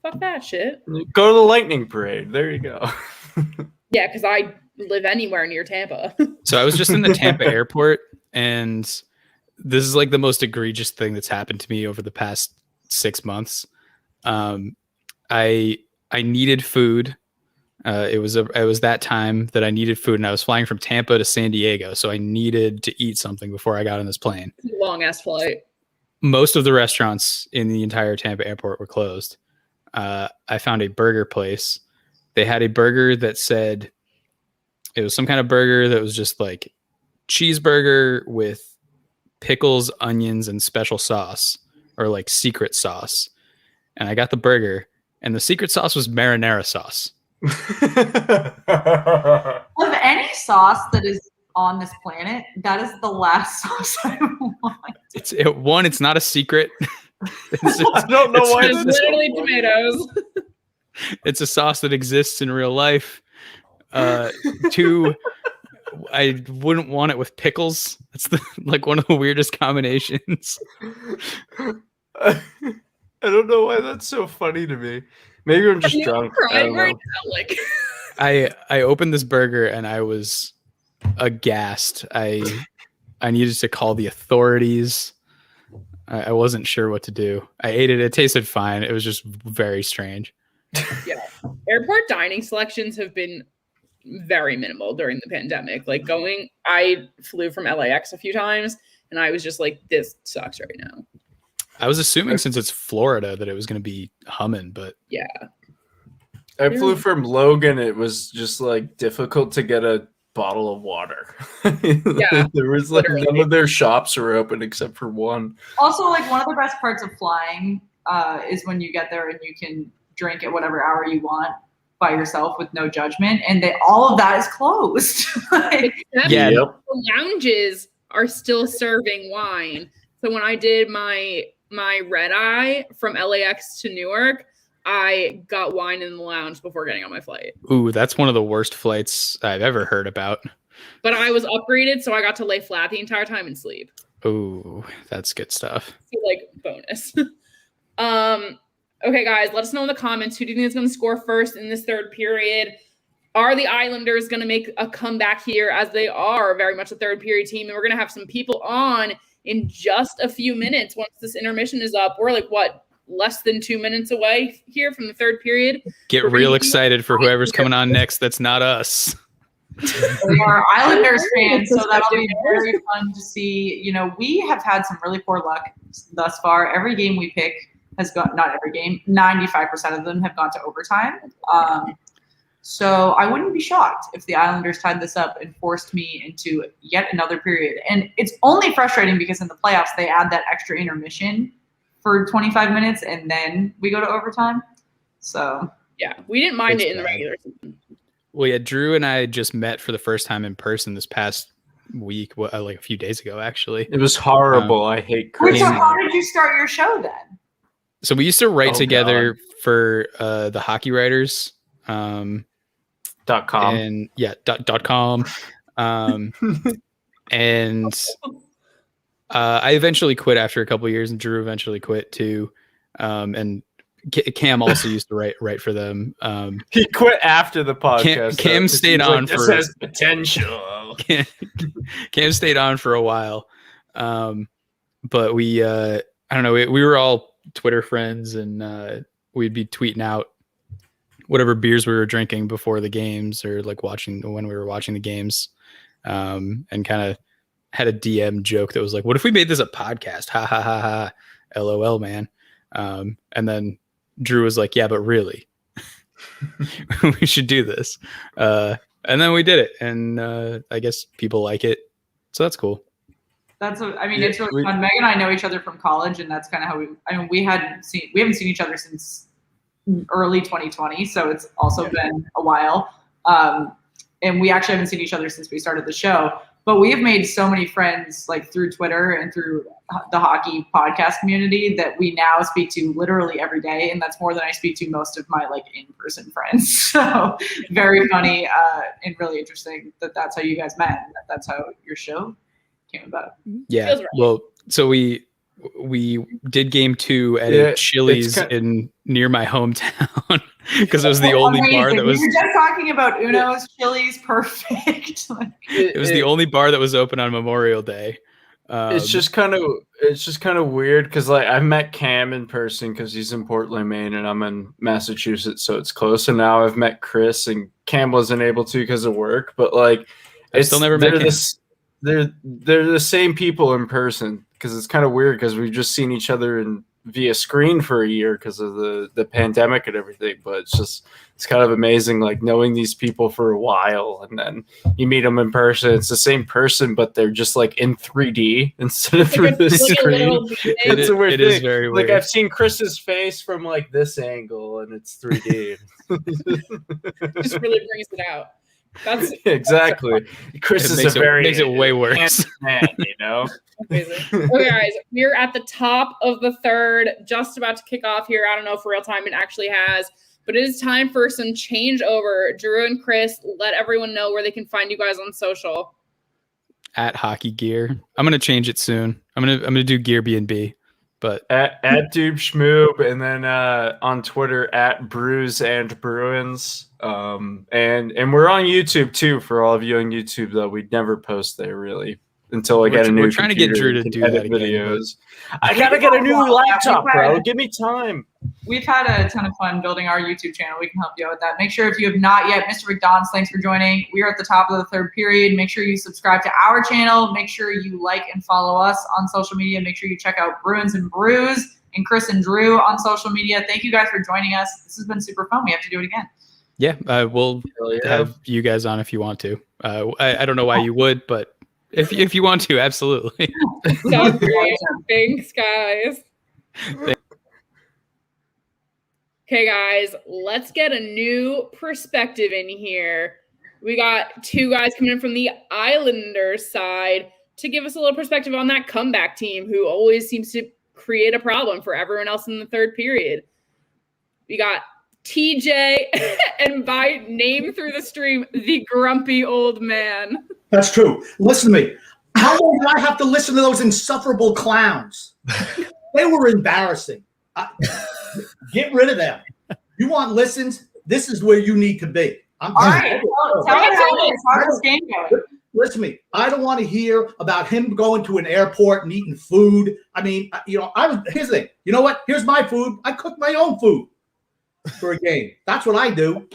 Fuck that shit. Go to the Lightning parade. There you go. Yeah, because I live anywhere near Tampa. So I was just in the Tampa airport, and this is like the most egregious thing that's happened to me over the past 6 months. I needed food. It was that time that I needed food, and I was flying from Tampa to San Diego, so I needed to eat something before I got on this plane. Long ass flight. Most of the restaurants in the entire Tampa airport were closed. I found a burger place. They had a burger that said it was some kind of burger that was just like cheeseburger with pickles, onions, and special sauce, or like secret sauce. And I got the burger, and the secret sauce was marinara sauce. Of any sauce that is on this planet, that is the last sauce I want. It's not a secret. I don't know why It's that's literally tomatoes. It's a sauce that exists in real life. Two, I wouldn't want it with pickles. That's like one of the weirdest combinations. I don't know why that's so funny to me. Maybe I'm just drunk. I don't know. Like, I opened this burger and I was aghast. I needed to call the authorities. I wasn't sure what to do. I ate it. It tasted fine. It was just very strange. yeah. Airport dining selections have been very minimal during the pandemic. Like I flew from LAX a few times, and I was just like, this sucks right now. I was assuming since it's Florida that it was going to be humming, but Yeah. I flew from Logan. It was just like difficult to get a bottle of water. Yeah, There was like literally. none of their shops were open except for one. Also, like one of the best parts of flying is when you get there and you can drink at whatever hour you want by yourself with no judgment, and all of that is closed. Like, Except Yeah. Yep. the lounges are still serving wine. So when I did my red eye from LAX to Newark, I got wine in the lounge before getting on my flight. ooh, that's one of the worst flights I've ever heard about. But I was upgraded, so I got to lay flat the entire time and sleep. Ooh, that's good stuff. So, like, bonus. Okay, guys, let us know in the comments. Who do you think is going to score first in this third period? Are the Islanders going to make a comeback here, as they are very much a third period team? And we're going to have some people on in just a few minutes once this intermission is up. We're like, what, less than 2 minutes away here from the third period? Get We're real gonna- excited for whoever's coming on next. That's not us. we are Islanders fans, so that'll be very fun to see. You know, we have had some really poor luck thus far. Every game we pick has gone, not every game, 95% of them have gone to overtime. So I wouldn't be shocked if the Islanders tied this up and forced me into yet another period. And it's only frustrating because in the playoffs, they add that extra intermission for 25 minutes and then we go to overtime. So Yeah, we didn't mind It's it in the bad. regular season. Well, yeah, Drew and I just met for the first time in person this past week, like a few days ago, actually. It was horrible. I hate wait, Chris. so how did you start your show then? So we used to write Oh, together for the Hockey Writers. .com. And yeah, .com. And I eventually quit after a couple of years, and Drew eventually quit too. And Cam also used to write for them. He quit after the podcast. Cam stayed on this for has potential. Cam stayed on for a while, but we I don't know. We were all Twitter friends, and we'd be tweeting out whatever beers we were drinking before the games, or like when we were watching the games, and kind of had a DM joke that was like, "What if we made this a podcast? Ha ha ha ha, LOL, man." And then Drew was like, "Yeah, but really, we should do this." And then we did it, and I guess people like it, so that's cool. It's really fun. Meg and I know each other from college, and that's kind of how we haven't seen each other since early 2020, so it's also been a while. And we actually haven't seen each other since we started the show. But we have made so many friends like through Twitter and through the hockey podcast community that we now speak to literally every day, and that's more than I speak to most of my like in-person friends. So very funny and really interesting that's how you guys met, and that's how your show came about. Yeah. Right. Well, so we did game 2 at a Chili's near my hometown because it was the only bar that was. We were just talking about Uno's Chili's, perfect. It was the only bar that was open on Memorial Day. It's just kind of weird because like I met Cam in person because he's in Portland, Maine, and I'm in Massachusetts, so it's close. And now I've met Chris, and Cam wasn't able to because of work, but like I still never met Cam. They're the same people in person because it's kind of weird because we've just seen each other via screen for a year because of the pandemic and everything. But it's kind of amazing, like knowing these people for a while, and then you meet them in person. It's the same person, but they're just like in 3D instead of through the screen. It's a weird thing. Is very weird. Like I've seen Chris's face from like this angle, and it's 3D. Just really brings it out. That's exactly. Chris is makes it way worse. Man, you know. Amazing. Okay, guys, we're at the top of the third, just about to kick off here. I don't know if real time it actually has, but it is time for some changeover. Drew and Chris, let everyone know where they can find you guys on social. At Hockey Gear. I'm gonna change it soon. I'm gonna do Gear B&B. But at Doob Schmoob, and then on Twitter at Brews and Bruins. And we're on YouTube too. For all of you on YouTube, though, we'd never post there really until I get a new. We're trying to get Drew to do that videos. I gotta get a new laptop, bro. Give me time. We've had a ton of fun building our YouTube channel. We can help you out with that. Make sure if you have not yet, Mr. McDonald's, thanks for joining. We are at the top of the third period. Make sure you subscribe to our channel. Make sure you like and follow us on social media. Make sure you check out Bruins and Brews and Chris and Drew on social media. Thank you guys for joining us. This has been super fun. We have to do it again. Yeah, we'll have you guys on if you want to. I don't know why you would, but if you want to, absolutely. Sounds great. Thanks, guys. Okay, guys, let's get a new perspective in here. We got two guys coming in from the Islanders side to give us a little perspective on that comeback team who always seems to create a problem for everyone else in the third period. We got TJ, and by name through the stream, the grumpy old man. That's true. Listen to me. How long did I have to listen to those insufferable clowns? They were embarrassing. Get rid of them. You want listens? This is where you need to be. All right. Tell me how this game going. Listen to me. I don't want to hear about him going to an airport and eating food. I mean, here's the thing. You know what? Here's my food. I cook my own food for a game. That's what I do.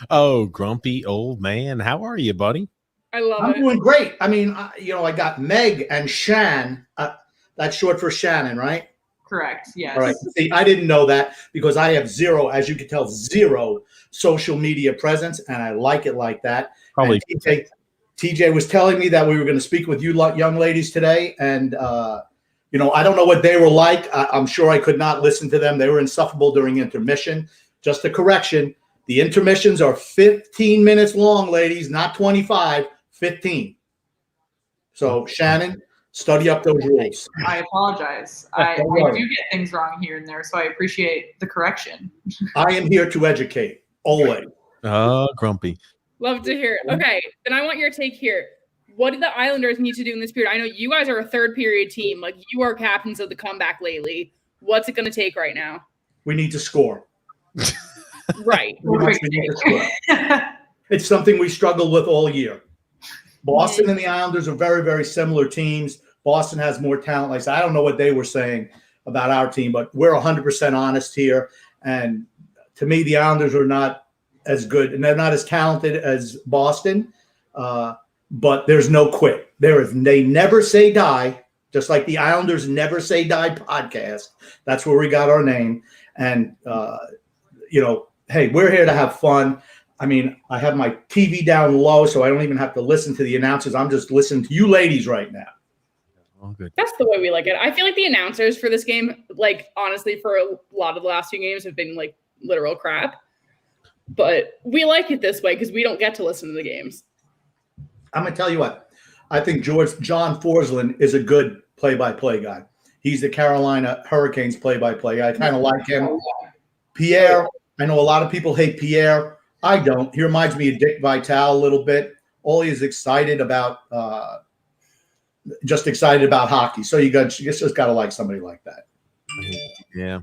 Oh, grumpy old man. How are you, buddy? I love it. I'm doing great. I mean, I got Meg and Shan. That's short for Shannon, right? Correct. Yes. All right. See, I didn't know that because I have zero, as you can tell, zero social media presence, and I like it like that. Probably. TJ was telling me that we were going to speak with you young ladies today, and I don't know what they were like. I'm sure I could not listen to them. They were insufferable during intermission. Just a correction: the intermissions are 15 minutes long, ladies, not 25. 15. So Shannon, study up those rules. I apologize. I do get things wrong here and there, so I appreciate the correction. I am here to educate, always. Grumpy. Love to hear it. Okay, then I want your take here. What do the Islanders need to do in this period? I know you guys are a third period team. Like, you are captains of the comeback lately. What's it going to take right now? We need to score. Right. We need to score. It's something we struggled with all year. Boston and the Islanders are very, very similar teams. Boston has more talent. Like I don't know what they were saying about our team, but we're 100% honest here. And to me, the Islanders are not as good, and they're not as talented as Boston. But there's no quit. They never say die, just like the Islanders Never Say Die podcast. That's where we got our name. And, hey, we're here to have fun. I mean, I have my TV down low, so I don't even have to listen to the announcers. I'm just listening to you ladies right now. Oh, good. That's the way we like it. I feel like the announcers for this game, like, honestly, for a lot of the last few games have been, like, literal crap. But we like it this way because we don't get to listen to the games. I'm going to tell you what. I think John Forsland is a good play-by-play guy. He's the Carolina Hurricanes play-by-play guy. I kind of like him. Pierre, I know a lot of people hate Pierre. I don't. He reminds me of Dick Vitale a little bit. All he is excited about, just excited about hockey. So you just got to like somebody like that. Yeah.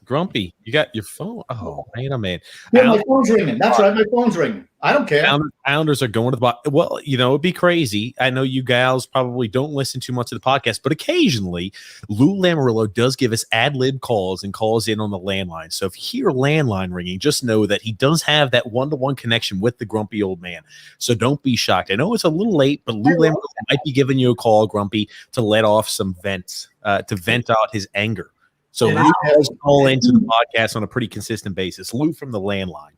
Grumpy, you got your phone. Oh, man, oh, man. Yeah, my phone's ringing. That's right. My phone's ringing. I don't care. Islanders are going to the bottom. Well, it'd be crazy. I know you gals probably don't listen too much to the podcast, but occasionally Lou Lamoriello does give us ad-lib calls and calls in on the landline. So if you hear landline ringing, just know that he does have that one-to-one connection with the grumpy old man. So don't be shocked. I know it's a little late, but Lou Lamoriello might be giving you a call, Grumpy, to let off some vents, to vent out his anger. So Lou does call into the podcast on a pretty consistent basis. Lou from the landline.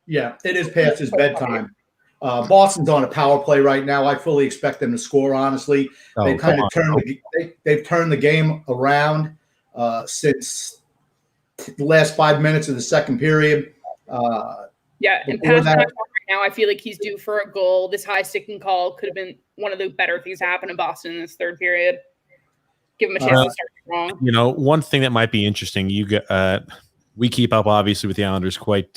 Yeah, it is past his bedtime. Boston's on a power play right now. I fully expect them to score, honestly. They've kind of turned the game around since the last 5 minutes of the second period. And past that right now, I feel like he's due for a goal. This high-sticking call could have been one of the better things to happen in Boston in this third period. Give him a chance to start strong. One thing that might be interesting, we keep up obviously with the Islanders quite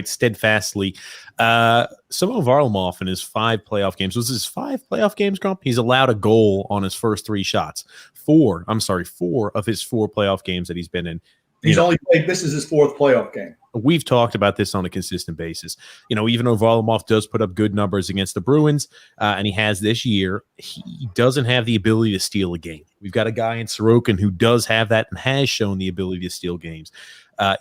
steadfastly. Simon Varlamov in his 5 playoff games, was his 5 playoff games, Grump? He's allowed a goal on his first 3 shots. 4 of his 4 playoff games that he's been in. He's only played, this is his 4th playoff game. We've talked about this on a consistent basis. Even though Varlamov does put up good numbers against the Bruins, and he has this year, he doesn't have the ability to steal a game. We've got a guy in Sorokin who does have that and has shown the ability to steal games. At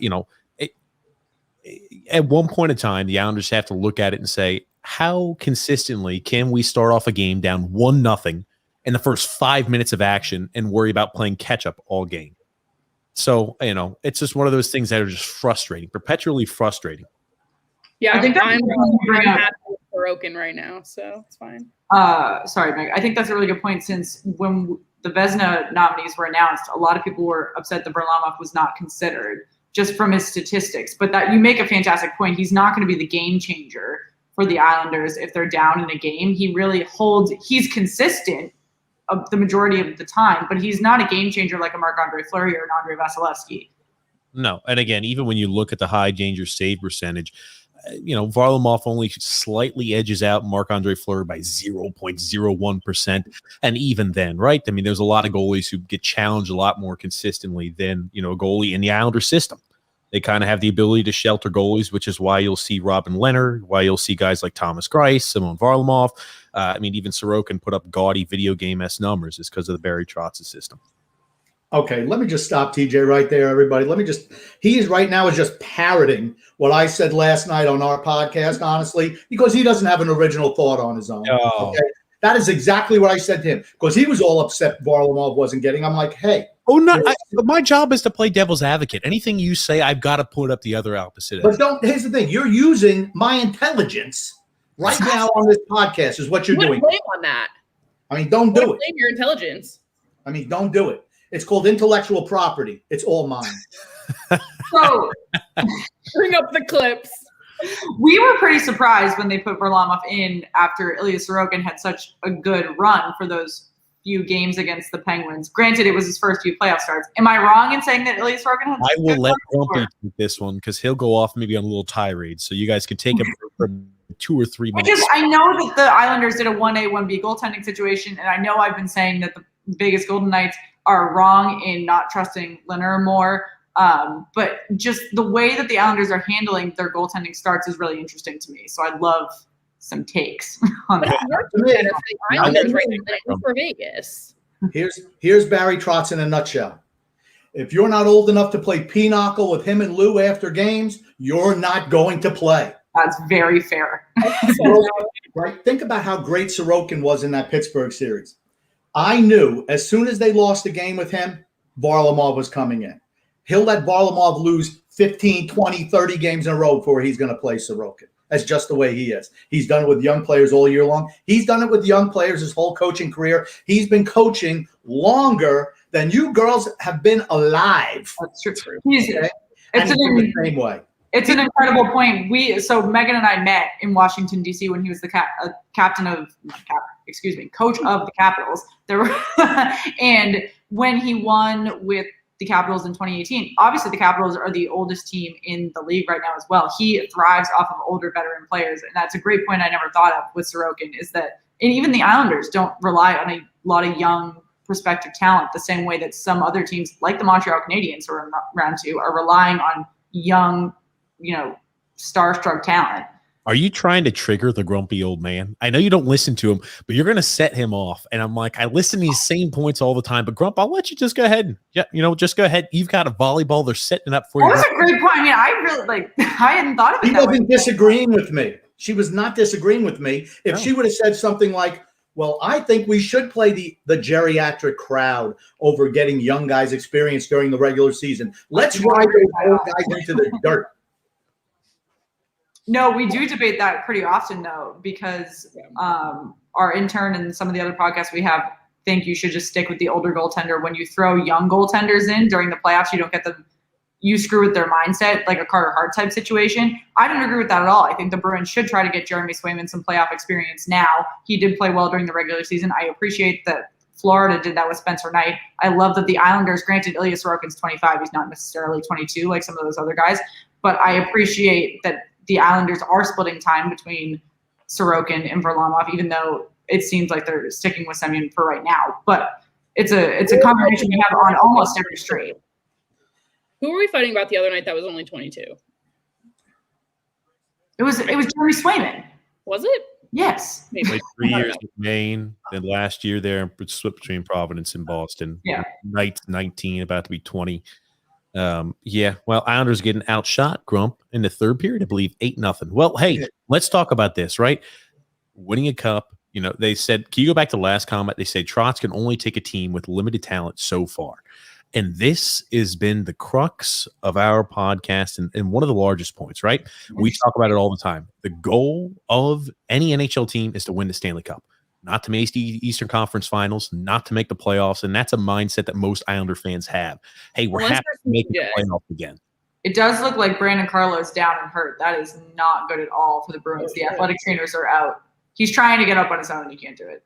one point in time, the Islanders have to look at it and say, how consistently can we start off a game down 1-0 in the first 5 minutes of action and worry about playing catch-up all game? So, it's just one of those things that are just frustrating, perpetually frustrating. Yeah, I think I'm happy with Sorokin right now, so it's fine. Sorry, Meg. I think that's a really good point, since when the Vezina nominees were announced, a lot of people were upset that Varlamov was not considered just from his statistics. But that you make a fantastic point. He's not going to be the game changer for the Islanders if they're down in a game. He really he's consistent the majority of the time, but he's not a game changer like a Marc-Andre Fleury or an Andrei Vasilevsky. No, and again, even when you look at the high danger save percentage, Varlamov only slightly edges out Marc-Andre Fleury by 0.01%, and even then, right? I mean, there's a lot of goalies who get challenged a lot more consistently than a goalie in the Islander system. They kind of have the ability to shelter goalies, which is why you'll see Robin Leonard, why you'll see guys like Thomas Greiss, Simon Varlamov. Even Sorokin put up gaudy video game-esque numbers is because of the Barry Trotz system. Okay, let me just stop TJ right there, everybody. He is right now just parroting what I said last night on our podcast, honestly, because he doesn't have an original thought on his own. Oh. Okay? That is exactly what I said to him, because he was all upset Varlamov wasn't getting. I'm like, hey. Oh, no! My job is to play devil's advocate. Anything you say, I've got to put up the other opposite. But here's the thing: you're using my intelligence right now on this podcast. Is what you're doing. Blame on that. I mean, don't do it. Blame your intelligence. I mean, don't do it. It's called intellectual property. It's all mine. So bring up the clips. We were pretty surprised when they put Varlamov in after Ilya Sorokin had such a good run for those few games against the Penguins. Granted, it was his first few playoff starts. Am I wrong in saying that Ilya Sorokin had I will let Grumpy take this one because he'll go off maybe on a little tirade, so you guys can take it for 2 or 3 minutes. Because I know that the Islanders did a 1A, 1B goaltending situation, and I know I've been saying that the Vegas Golden Knights are wrong in not trusting Leonard more, But just the way that the Islanders are handling their goaltending starts is really interesting to me. So I'd love some takes on But that. it's working better for the Islanders right now than it is for Vegas. Here's Barry Trotz in a nutshell. If you're not old enough to play pinochle with him and Lou after games, you're not going to play. That's very fair. Right? Think about how great Sorokin was in that Pittsburgh series. I knew as soon as they lost a game with him, Varlamov was coming in. He'll let Varlamov lose 15, 20, 30 games in a row before he's going to play Sorokin. That's just the way he is. He's done it with young players all year long. He's done it with young players his whole coaching career. He's been coaching longer than you girls have been alive. That's true. Okay? And he's been the same way. It's an incredible point. So Megan and I met in Washington, D.C. when he was the coach of the Capitals. And when he won with the Capitals in 2018, obviously the Capitals are the oldest team in the league right now as well. He thrives off of older veteran players. And that's a great point I never thought of with Sorokin, is that and even the Islanders don't rely on a lot of young prospective talent the same way that some other teams like the Montreal Canadiens or round two are relying on young, starstruck talent. Are you trying to trigger the grumpy old man? I know you don't listen to him, but you're going to set him off. And I'm like, I listen to these same points all the time, but Grump, I'll let you just go ahead. Just go ahead. You've got a volleyball. They're setting it up for you. That was a great point. I mean, I hadn't thought of it. She wasn't disagreeing with me. She was not disagreeing with me. If she would have said something like, well, I think we should play the geriatric crowd over getting young guys experience during the regular season. Let's ride those old guys into the dirt. No, we do debate that pretty often, though, because our intern and some of the other podcasts we have think you should just stick with the older goaltender. When you throw young goaltenders in during the playoffs, you don't get them. You screw with their mindset, like a Carter Hart type situation. I don't agree with that at all. I think the Bruins should try to get Jeremy Swayman some playoff experience now. He did play well during the regular season. I appreciate that Florida did that with Spencer Knight. I love that the Islanders, granted Ilya Sorokin's 25, he's not necessarily 22 like some of those other guys, but I appreciate that the Islanders are splitting time between Sorokin and Varlamov, even though it seems like they're sticking with Semyon for right now. But it's a conversation we have on almost every stream. Who were we fighting about the other night that was only 22? It was Jeremy Swayman. Was it? Yes. Maybe. Like 3 years with Maine, then last year there, split between Providence and Boston. Yeah. Knight's 19, about to be 20. Well, Islanders getting outshot, Grump, in the third period, I believe 8-0. Well, hey, let's talk about this, right? Winning a cup, they said, can you go back to the last comment? They said Trotz can only take a team with limited talent so far. And this has been the crux of our podcast and one of the largest points, right? We talk about it all the time. The goal of any NHL team is to win the Stanley Cup, not to make the Eastern Conference Finals, not to make the playoffs. And that's a mindset that most Islander fans have. Hey, we're happy to make the playoffs again. It does look like Brandon Carlo's down and hurt. That is not good at all for the Bruins. The athletic trainers are out. He's trying to get up on his own. He can't do it.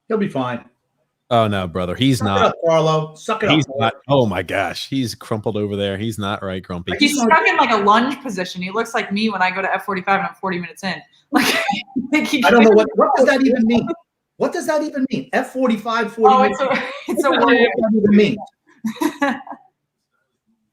He'll be fine. Oh, no, brother. He's not. Suck it up, Carlo. Suck it up. He's not. Oh, my gosh. He's crumpled over there. He's not right, Grumpy. He's stuck in like a lunge position. He looks like me when I go to F45 and I'm 40 minutes in. I don't know. What does that even mean? What does that even mean? F45, 40 minutes? It's a what word. does that even mean?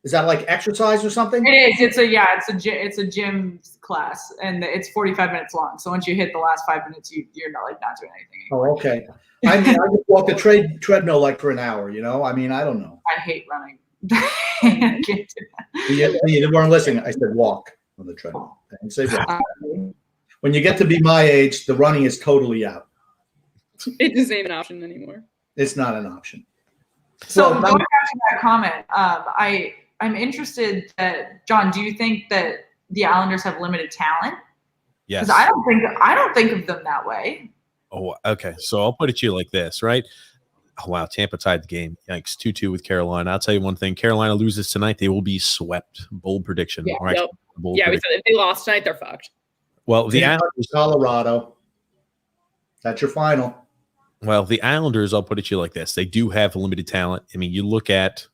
Is that like exercise or something? It is. It's a gym class, and it's 45 minutes long. So once you hit the last 5 minutes, you're not doing anything anymore. Oh, okay. I mean, I just walk the treadmill like for an hour. I mean, I don't know. I hate running. I can't do that. You weren't listening. I said walk on the treadmill. I didn't say walk. When you get to be my age, the running is totally out. It just ain't an option anymore. It's not an option. So going back to that comment, I'm interested that, John, do you think that the Islanders have limited talent? Yes. Because I don't think of them that way. Oh, okay. So I'll put it to you like this, right? Oh, wow. Tampa tied the game. Yikes. 2-2 with Carolina. I'll tell you one thing. Carolina loses tonight, they will be swept. Bold prediction. Yeah, all right. yep. Bold We prediction. said if they lost tonight, they're fucked. Well, the Islanders, Colorado. That's your final. Well, the Islanders, I'll put it to you like this. They do have limited talent. I mean, you look at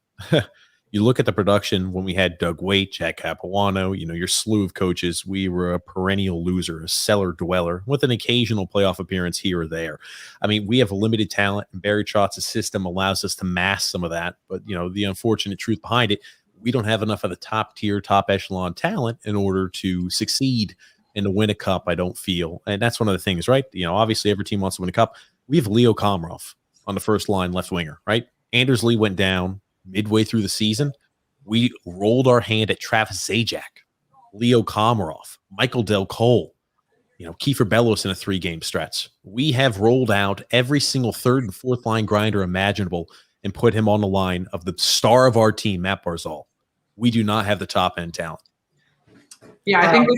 the production when we had Doug Waite, Jack Capuano, your slew of coaches. We were a perennial loser, a cellar dweller with an occasional playoff appearance here or there. I mean, we have a limited talent, and Barry Trotz's system allows us to mask some of that. But, the unfortunate truth behind it, we don't have enough of the top tier, top echelon talent in order to succeed and to win a cup, I don't feel. And that's one of the things, right? Obviously every team wants to win a cup. We have Leo Komarov on the first line left winger, right? Anders Lee went down midway through the season. We rolled our hand at Travis Zajac, Leo Komarov, Michael Del Cole, Kiefer Bellows in a 3-game stretch. We have rolled out every single third and fourth line grinder imaginable and put him on the line of the star of our team, Matt Barzal. We do not have the top end talent. Yeah, I think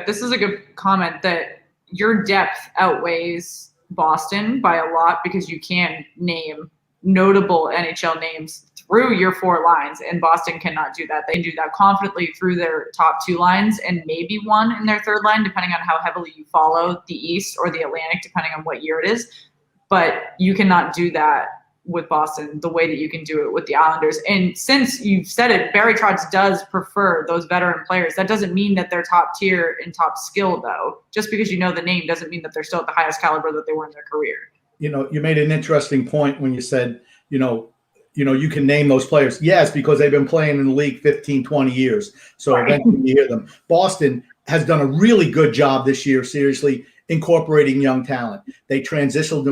this is a good comment that your depth outweighs Boston by a lot because you can name notable NHL names through your 4 lines, and Boston cannot do that. They do that confidently through their top 2 lines and maybe one in their third line, depending on how heavily you follow the East or the Atlantic, depending on what year it is. But you cannot do that with Boston the way that you can do it with the Islanders. And since you've said it, Barry Trotz does prefer those veteran players. That doesn't mean that they're top tier and top skill, though. Just because you know the name doesn't mean that they're still at the highest caliber that they were in their career. You made an interesting point when you said, you can name those players. Yes, because they've been playing in the league 15, 20 years. So eventually you hear them. Boston has done a really good job this year, seriously, incorporating young talent. They transitioned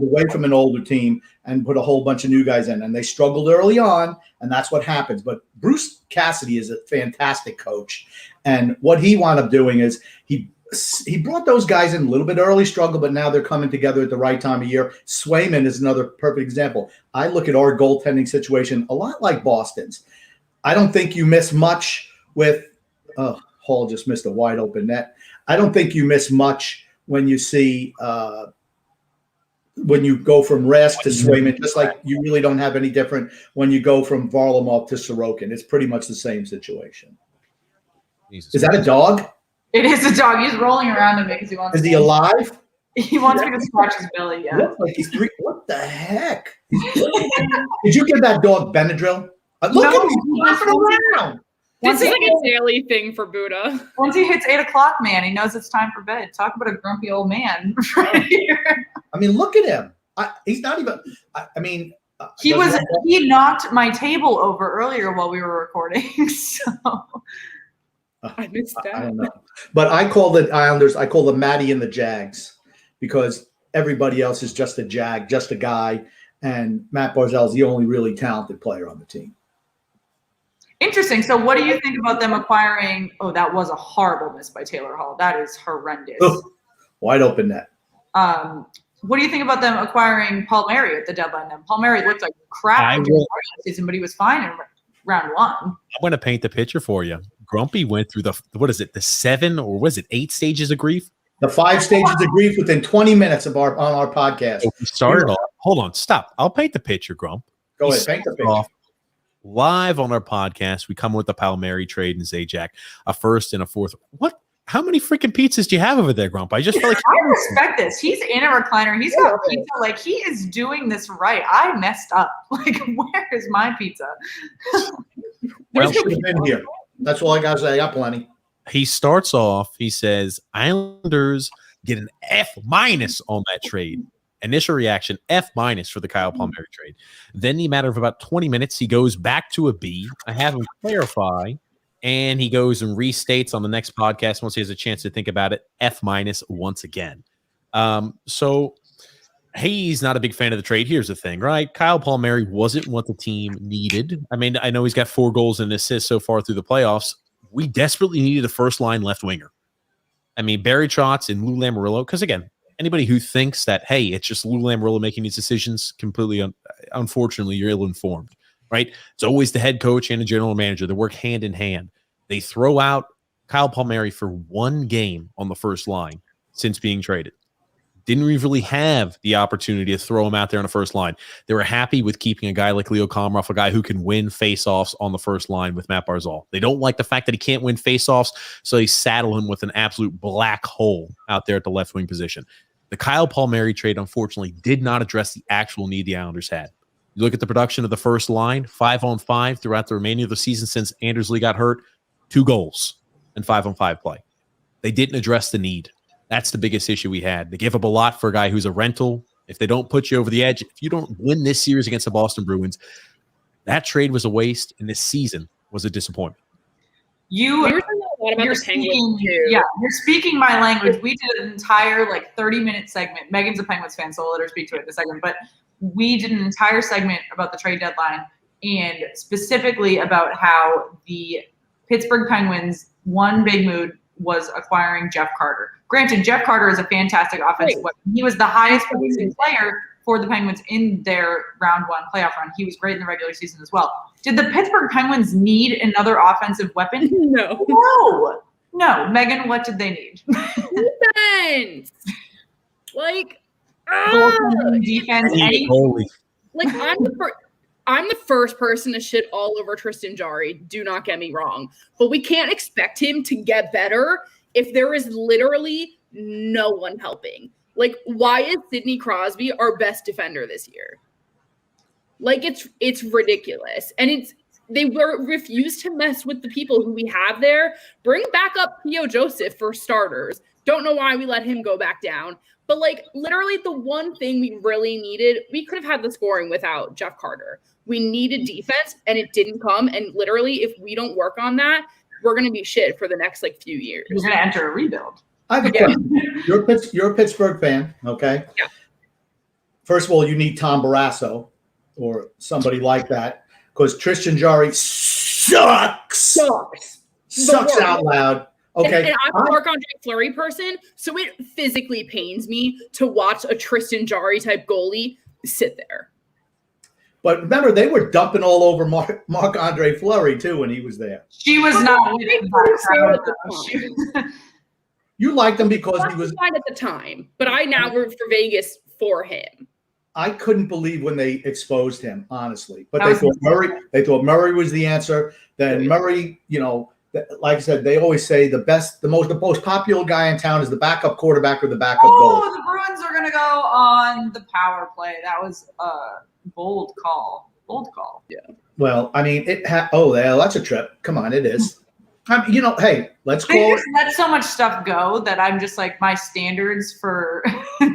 away from an older team and put a whole bunch of new guys in. And they struggled early on, and that's what happens. But Bruce Cassidy is a fantastic coach. And what he wound up doing is he brought those guys in a little bit early struggle, but now they're coming together at the right time of year. Swayman is another perfect example. I look at our goaltending situation a lot like Boston's. I don't think you miss much with Hall just missed a wide open net. I don't think you miss much when you see when you go from Rask to Swayman, just like you really don't have any different when you go from Varlamov to Sorokin. It's pretty much the same situation. Jesus. Is that a dog? It is a dog. He's rolling around him because he wants. Is he alive? He wants me to scratch his belly. Yeah. Looks like he's 3. What the heck? Did you give that dog Benadryl? Look at him. He's laughing around. This is like a daily thing for Buddha. Once he hits 8 o'clock, man, he knows it's time for bed. Talk about a grumpy old man right here. I mean, look at him. He's not even. He knocked my table over earlier while we were recording. So I missed that. I don't know. But I call the Islanders, I call the Matty and the Jags because everybody else is just a Jag, just a guy. And Matt Barzal is the only really talented player on the team. Interesting. So what do you think about them acquiring? Oh, that was a horrible miss by Taylor Hall. That is horrendous. Oh, wide open net. What do you think about them acquiring Palmieri at the deadline? Then Palmieri looked like crap in the season, but he was fine in round 1. I'm going to paint the picture for you. Grumpy went through the 7 or was it 8 stages of grief? The 5 stages of grief within 20 minutes on our podcast. So we started off. Hold on, stop. I'll paint the picture, Grump. Go ahead, paint the picture. Live on our podcast, we come with the Palmieri trade and Zajac, a first and a fourth. What? How many freaking pizzas do you have over there, Grump? I just feel like I respect this. He's in a recliner. He's got pizza. Like, he is doing this right. I messed up. Like, where is my pizza? Well, should have been here. That's all I got to say. I got plenty. He starts off, he says, Islanders get an F- on that trade. Initial reaction, F- for the Kyle Palmieri trade. Then, in a matter of about 20 minutes, he goes back to a B. I have him clarify, and he goes and restates on the next podcast once he has a chance to think about it, F- once again. So he's not a big fan of the trade. Here's the thing, right? Kyle Palmieri wasn't what the team needed. I mean, I know he's got 4 goals and assists so far through the playoffs. We desperately needed a first-line left winger. I mean, Barry Trotz and Lou Lamoriello, because, again, anybody who thinks that, hey, it's just Lou Lamoriello making these decisions, completely, unfortunately, you're ill-informed, right? It's always the head coach and the general manager. They work hand in hand. They throw out Kyle Palmieri for 1 game on the first line since being traded. Didn't really have the opportunity to throw him out there on the first line. They were happy with keeping a guy like Leo Komarov, a guy who can win faceoffs on the first line with Matt Barzal. They don't like the fact that he can't win faceoffs, so they saddle him with an absolute black hole out there at the left wing position. The Kyle Palmieri trade, unfortunately, did not address the actual need the Islanders had. You look at the production of the first line, 5-on-5 throughout the remainder of the season since Anders Lee got hurt, 2 goals and 5-on-5 play. They didn't address the need. That's the biggest issue we had. They gave up a lot for a guy who's a rental. If they don't put you over the edge, if you don't win this series against the Boston Bruins, that trade was a waste. And this season, was a disappointment. We were talking a lot about You're the Penguins speaking, too. yeah, you're speaking my language. We did an entire 30-minute segment. Megan's a Penguins fan, so I'll let her speak to it in a second. But we did an entire segment about the trade deadline and specifically about how the Pittsburgh Penguins' one big move was acquiring Jeff Carter. Granted, Jeff Carter is a fantastic offensive weapon. He was the highest producing player for the Penguins in their round one playoff run. He was great in the regular season as well. Did the Pittsburgh Penguins need another offensive weapon? No. No. Megan, what did they need? Defense. Defense. I'm the first person to shit all over Tristan Jarry. Do not get me wrong. But we can't expect him to get better if there is literally no one helping. Why is Sidney Crosby our best defender this year? It's ridiculous. And they refuse to mess with the people who we have there. Bring back up P.O. Joseph for starters. Don't know why we let him go back down. But literally the one thing we really needed, we could have had the scoring without Jeff Carter. We needed defense and it didn't come. And literally if we don't work on that, we're going to be shit for the next few years. We're going to enter a rebuild. I have a question. You're a Pittsburgh fan, okay? Yeah. First of all, you need Tom Barrasso or somebody like that because Tristan Jarry sucks out loud. Okay. And I'm a Marc-Andre Fleury person, so it physically pains me to watch a Tristan Jarry type goalie sit there. But remember, they were dumping all over Marc-Andre Fleury too when he was there. She was not with him. You liked him because he was fine at the time, but I now root for Vegas for him. I couldn't believe when they exposed him, honestly. But they thought Murray was the answer. Then Murray, like I said, they always say the most popular guy in town is the backup quarterback or the backup goalie. The Bruins are gonna go on the power play. That was a bold call. Yeah. Well, I mean, that's a trip. Come on, it is. Hey, let's call it. Let so much stuff go that I'm just my standards for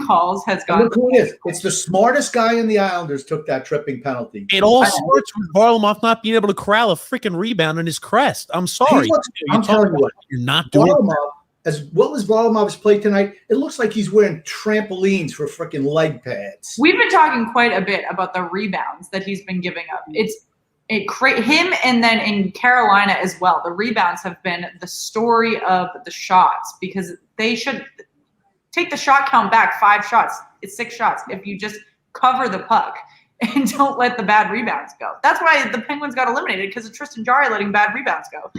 calls has gone. Look who it is. It's the smartest guy in the Islanders took that tripping penalty. It all starts with Varlamov not being able to corral a freaking rebound in his crest. I'm sorry. I'm telling you what. You're not doing Varlamov, as well as Varlamov's played tonight, it looks like he's wearing trampolines for freaking leg pads. We've been talking quite a bit about the rebounds that he's been giving up. Him and then in Carolina as well. The rebounds have been the story of the shots because they should take the shot count back 5 shots. It's 6 shots if you just cover the puck and don't let the bad rebounds go. That's why the Penguins got eliminated because of Tristan Jarry letting bad rebounds go.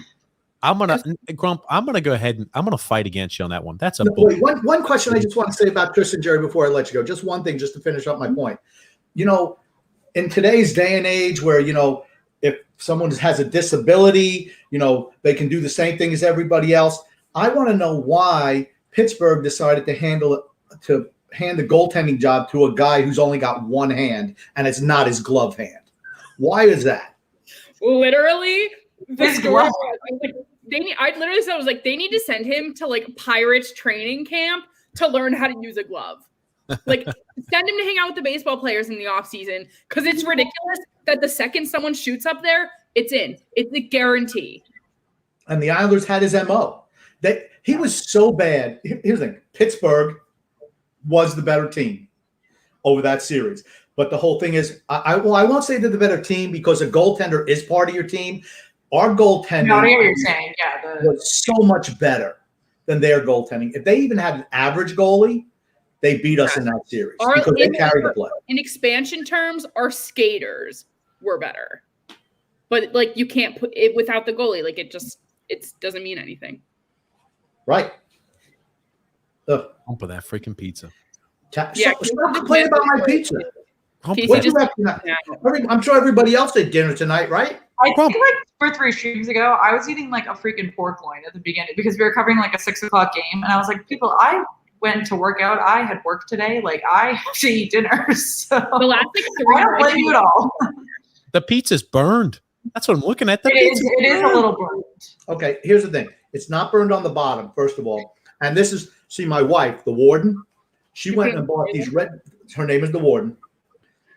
I'm gonna go ahead and I'm gonna fight against you on that one. That's a one question I just want to say about Tristan Jarry before I let you go. Just one thing, just to finish up my point. In today's day and age, where if someone has a disability, they can do the same thing as everybody else. I want to know why Pittsburgh decided to hand the goaltending job to a guy who's only got one hand and it's not his glove hand. Why is that? Literally, this glove. I literally said, I was they need to send him to Pirates training camp to learn how to use a glove. Send him to hang out with the baseball players in the off season because it's ridiculous that the second someone shoots up there, it's in. It's a guarantee. And the Islanders had his MO. He was so bad. Here's the thing. Pittsburgh was the better team over that series. But the whole thing is, I won't say they're the better team because a goaltender is part of your team. Our goaltending was so much better than their goaltending. If they even had an average goalie, they beat us in that series because they carried the play. In expansion terms, our skaters were better. But you can't put it without the goalie. It doesn't mean anything. Right. Don't put that freaking pizza. Stop complaining about my pizza. Pizza I'm sure everybody else ate dinner tonight, right? I think 2 or 3 streams ago, I was eating a freaking pork loin at the beginning because we were covering a 6 o'clock game. And I was people, I went to work out. I had work today. I have to eat dinner. So the last 3 I don't blame you at all. The pizza's burned. That's what I'm looking at. It is a little burned. Okay, here's the thing. It's not burned on the bottom, first of all. And this is, my wife, the warden. She went and bought these her name is the warden.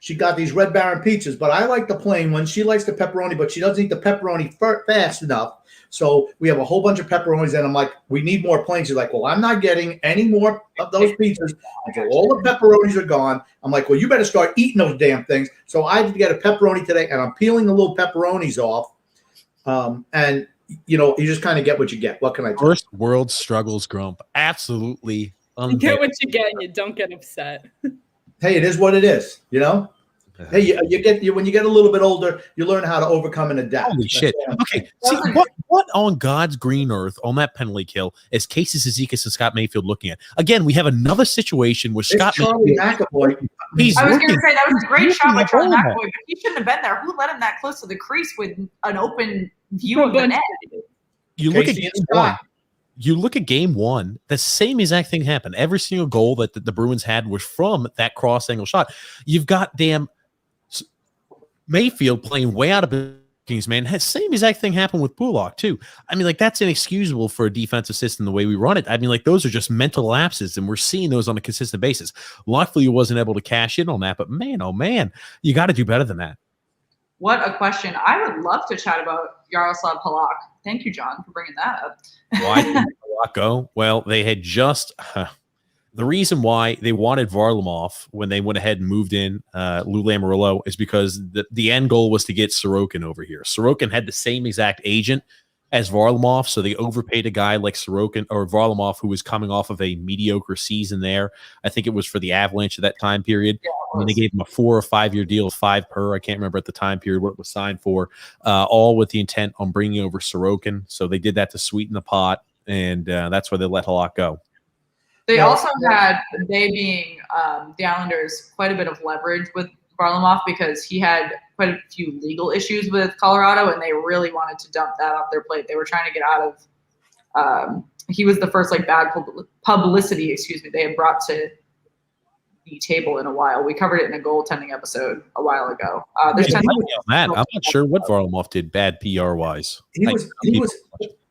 She got these Red Baron pizzas, but I like the plain ones. She likes the pepperoni, but she doesn't eat the pepperoni fast enough. So we have a whole bunch of pepperonis, and I'm like, we need more plain. She's like, well, I'm not getting any more of those pizzas until all the pepperonis are gone. I'm like, well, you better start eating those damn things. So I had to get a pepperoni today, and I'm peeling the little pepperonis off. And, you just kind of get what you get. What can I do? First world struggles, Grump. Absolutely You get what you get and you don't get upset. Hey, it is what it is, Hey, you when you get a little bit older, you learn how to overcome and adapt. Holy shit. Okay, see, what on God's green earth on that penalty kill is Casey Cizikas and Scott Mayfield looking at? Again, we have another situation where Scott Charlie Mayfield, McAvoy. I was going to say that was a great shot by Charlie McAvoy, but he shouldn't have been there. Who let him that close to the crease with an open view of the net? You look at Casey game and one. Scott. You look at game one, the same exact thing happened. Every single goal that the Bruins had was from that cross angle shot. You've got Mayfield playing way out of bookings, man. Same exact thing happened with Pulock, too. I mean, that's inexcusable for a defensive system the way we run it. I mean, those are just mental lapses, and we're seeing those on a consistent basis. Luckily, you wasn't able to cash in on that, but man, oh man, you got to do better than that. What a question. I would love to chat about Yaroslav Halak. Thank you, John, for bringing that up. Why did Halak go? Well, they had just the reason why they wanted Varlamov when they went ahead and moved in Lou Lamoriello is because the end goal was to get Sorokin over here. Sorokin had the same exact agent as Varlamov, so they overpaid a guy like Sorokin or Varlamov, who was coming off of a mediocre season there. I think it was for the Avalanche at that time period. I mean, they gave him a 4 or 5 year deal of 5 per. I can't remember at the time period what it was signed for, all with the intent on bringing over Sorokin. So they did that to sweeten the pot, and that's why they let Halak go. They also had, they being the Islanders, quite a bit of leverage with Varlamov because he had quite a few legal issues with Colorado, and they really wanted to dump that off their plate. They were trying to get out of he was the first bad publicity, they had brought to the table in a while. We covered it in a goaltending episode a while ago. I'm not sure what Varlamov did bad PR wise.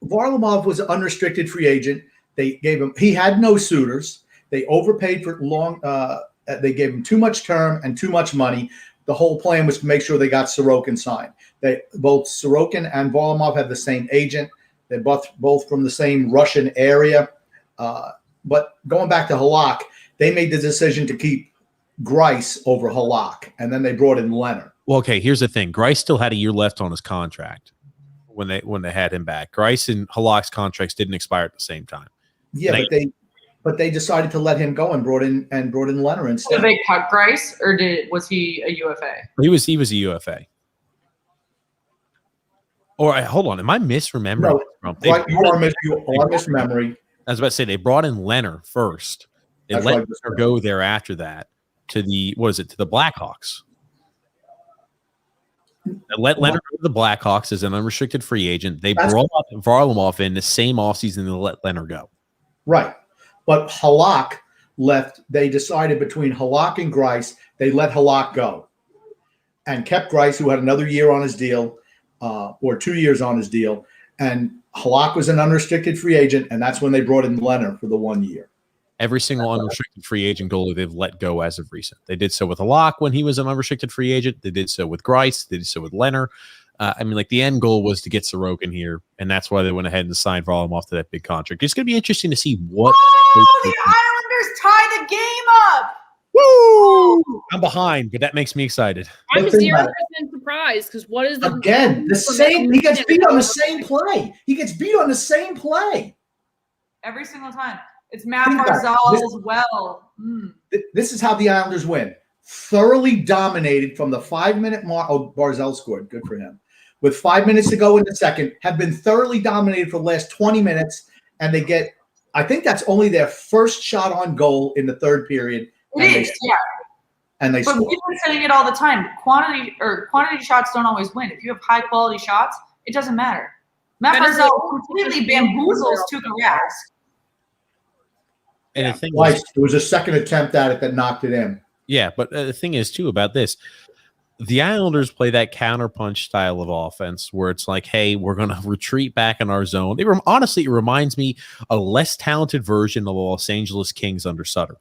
Varlamov was an unrestricted free agent. They gave him, he had no suitors. They overpaid for long, they gave him too much term and too much money. The whole plan was to make sure they got Sorokin signed. Both Sorokin and Varlamov had the same agent. They're both from the same Russian area. But going back to Halak, they made the decision to keep Greiss over Halak, and then they brought in Leonard. Well, okay, here's the thing. Greiss still had a year left on his contract when they had him back. Greiss and Halak's contracts didn't expire at the same time. Yeah, but they decided to let him go and brought in Leonard instead. Did they cut Greiss, or was he a UFA? He was a UFA. Or hold on, am I misremembering? No, you are misremembering. I was about to say they brought in Leonard first. They let Leonard go there after that to the Blackhawks. They let Leonard go to the Blackhawks as an unrestricted free agent. They brought Varlamov in the same offseason and let Leonard go. Right. But Halak left. They decided between Halak and Greiss, they let Halak go and kept Greiss, who had another year on his deal or 2 years on his deal. And Halak was an unrestricted free agent, and that's when they brought in Leonard for the 1 year. Every single unrestricted free agent goalie they've let go as of recent. They did so with Halak when he was an unrestricted free agent. They did so with Greiss. They did so with Leonard. The end goal was to get Sorokin here, and that's why they went ahead and signed Varlamov to that big contract. It's going to be interesting to see what. Oh, the Islanders tie the game up! Woo! I'm behind, but that makes me excited. I'm 0% surprised because what is the same? He gets beat on the same play. He gets beat on the same play every single time. It's Matt Barzal's well. This is how the Islanders win. Thoroughly dominated from the 5-minute mark. Oh, Barzal scored. Good for him. With 5 minutes to go in the second, have been thoroughly dominated for the last 20 minutes, and they get, I think that's only their first shot on goal in the third period. It is, yeah. And they but score. we've been saying it all the time. Quantity shots don't always win. If you have high quality shots, it doesn't matter. Matt Barzal completely bamboozles Tuukka Rask. And the thing there was a second attempt at it that knocked it in. Yeah, but the thing is, too, about this, the Islanders play that counterpunch style of offense where it's like, hey, we're going to retreat back in our zone. Honestly, it reminds me a less talented version of the Los Angeles Kings under Sutter.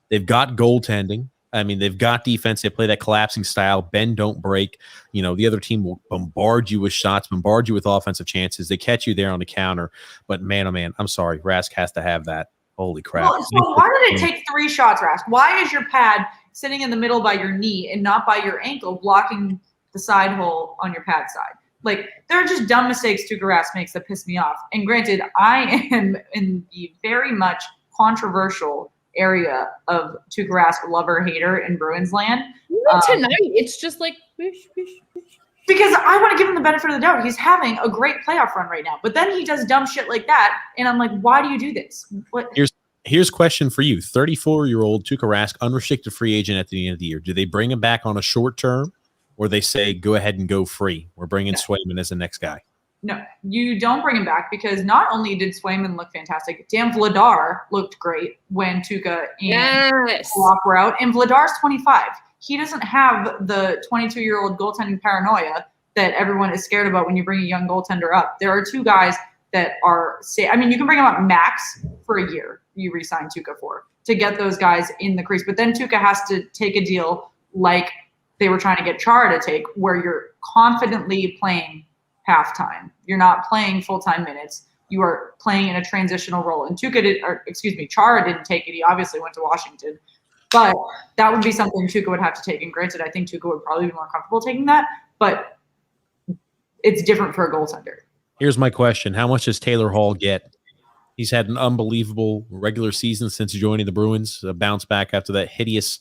They've got goaltending. I mean, they've got defense. They play that collapsing style. Bend, don't break. You know, the other team will bombard you with shots, bombard you with offensive chances. They catch you there on the counter. But man, oh man, I'm sorry. Rask has to have that. Holy crap. Well, so why did it take 3 shots, Rask? Why is your pad sitting in the middle by your knee and not by your ankle, blocking the side hole on your pad side? Like, there are just dumb mistakes Tuukka Rask makes that piss me off. And granted, I am in the very much controversial area of Tuukka Rask lover hater in Bruins land. Tonight, it's just like whoosh, whoosh, whoosh. Because I want to give him the benefit of the doubt. He's having a great playoff run right now. But then he does dumb shit like that. And I'm like, why do you do this? What? Here's a question for you. 34-year-old Tuukka Rask, unrestricted free agent at the end of the year. Do they bring him back on a short term, or they say, go ahead and go free? We're bringing Swayman as the next guy. No, you don't bring him back, because not only did Swayman look fantastic, Dan Vladar looked great when Tuukka and Flop were out. And Vladar's 25. He doesn't have the 22-year-old goaltending paranoia that everyone is scared about when you bring a young goaltender up. There are 2 guys that are – I mean, you can bring him up max for a year, you re-sign Tuukka for, to get those guys in the crease. But then Tuukka has to take a deal like they were trying to get Chara to take, where you're confidently playing halftime. You're not playing full-time minutes. You are playing in a transitional role. And Chara didn't take it. He obviously went to Washington. But that would be something Tuukka would have to take. And granted, I think Tuukka would probably be more comfortable taking that. But it's different for a goaltender. Here's my question. How much does Taylor Hall get? He's had an unbelievable regular season since joining the Bruins, a bounce back after that hideous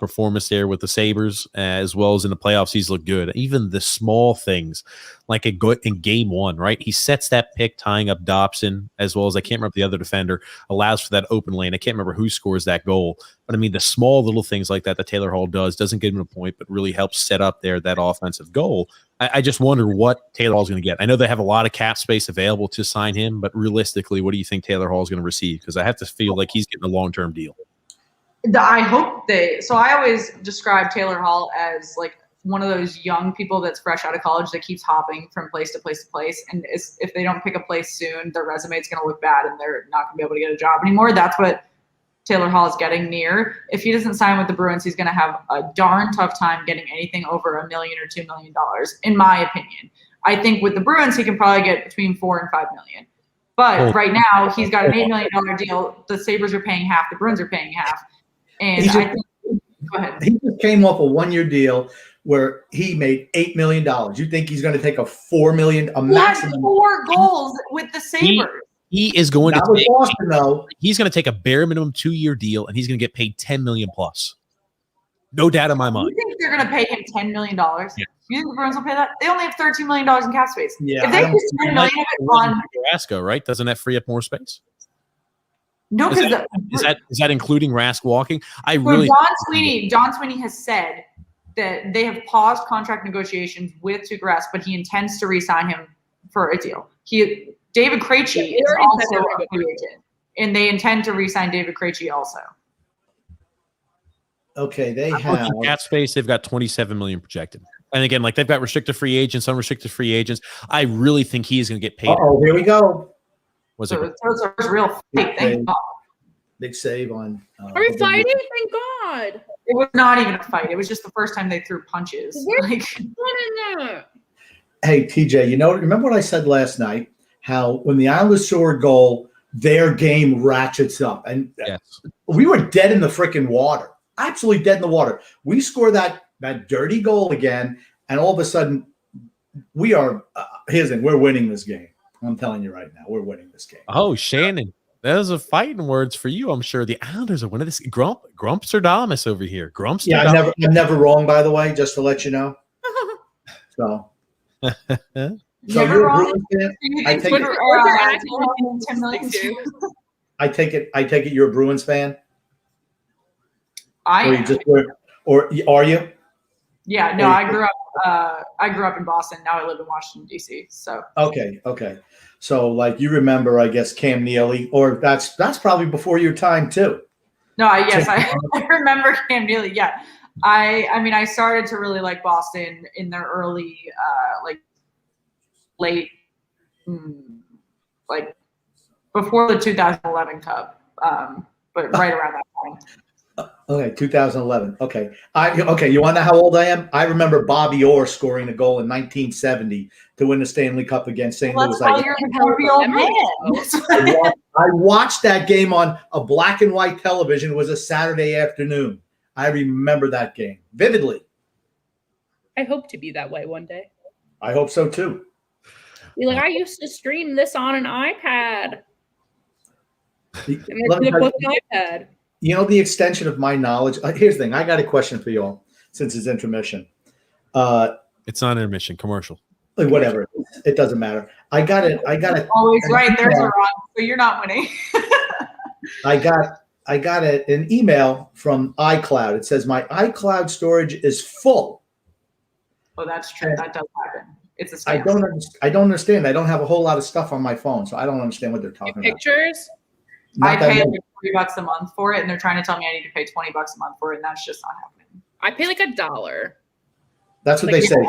performance there with the Sabres, as well as in the playoffs. He's looked good. Even the small things, like in game 1, right? He sets that pick, tying up Dobson, as well as, I can't remember the other defender, allows for that open lane. I can't remember who scores that goal. But I mean, the small little things like that Taylor Hall does doesn't give him a point, but really helps set up there that offensive goal. I just wonder what Taylor Hall's going to get. I know they have a lot of cap space available to sign him, but realistically, what do you think Taylor Hall's going to receive? Because I have to feel like he's getting a long-term deal. I hope so I always describe Taylor Hall as like one of those young people that's fresh out of college that keeps hopping from place to place to place. And if they don't pick a place soon, their resume is going to look bad and they're not going to be able to get a job anymore. That's what Taylor Hall is getting near. If he doesn't sign with the Bruins, he's going to have a darn tough time getting anything over $1 million or $2 million, in my opinion. I think with the Bruins, he can probably get between $4 and $5 million. But right now, he's got an $8 million deal. The Sabres are paying half. The Bruins are paying half. And I think, go ahead. He just came off a 1-year deal where he made $8 million. You think he's going to take a $4 million, a maximum? He had 4 goals with the Sabres. He is going Not to with take, Boston, though. He's going to take a bare minimum 2-year deal, and he's going to get paid $10 million plus. No doubt in my mind. You think they're going to pay him $10 million? Yeah. You think the Bruins will pay that? They only have $13 million in cap space. Yeah, if they put $10 million on Rask, right? Doesn't that free up more space? No, because is that including Rask walking? John Sweeney has said that they have paused contract negotiations with Tuukka Rask, but he intends to re-sign him for a deal. David Krejci is also a free agent, and they intend to re-sign David Krejci also. Okay, they have cap space. They've got $27 million projected, and again, like they've got restricted free agents, unrestricted free agents. I really think he is going to get paid. Oh, here we go. Those are real fake. Thank God. Big save on. Are we fighting? Thank God. It was not even a fight. It was just the first time they threw punches. Where's in there? Hey, TJ, remember what I said last night? How when the Islanders score a goal, their game ratchets up. And we were dead in the freaking water. Absolutely dead in the water. We score that dirty goal again, and all of a sudden, we are here's the thing, we're winning this game. I'm telling you right now, we're winning this game. Oh, Shannon. Those are fighting words for you, I'm sure. The Islanders are winning this. Grumpsterdamus over here. Grumpsterdamus. Yeah, I'm never wrong, by the way, just to let you know. So you're a Bruins fan? I take it you're a Bruins fan? I am. Or are you? Yeah, no, I grew up in Boston. Now I live in Washington, D.C. So Okay. So, like, you remember, I guess, Cam Neely, or that's probably before your time too. No, I remember Cam Neely. Yeah, I started to really like Boston in their early, late, before the 2011 Cup, but right around that point. Okay, 2011. Okay. You want to know how old I am? I remember Bobby Orr scoring a goal in 1970 to win the Stanley Cup against St. Louis. You're the grumpy old man. I watched that game on a black and white television. It was a Saturday afternoon. I remember that game vividly. I hope to be that way one day. I hope so too. Be like, I used to stream this on an iPad. And Let me it's tell an you, iPad. you know the extension of my knowledge. Here's the thing. I got a question for you all since it's intermission. It's not intermission, commercial. Whatever. It doesn't matter. I got it. Always right. There's a wrong. So you're not winning. I got an email from iCloud. It says my iCloud storage is full. Oh, that's true. That does happen. It's a scam. I don't understand. I don't have a whole lot of stuff on my phone, so I don't understand what they're talking about. Pictures? I Not that pay much. $40 a month for it, and they're trying to tell me I need to pay $20 a month for it, and that's just not happening. I pay like $1. That's what Like, they say.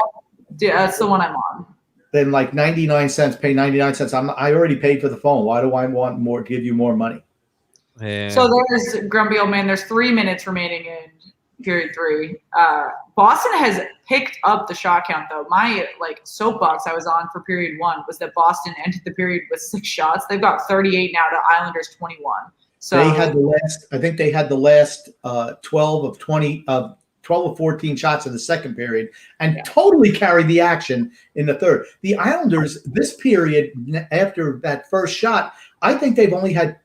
Yeah, that's the one I'm on. Then like 99 cents, pay 99 cents. I already paid for the phone. Why do I want more? Give you more money? Yeah. So there's grumpy old man. There's 3 minutes remaining in period 3. Boston has picked up the shot count though. My soapbox I was on for period 1 was that Boston ended the period with 6 shots. They've got 38 now to Islanders 21. So They had the last. I think they had the last 12 of 20 of 12 of 14 shots in the second period, and totally carried the action in the third. The Islanders this period after that first shot, I think they've only had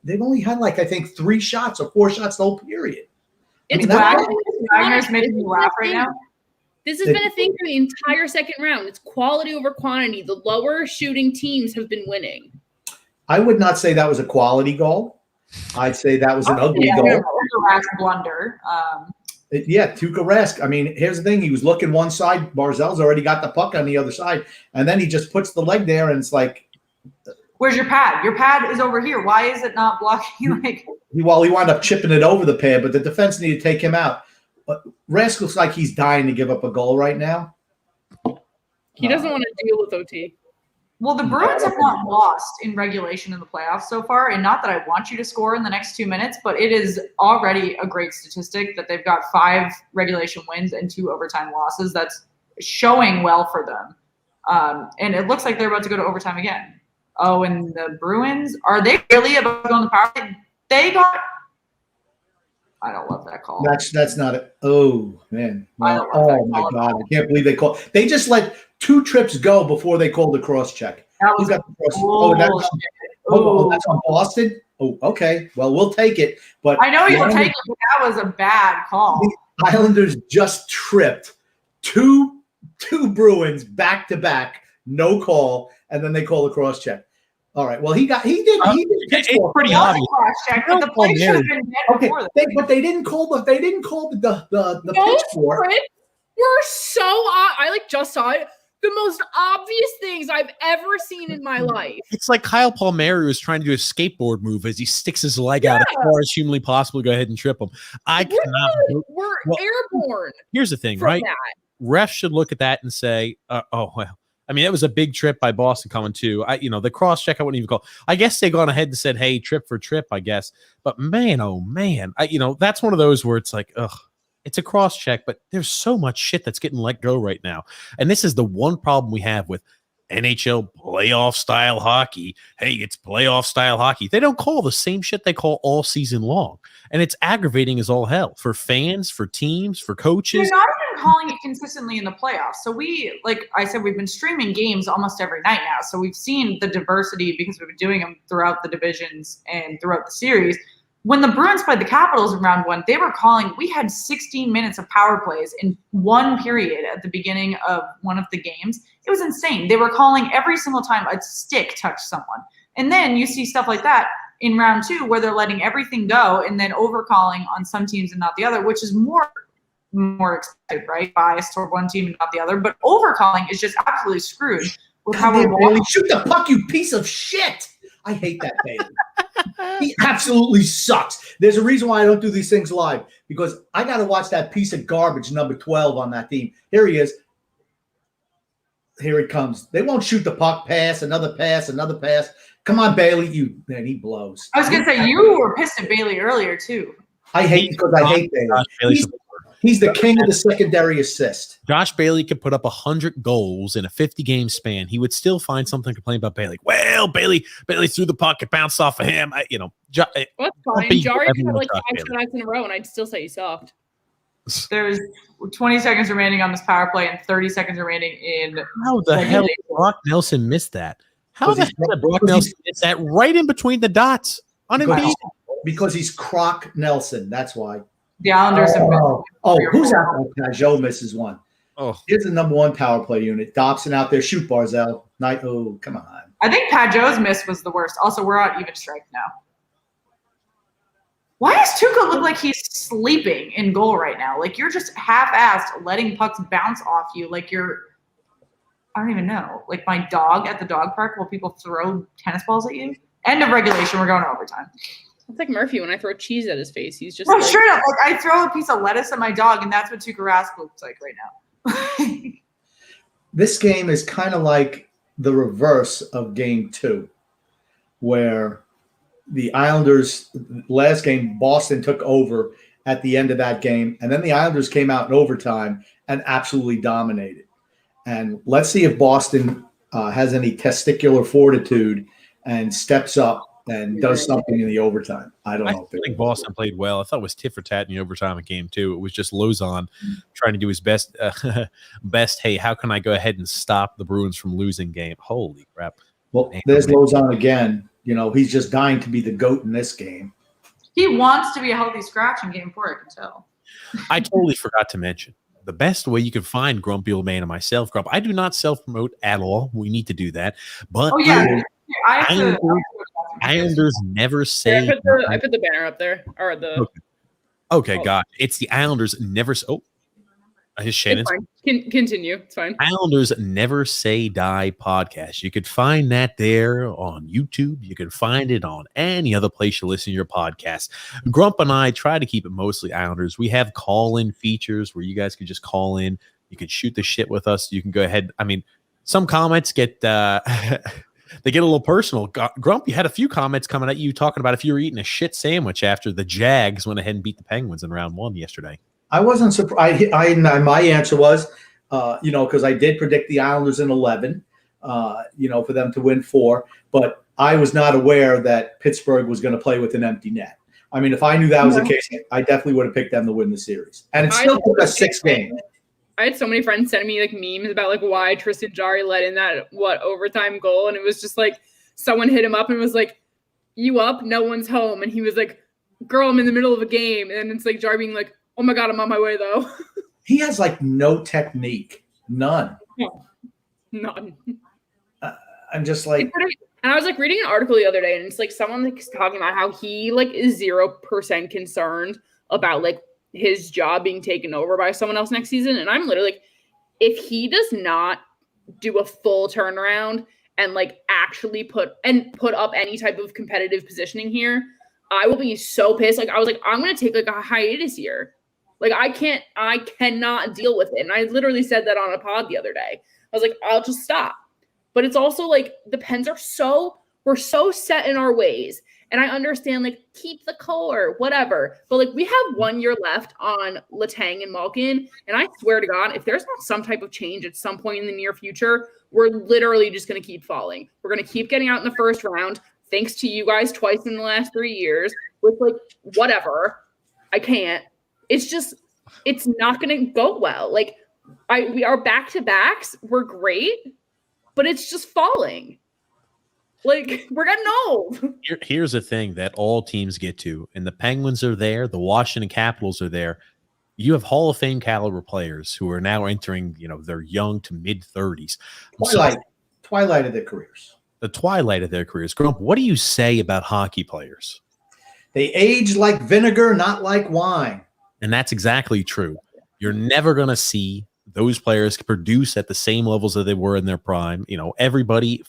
like I think 3 shots or 4 shots the whole period. It's Wagner's making me laugh right now. This has been a thing for the entire second round. It's quality over quantity. The lower shooting teams have been winning. I would not say that was a quality goal. I'd say that was an ugly goal. Blunder. Tuukka Rask. I mean, here's the thing. He was looking one side. Barzell's already got the puck on the other side. And then he just puts the leg there, and it's like. Where's your pad? Your pad is over here. Why is it not blocking? He wound up chipping it over the pad, but the defense needed to take him out. But Rask looks like he's dying to give up a goal right now. He doesn't want to deal with OT. Well, the Bruins have not lost in regulation in the playoffs so far, and not that I want you to score in the next 2 minutes, but it is already a great statistic that they've got 5 regulation wins and 2 overtime losses. That's showing well for them. And it looks like they're about to go to overtime again. Oh, and the Bruins, are they really about to go on the power play? I don't love that call. That's not it. Oh, man. I don't love Oh, that my call. God. I can't believe they called. They just let 2 trips go before they called the cross check. That Who was got the cross? bullshit. That's on Boston? Oh, okay. Well, we'll take it. But I know the you'll take Islanders- it, but that was a bad call. The Islanders just tripped two Bruins back to back, no call, and then they call the cross check. All right. Well, he did. It's pretty That was obvious. a cross-check, but the play should have been dead Okay, before that. but they didn't call the Those pitch for. scripts were so I just saw it. The most obvious things I've ever seen in my life. It's like Kyle Palmieri was trying to do a skateboard move as he sticks his leg out as far as humanly possible to go ahead and trip him. We're Well, airborne. Here's the thing, from right? that. Refs should look at that and say, oh, well. I mean, it was a big trip by Boston coming too. The cross check I wouldn't even call. I guess they gone ahead and said, "Hey, trip for trip." I guess, but man, oh man, that's one of those where it's like, ugh, it's a cross check, but there's so much shit that's getting let go right now, and this is the one problem we have with NHL playoff style hockey. Hey, it's playoff style hockey. They don't call the same shit they call all season long, and it's aggravating as all hell for fans, for teams, for coaches. They're not even calling it consistently in the playoffs. So we, like I said, we've been streaming games almost every night now. So we've seen the diversity because we've been doing them throughout the divisions and throughout the series. When the Bruins played the Capitals in round 1, they were calling, we had 16 minutes of power plays in one period at the beginning of one of the games. It was insane. They were calling every single time a stick touched someone. And then you see stuff like that in round 2 where they're letting everything go and then overcalling on some teams and not the other, which is more expected, right? Biased toward one team and not the other. But overcalling is just absolutely screwed with how we're Bailey, shoot the puck, you piece of shit. I hate that Bailey. He absolutely sucks. There's a reason why I don't do these things live, because I got to watch that piece of garbage, number 12 on that team. Here he is. Here he comes. They won't shoot the puck, pass, another pass, another pass. Come on, Bailey. Man, he blows. I was going to say, you were pissed at Bailey earlier, too. I hate Bailey. Josh Bailey He's the king of the secondary assist. Josh Bailey could put up 100 goals in a 50-game span. He would still find something to complain about Bailey. Well, Bailey threw the puck, it bounced off of him. Well, that's fine. Jari could have like 5 shutouts in a row, and I'd still say he sucked. There's 20 seconds remaining on this power play and 30 seconds remaining in. How the hell did Brock Nelson miss that? How the hell did Brock Nelson miss that right in between the dots? Because he's Croc Nelson. That's why. The Islanders have missed. Who's out there? Joe misses one. Oh, here's the number 1 power play unit. Dobson out there. Shoot, Barzell. Come on. I think Pat Joe's miss was the worst. Also, we're on even strike now. Why does Tuukka look like he's sleeping in goal right now? Like, you're just half-assed letting pucks bounce off you. Like, I don't even know. Like my dog at the dog park while people throw tennis balls at you. End of regulation. We're going to overtime. It's like Murphy when I throw cheese at his face. He's just straight up. Like I throw a piece of lettuce at my dog, and that's what Tuukka Rask looks like right now. This game is kind of like the reverse of game 2, where the Islanders last game, Boston took over at the end of that game, and then the Islanders came out in overtime and absolutely dominated. And let's see if Boston has any testicular fortitude and steps up and does something in the overtime. I don't know. I think Boston played well. I thought it was tit for tat in the overtime of game 2. It was just Lozon trying to do his best. Hey, how can I go ahead and stop the Bruins from losing game? Holy crap. Well, there's Lozon again. He's just dying to be the GOAT in this game. He wants to be a healthy scratch in game 4, I can tell. I totally forgot to mention. The best way you can find Grumpy Old Man and myself, Grump. I do not self-promote at all. We need to do that. But Islanders never say. I put the banner up there. Or the. Okay, God. It's the Islanders never. Shannon's. Continue. It's fine. Islanders Never Say Die podcast. You could find that there on YouTube. You can find it on any other place you listen to your podcast. Grump and I try to keep it mostly Islanders. We have call-in features where you guys can just call in. You can shoot the shit with us. You can go ahead. I mean, some comments get they get a little personal. Grump, you had a few comments coming at you talking about if you were eating a shit sandwich after the Jags went ahead and beat the Penguins in round 1 yesterday. I wasn't surprised. My answer was, because I did predict the Islanders in 11, for them to win 4. But I was not aware that Pittsburgh was going to play with an empty net. I mean, if I knew that was the case, I definitely would have picked them to win the series. And it still took us 6 games. I had so many friends sending me like memes about like why Tristan Jarry let in that overtime goal, and it was just like someone hit him up and was like, "You up? No one's home," and he was like, "Girl, I'm in the middle of a game," and it's like Jarry being like, "Oh my God, I'm on my way though." He has like no technique, none. None. I'm just like, and I was like reading an article the other day, and it's like someone like talking about how he like is 0% concerned about like his job being taken over by someone else next season. And I'm literally like, if he does not do a full turnaround and like actually put up any type of competitive positioning here, I will be so pissed. Like I was like, I'm gonna take like a hiatus here. Like I cannot deal with it. And I literally said that on a pod the other day. I was like, I'll just stop. But it's also like the Pens we're so set in our ways. And I understand, like, keep the core, whatever. But, like, we have 1 year left on Letang and Malkin. And I swear to God, if there's not some type of change at some point in the near future, we're literally just going to keep falling. We're going to keep getting out in the first round, thanks to you guys twice in the last 3 years, with, like, whatever. I can't. It's just, it's not going to go well. Like, we are back-to-backs. We're great. But it's just falling. Like, we're getting old. Here's the thing that all teams get to, and the Penguins are there, the Washington Capitals are there. You have Hall of Fame caliber players who are now entering, their young to mid-30s. Twilight of their careers. The twilight of their careers. Grump, what do you say about hockey players? They age like vinegar, not like wine. And that's exactly true. You're never going to see those players produce at the same levels that they were in their prime.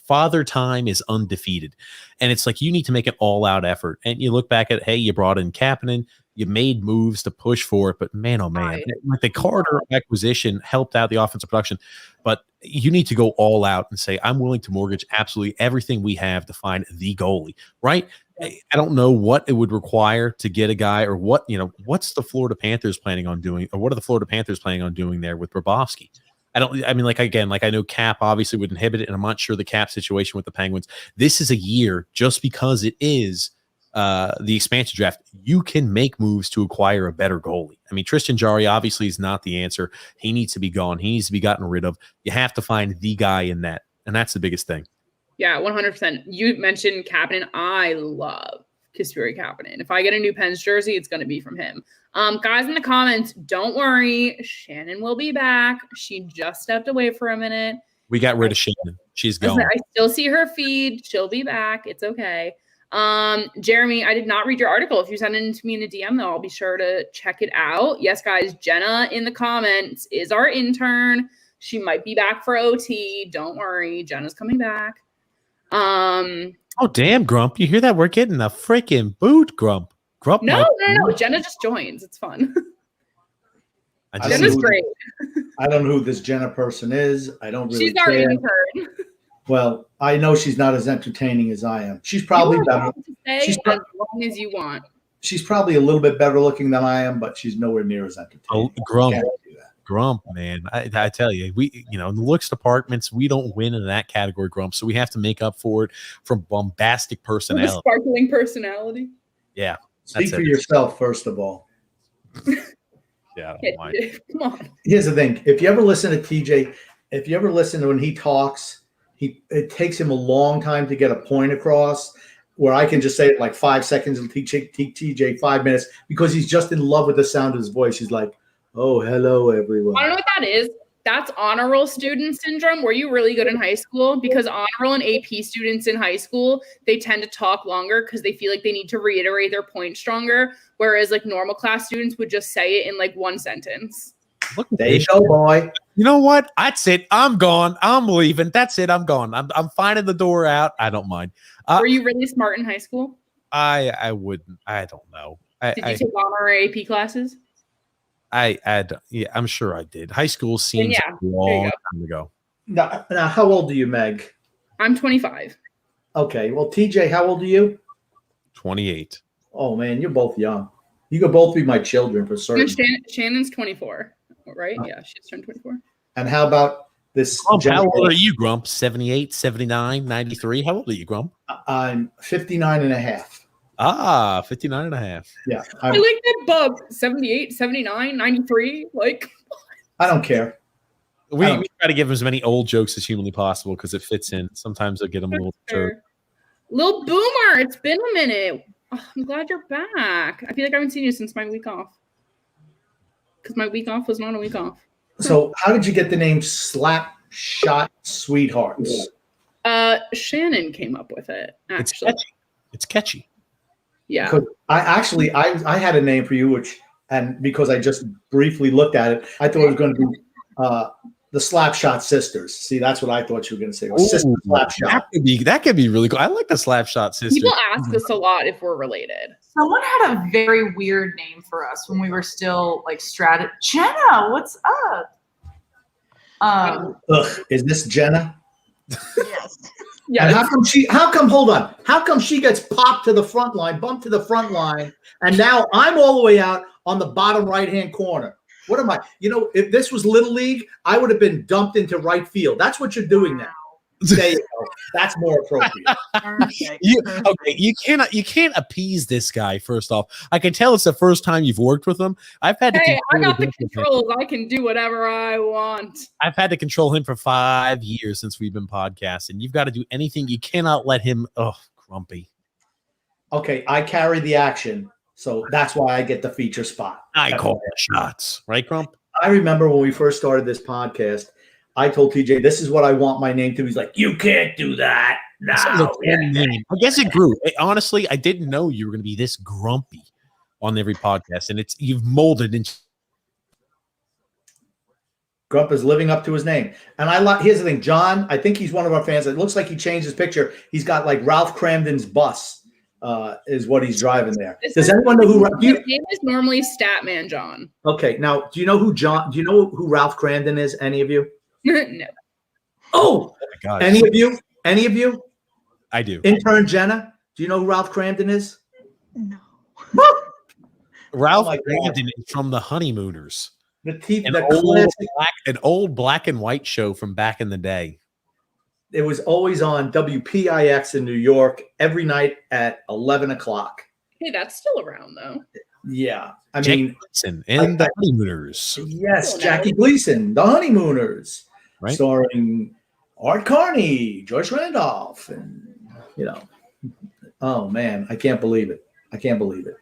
Father Time is undefeated. And it's like you need to make an all-out effort. And you look back at, hey, you brought in Kapanen, You made moves to push for it, but man, oh man, like the Carter acquisition helped out the offensive production. But you need to go all out and say, I'm willing to mortgage absolutely everything we have to find the goalie, right? I don't know what it would require to get a guy, or what's the Florida Panthers planning on doing, or what are the Florida Panthers planning on doing there with Bobrovsky? I know cap obviously would inhibit it, and I'm not sure the cap situation with the Penguins. This is a year, just because it is the expansion draft, you can make moves to acquire a better goalie. I mean, Tristan Jarry obviously is not the answer. He needs to be gone. He needs to be gotten rid of. You have to find the guy in net, and that's the biggest thing. Yeah, 100%. You mentioned Kapanen. I love Kasperi Kapanen. If I get a new Pens jersey, it's going to be from him. Guys in the comments, don't worry. Shannon will be back. She just stepped away for a minute. We got rid of Shannon. She's gone. I still see her feed. She'll be back. It's okay. Jeremy, I did not read your article. If you send it to me in a DM, though, I'll be sure to check it out. Yes, guys, Jenna in the comments is our intern. She might be back for OT. Don't worry. Jenna's coming back. Oh, damn, Grump. You hear that? We're getting a freaking boot, Grump. No. Jenna just joins. It's fun. Jenna's great. I don't know who this Jenna person is. I don't really She's our intern. Well, I know she's not as entertaining as I am. She's probably better. She's as long as you want. She's probably a little bit better looking than I am, but she's nowhere near as entertaining. Oh, Grump, man. I tell you, in the looks departments, we don't win in that category, Grump. So we have to make up for it from bombastic personality. Sparkling personality. Yeah. Speak for yourself, first of all. Yeah, I don't mind. Come on. Here's the thing. If you ever listen to TJ, if you ever listen to when he talks, it takes him a long time to get a point across, where I can just say it like 5 seconds and teach TJ 5 minutes, because he's just in love with the sound of his voice. He's like, oh, hello, everyone. I don't know what that is. That's honor roll student syndrome. Were you really good in high school? Because honor roll and AP students in high school, they tend to talk longer because they feel like they need to reiterate their point stronger, whereas like normal class students would just say it in like one sentence. Look, there you go, boy. You know what? That's it. I'm gone. I'm leaving. That's it. I'm gone. I'm finding the door out. I don't mind. Were you really smart in high school? I wouldn't. I don't know. Did you take honor or AP classes? Yeah, I'm sure I did. High school seems a long time ago. Now, how old are you, Meg? I'm 25. Okay. Well, TJ, how old are you? 28. Oh, man, you're both young. You could both be my children for certain. Shannon's 24, right? Yeah, she's turned 24. And how about this? How old are you, Grump? 78, 79, 93? How old are you, Grump? I'm 59 and a half. 59 and a half. Yeah. I like that bug. 78, 79, 93. Like, I don't care. We try to give as many old jokes as humanly possible because it fits in. Sometimes they'll get them a little disturbed. Lil Boomer, it's been a minute. Oh, I'm glad you're back. I feel like I haven't seen you since my week off. Because my week off was not a week off. So how did you get the name Slap Shot Sweethearts? Shannon came up with it, actually. It's catchy. Yeah. I had a name for you, and because I just briefly looked at it, I thought it was going to be the Slapshot Sisters. See, that's what I thought you were going to say. Sister Slapshot. That could be really cool. I like the Slapshot Sisters. People ask us a lot if we're related. Someone had a very weird name for us when we were still like Jenna, what's up? Is this Jenna? Yes. Yeah. And how come she gets popped to the front line, bumped to the front line, and now I'm all the way out on the bottom right-hand corner? What am I? If this was Little League, I would have been dumped into right field. That's what you're doing now. There you go. That's more appropriate. You can't appease this guy. First off, I can tell it's the first time you've worked with him. I got the controls. I can do whatever I want. I've had to control him for 5 years since we've been podcasting. You've got to do anything. You cannot let him. Oh, grumpy. Okay, I carry the action, so that's why I get the feature spot. I call the shots, right, Grump? I remember when we first started this podcast, I told TJ, this is what I want my name to. He's like, you can't do that. No. I guess it grew. Honestly, I didn't know you were going to be this grumpy on every podcast, and you've molded into. Grump is living up to his name. And here's the thing, John, I think he's one of our fans. It looks like he changed his picture. He's got like Ralph Cramden's bus is what he's driving there. Does anyone know who? His name is normally Statman John. Okay, now do you know who John? Do you know who Ralph Crandon is? Any of you? No. Oh, my God. any of you? Any of you? I do. Intern Jenna, do you know who Ralph Crandon is? No. Ralph Oh my God. Crandon is from the Honeymooners. An old black and white show from back in the day. It was always on WPIX in New York every night at 11 o'clock. Hey, that's still around though. Yeah, I Jackie mean, Gleason and the Honeymooners. yes, Still Jackie now. Gleason, The Honeymooners, Right. starring Art Carney, Joyce Randolph, and oh man, I can't believe it. I can't believe it.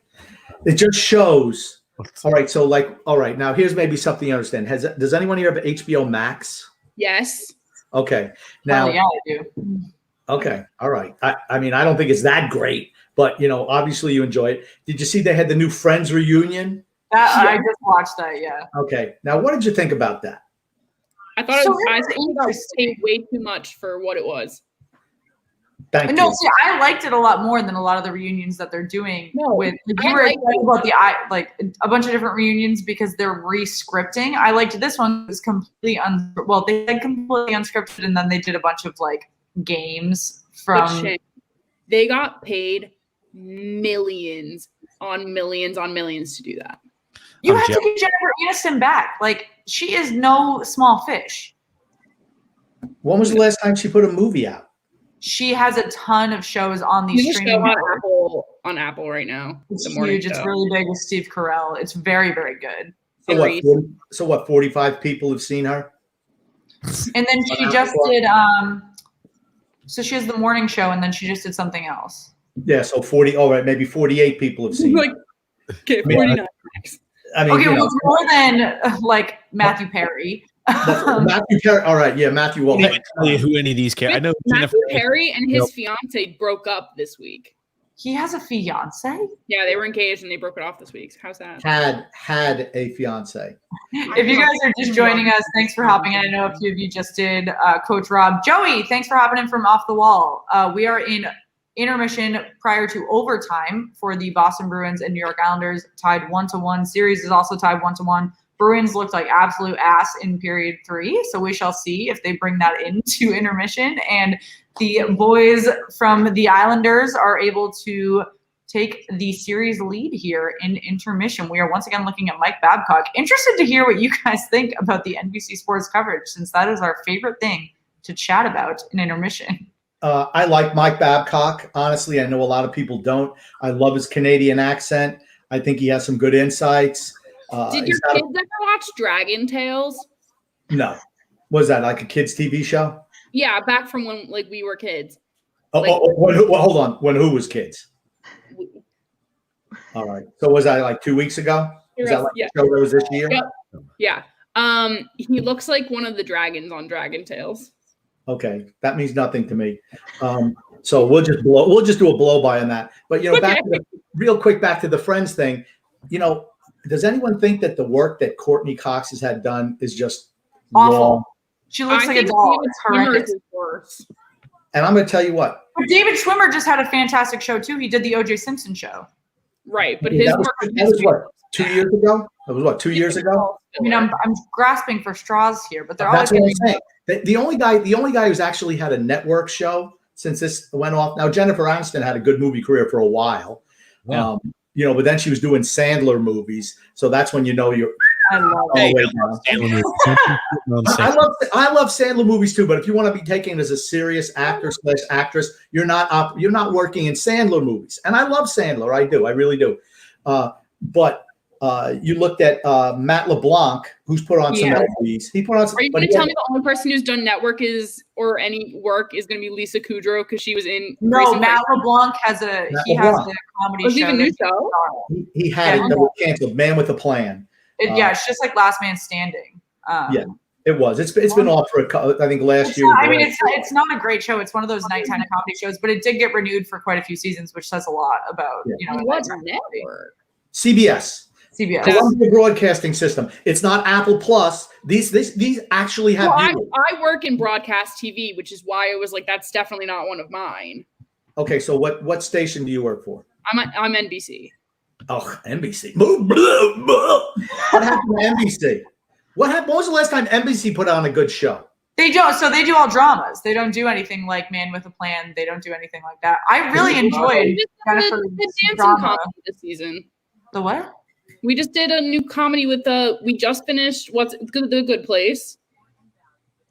It just shows. All right, so all right, now here's maybe something you understand. Does anyone here have HBO Max? Yes. Okay, now. Yeah, I do. Okay. All right. I mean, I don't think it's that great, but obviously you enjoy it. Did you see they had the new Friends reunion? I just watched that. Yeah. Okay. Now, what did you think about that? I thought So I it's think it was paid way too much for what it was. Thank No, you. see, I liked it a lot more than a lot of the reunions that they're doing. No, with you I were like excited about a bunch of different reunions because they're re-scripting. I liked this one. It was completely they said completely unscripted, and then they did a bunch of games But from. shit, they got paid millions on millions on millions to do that. You I'm have to jealous. get Jennifer Aniston back. She is no small fish. When was the last time she put a movie out? She has a ton of shows on these There's a streaming show networks. on Apple right now. It's The morning huge. It's show. really big with Steve Carell. It's very, very good. So what? 45 people have seen her. And then she just did so she has the morning show and then she just did something else. Yeah. So 40. All right. Maybe 48 people have seen. Like, her. okay, I mean, 49. I mean, Okay, well, it's more than Matthew Perry. Matthew Perry. All right. Yeah, Matthew. Well, I can't tell you who any of these characters. I know Matthew Jennifer. Perry and his fiance broke up this week. He has a fiance. Yeah, they were engaged and they broke it off this week. How's that? had a fiance. If you guys are just joining us, thanks for hopping in. I know a few of you just did. Coach Rob, Joey, thanks for hopping in from off the wall. We are in intermission prior to overtime for the Boston Bruins and New York Islanders, tied 1-1. Series is also tied 1-1. Bruins looked like absolute ass in period 3, so we shall see if they bring that into intermission. And the boys from the Islanders are able to take the series lead here in intermission. We are once again looking at Mike Babcock. Interested to hear what you guys think about the NBC Sports coverage, since that is our favorite thing to chat about in intermission. I like Mike Babcock. Honestly, I know a lot of people don't. I love his Canadian accent. I think he has some good insights. Did your kids ever watch Dragon Tales? No. Was that like a kids' TV show? Yeah, back from when we were kids. Hold on. When who was kids? All right. So was that like 2 weeks ago? Was that like Yeah. the show that was this year? Yep. Yeah. He looks like one of the dragons on Dragon Tales. Okay, that means nothing to me. So we'll just do a blow by on that. But real quick back to the Friends thing. Does anyone think that the work that Courtney Cox has had done is just Awful. wrong? She looks I like a think doll. David It's Schwimmer horrendous. is worse. And I'm going to tell you what. But David Schwimmer just had a fantastic show too. He did the O.J. Simpson show. Right, but his that was, work on that was history. what, 2 years ago? That was what, 2 years ago? I mean, I'm grasping for straws here, but they're That's always what I'm getting. saying. The only guy who's actually had a network show since this went off. Now Jennifer Aniston had a good movie career for a while, Yeah. but then she was doing Sandler movies, so that's when you're I love all it. the way down. I love Sandler movies too, but if you want to be taken as a serious actor/actress, you're not working in Sandler movies. And I love Sandler, I do, I really do. But you looked at Matt LeBlanc, who's put on some movies. He put on some. Are you going to tell me the only person who's done network or any work is going to be Lisa Kudrow because she was in? No, Matt LeBlanc has a comedy Was he show. a new show? He had it that was canceled. Man with a Plan. It's just like Last Man Standing. Yeah, it was. It's been off for I think last year. It's not a great show. It's one of those nighttime comedy shows, but it did get renewed for quite a few seasons, which says a lot about What network? CBS. Columbia Broadcasting System. It's not Apple Plus. These actually have. Well, I work in broadcast TV, which is why I was like, that's definitely not one of mine. Okay, so what station do you work for? I'm NBC. Oh, NBC. What happened to NBC? What happened? When was the last time NBC put on a good show? They don't. So they do all dramas. They don't do anything like Man with a Plan. They don't do anything like that. I really enjoyed Jennifer's the dancing drama. comedy this season. The what? We just did a new comedy with we just finished The Good Place.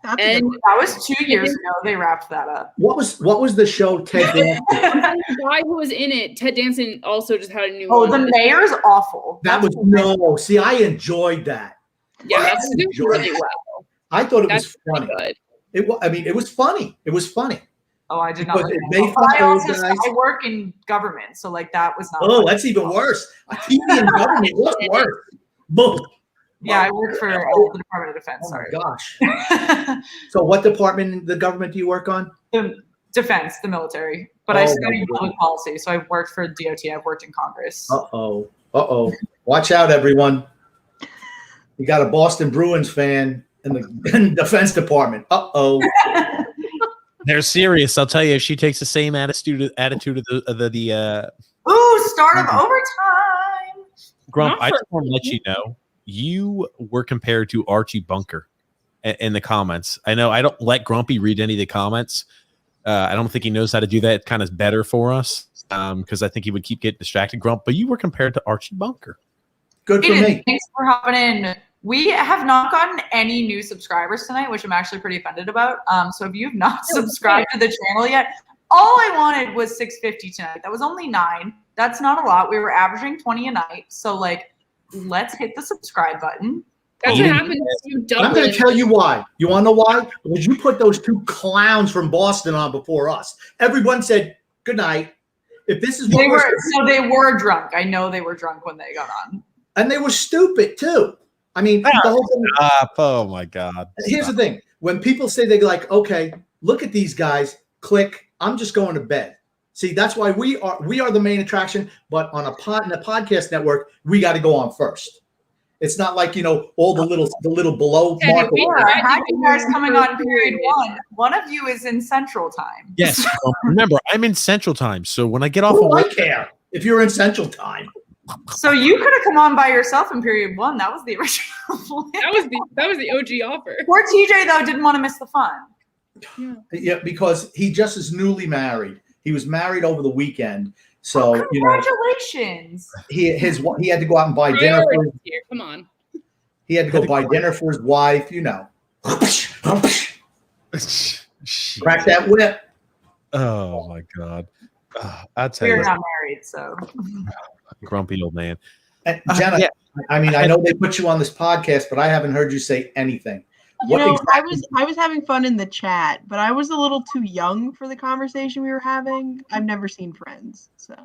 That's a good And one. That was 2 years ago. They wrapped that up. What was the show Ted Danson? the guy who was in it, Ted Danson, also just had a new Oh, one. the mayor's awful. That was no. See, I enjoyed that. Yeah, that's doing enjoyed really it. well. I thought it That's was pretty funny. good. It was funny. It was funny. Oh, I did not. Because Like it that. made But I fun of those also guys. I work in government, so like that was not. Oh, funny. that's even worse. A TV in government. What's worse? Boom. Yeah, I work for the Department of Defense. Oh my Sorry. gosh. So, what department in the government do you work on? The defense, the military. But I Oh, studied my public policy, so I've worked for DOT. I've worked in Congress. Uh-oh. Watch out, everyone. You got a Boston Bruins fan in the Defense Department. Uh-oh. They're serious. I'll tell you, if she takes the same attitude of the Ooh, start of overtime. Grump, Not I for just want to let you know you were compared to Archie Bunker in the comments. I know I don't let Grumpy read any of the comments. I don't think he knows how to do that. It kind of better for us because I think he would keep getting distracted, Grump. But you were compared to Archie Bunker. Good for Aiden, me. thanks for hopping in. We have not gotten any new subscribers tonight, which I'm actually pretty offended about. So if you've not subscribed to the channel yet, all I wanted was 650 tonight. That was only 9. That's not a lot. We were averaging 20 a night. So like, let's hit the subscribe button. That's what happens if you double. I'm going to tell you why. You want to know why? Because you put those two clowns from Boston on before us. Everyone said, good night. If this is what They were drunk. I know they were drunk when they got on. and they were stupid too. I mean, the whole thing. Oh my God. Here's the thing. When people say they're like, okay, look at these guys, click, I'm just going to bed. See, that's why we are the main attraction, but in a podcast network, we got to go on first. It's not like, all the little below Yeah, market. I had you guys coming on period 1. One of you is in Central Time. Yes. Remember, I'm in Central Time. So when I get off Who of do I work, care if you're in Central Time? So you could have come on by yourself in period 1. That was the original plan. That was the OG offer. Poor TJ though didn't want to miss the fun. Yeah, because he just is newly married. He was married over the weekend. So, Congratulations. he had to go out and buy dinner. Priorities here. Come on. He had to go buy dinner for his wife, Crack that whip. oh my God. I'll tell We're you, not married, so grumpy old man. And Jenna, Yeah. I mean, I know they put you on this podcast, but I haven't heard you say anything. You know, exactly- I was having fun in the chat, but I was a little too young for the conversation we were having. I've never seen Friends, so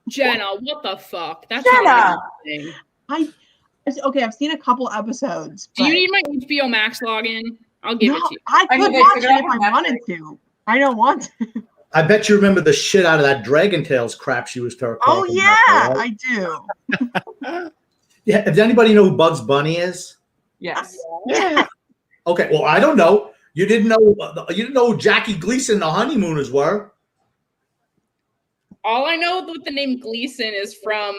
Jenna, what the fuck? That's Jenna! not anything. I've seen a couple episodes. Do you but- need my HBO Max login? I'll give it No, to you. I I could mean, they watch took it it if off I Netflix. wanted to. I don't want to. I bet you remember the shit out of that Dragon Tales crap she was talking Oh about, yeah, right? I do. Yeah. Does anybody know who Bugs Bunny is? yes. Yeah. Okay. Well, I don't know. You didn't know. You didn't know who Jackie Gleason and the Honeymooners were. All I know with the name Gleason is from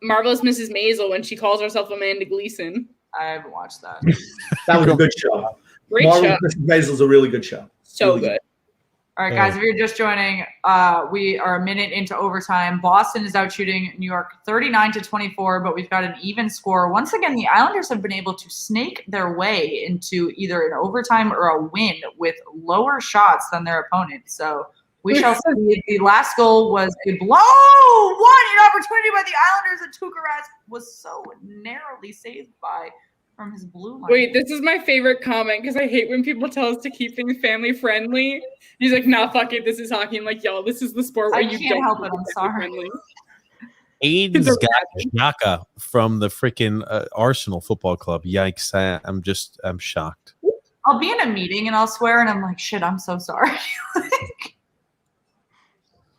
Marvelous Mrs. Maisel when she calls herself Amanda Gleason. I haven't watched that. That was a good show. Great Marvelous show. Mrs. Maisel's a really good show. So Really good. All right, guys, if you're just joining, we are a minute into overtime. Boston is out shooting New York 39-24, but we've got an even score. Once again, the Islanders have been able to snake their way into either an overtime or a win with lower shots than their opponent. So we shall see. The last goal was a blow. What an opportunity by the Islanders, and Tuukka Rask was so narrowly saved from his blue line. Wait, this is my favorite comment because I hate when people tell us to keep things family friendly. He's like, nah, fuck it. This is hockey. I'm like, yo, this is the sport where I you can't don't help keep it. I'm family sorry. friendly. Aiden's It's got Xhaka from the freaking Arsenal Football Club. Yikes! I'm shocked. I'll be in a meeting and I'll swear, and I'm like, shit, I'm so sorry.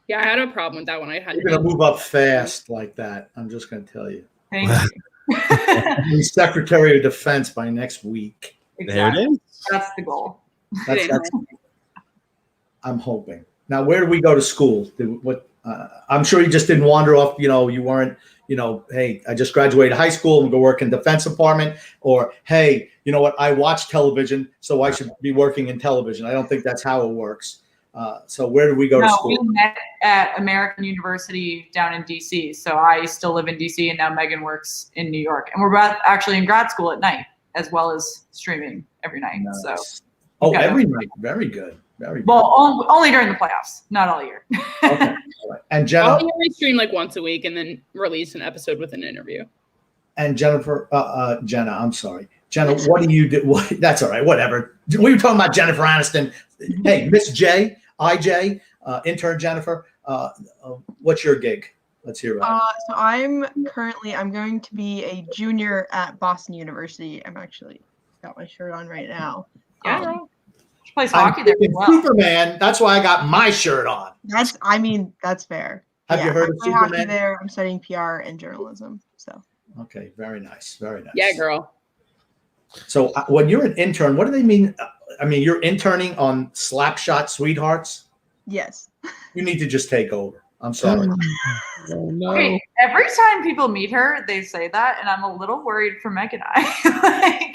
Yeah, I had a problem with that one. I had You're gonna move up fast like that. I'm just gonna tell you. Thank you. Be Secretary of Defense by next week. There it is. That's the goal. That's I'm hoping. Now, where did we go to school? I'm sure you just didn't wander off. You weren't. Hey, I just graduated high school. I'm going to work in defense department. Or, hey, you know what? I watch television, so I should be working in television. I don't think that's how it works. So where did we go to school? We met at American University down in D.C. So I still live in D.C. and now Megan works in New York. And we're both actually in grad school at night as well as streaming every night. Nice. So every night. Very good. Very good. Well, only during the playoffs, not all year. Okay. All right. And Jenna, we stream like once a week and then release an episode with an interview. And Jennifer, Jenna, I'm sorry. Jenna, what do you do? That's all right. Whatever. We were talking about Jennifer Aniston. Hey, Miss J, IJ, intern Jennifer, what's your gig? Let's hear about it. So I'm going to be a junior at Boston University. I'm actually got my shirt on right now. Yeah. She plays hockey there as well. Superman. That's why I got my shirt on. That's fair. Have you heard of I play hockey Superman? there. I'm studying PR and journalism. So. Okay, very nice. Very nice. Yeah, girl. So when you're an intern, what do they mean? I mean, you're interning on Slapshot Sweethearts? Yes. You need to just take over. I'm sorry. Oh, no. Okay, every time people meet her, they say that, and I'm a little worried for Meg and I.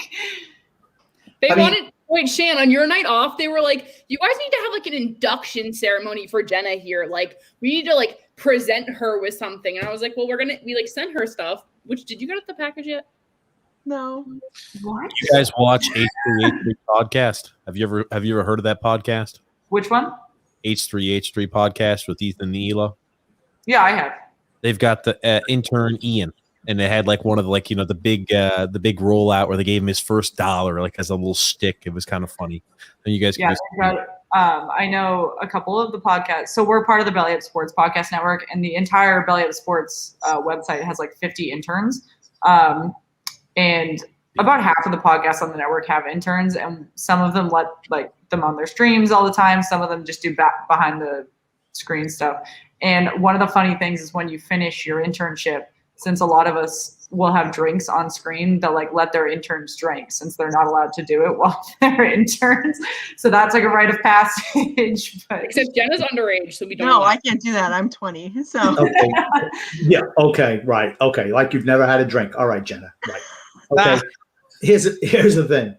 Wait, Shan, on your night off, they were like, you guys need to have like an induction ceremony for Jenna here. Like, we need to like present her with something. And I was like, well, we like send her stuff. Which, did you get the package yet? No. What? You guys watch H3H3 podcast? Have you ever heard of that podcast? Which one? H3H3 podcast with Ethan and Ela. Yeah, I have. They've got the intern Ian, and they had like one of the the big rollout where they gave him his first $1 like as a little stick. It was kind of funny. And you guys, I know a couple of the podcasts. So we're part of the Belly Up Sports podcast network, and the entire Belly Up Sports website has like 50 interns. And about half of the podcasts on the network have interns, and some of them let like them on their streams all the time. Some of them just do behind the screen stuff. And one of the funny things is when you finish your internship, since a lot of us will have drinks on screen, they'll like let their interns drink since they're not allowed to do it while they're interns. So that's like a rite of passage. But Except Jenna's underage, so we don't. No, I can't do that. I'm 20. So. Okay. Yeah. Okay. Right. Okay. Like you've never had a drink. All right, Jenna. Right. Okay. Here's the thing.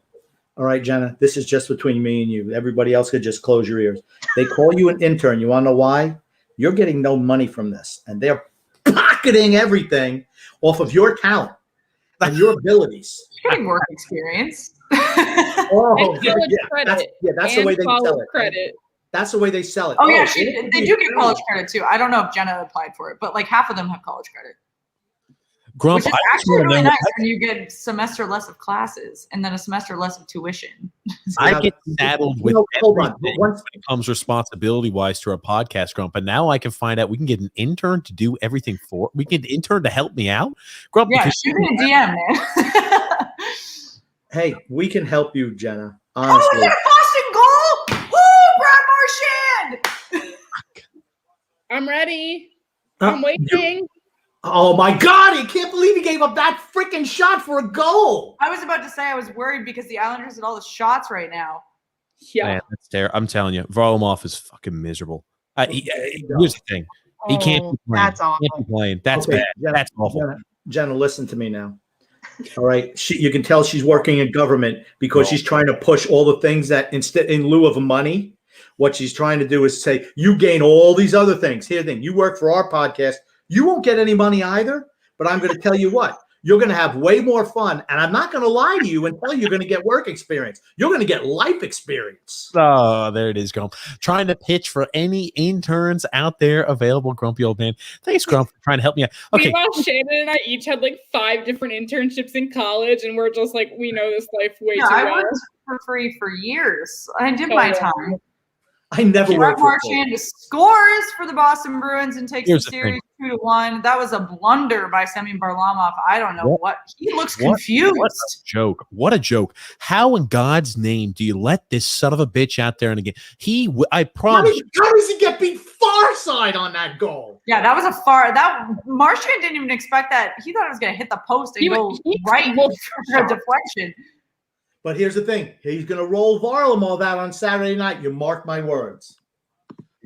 All right, Jenna. This is just between me and you. Everybody else could just close your ears. They call you an intern. You want to know why? You're getting no money from this, and they're pocketing everything off of your talent and your abilities. getting work experience. Oh, and college credit. That's the way they sell it. Credit. That's the way they sell it. Oh, yeah, they do get college credit too. I don't know if Jenna applied for it, but like half of them have college credit. Grump, Which is actually really nice when you get a semester less of classes and then a semester less of tuition. I get saddled with hold on. everything when it comes responsibility-wise to our podcast, Grump, and now I can find out we can get an intern to do everything for. We can get an intern to help me out, Grump. Yeah, shoot me a DM, man. Hey, we can help you, Jenna. Honestly. Oh, we got a Boston goal! Woo, Brad Marchand! I'm ready. I'm waiting. Oh my God! I can't believe he gave up that freaking shot for a goal. I was about to say I was worried because the Islanders had all the shots right now. Yeah, Man, that's terrible. I'm telling you, Varlamov is fucking miserable. Here's the thing: he can't be playing. That's awful. He can't be playing. That's Okay, bad. Jenna, That's awful. Jenna, listen to me now. All right, you can tell she's working in government because she's trying to push all the things that in lieu of money, what she's trying to do is say you gain all these other things. Here, thing you work for our podcast, you won't get any money either. But I'm going to tell you what. You're going to have way more fun, and I'm not going to lie to you and tell you you're going to get work experience. You're going to get life experience. Oh, there it is, Grump. Trying to pitch for any interns out there available, grumpy old man. Thanks, Grump, for trying to help me out. Okay. Meanwhile, Shannon and I each had like 5 different internships in college, and we're just like, we know this life way too I well. worked for free for years. I did my time. I never Brad worked for Marchand scores for the Boston Bruins and takes Here's the the series 2-1. That was a blunder by Semyon Varlamov. I don't know what. He looks confused. What a joke. What a joke. How in God's name do you let this son of a bitch out there and again? I promise you. How does he get beat far side on that goal? Yeah, that was that Marchand didn't even expect that. He thought it was going to hit the post and go right for a deflection. But here's the thing. He's going to roll Varlamov out on Saturday night. You mark my words.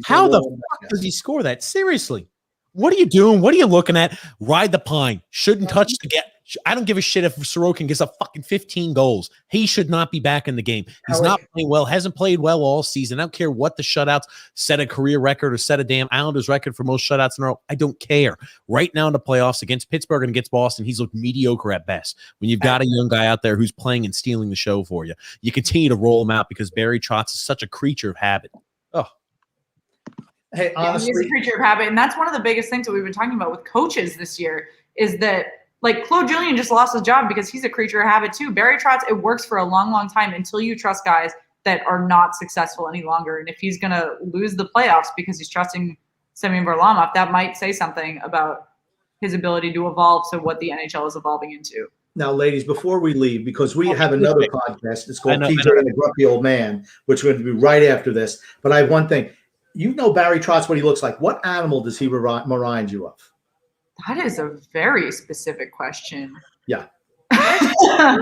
How the fuck does he score that? Seriously. What are you doing? What are you looking at? Ride the pine. Shouldn't touch the get. I don't give a shit if Sorokin gets up fucking 15 goals. He should not be back in the game. He's not playing well, hasn't played well all season. I don't care what the shutouts, set a career record or set a damn Islanders record for most shutouts in a row. I don't care. Right now in the playoffs against Pittsburgh and against Boston, he's looked mediocre at best. When you've got a young guy out there who's playing and stealing the show for you, you continue to roll him out because Barry Trotz is such a creature of habit. Oh. Hey, honestly, he's a creature of habit, and that's one of the biggest things that we've been talking about with coaches this year is that, like, Claude Julien just lost his job because he's a creature of habit too. Barry Trotz, it works for a long, long time until you trust guys that are not successful any longer. And if he's going to lose the playoffs because he's trusting Semyon Varlamov, that might say something about his ability to evolve to what the NHL is evolving into. Now, ladies, before we leave, because we have another podcast, it's called TJ and the Grumpy Old Man, which we're going to be right after this. But I have one thing. You know Barry Trotz, what he looks like. What animal does he remind you of? That is a very specific question. Yeah. All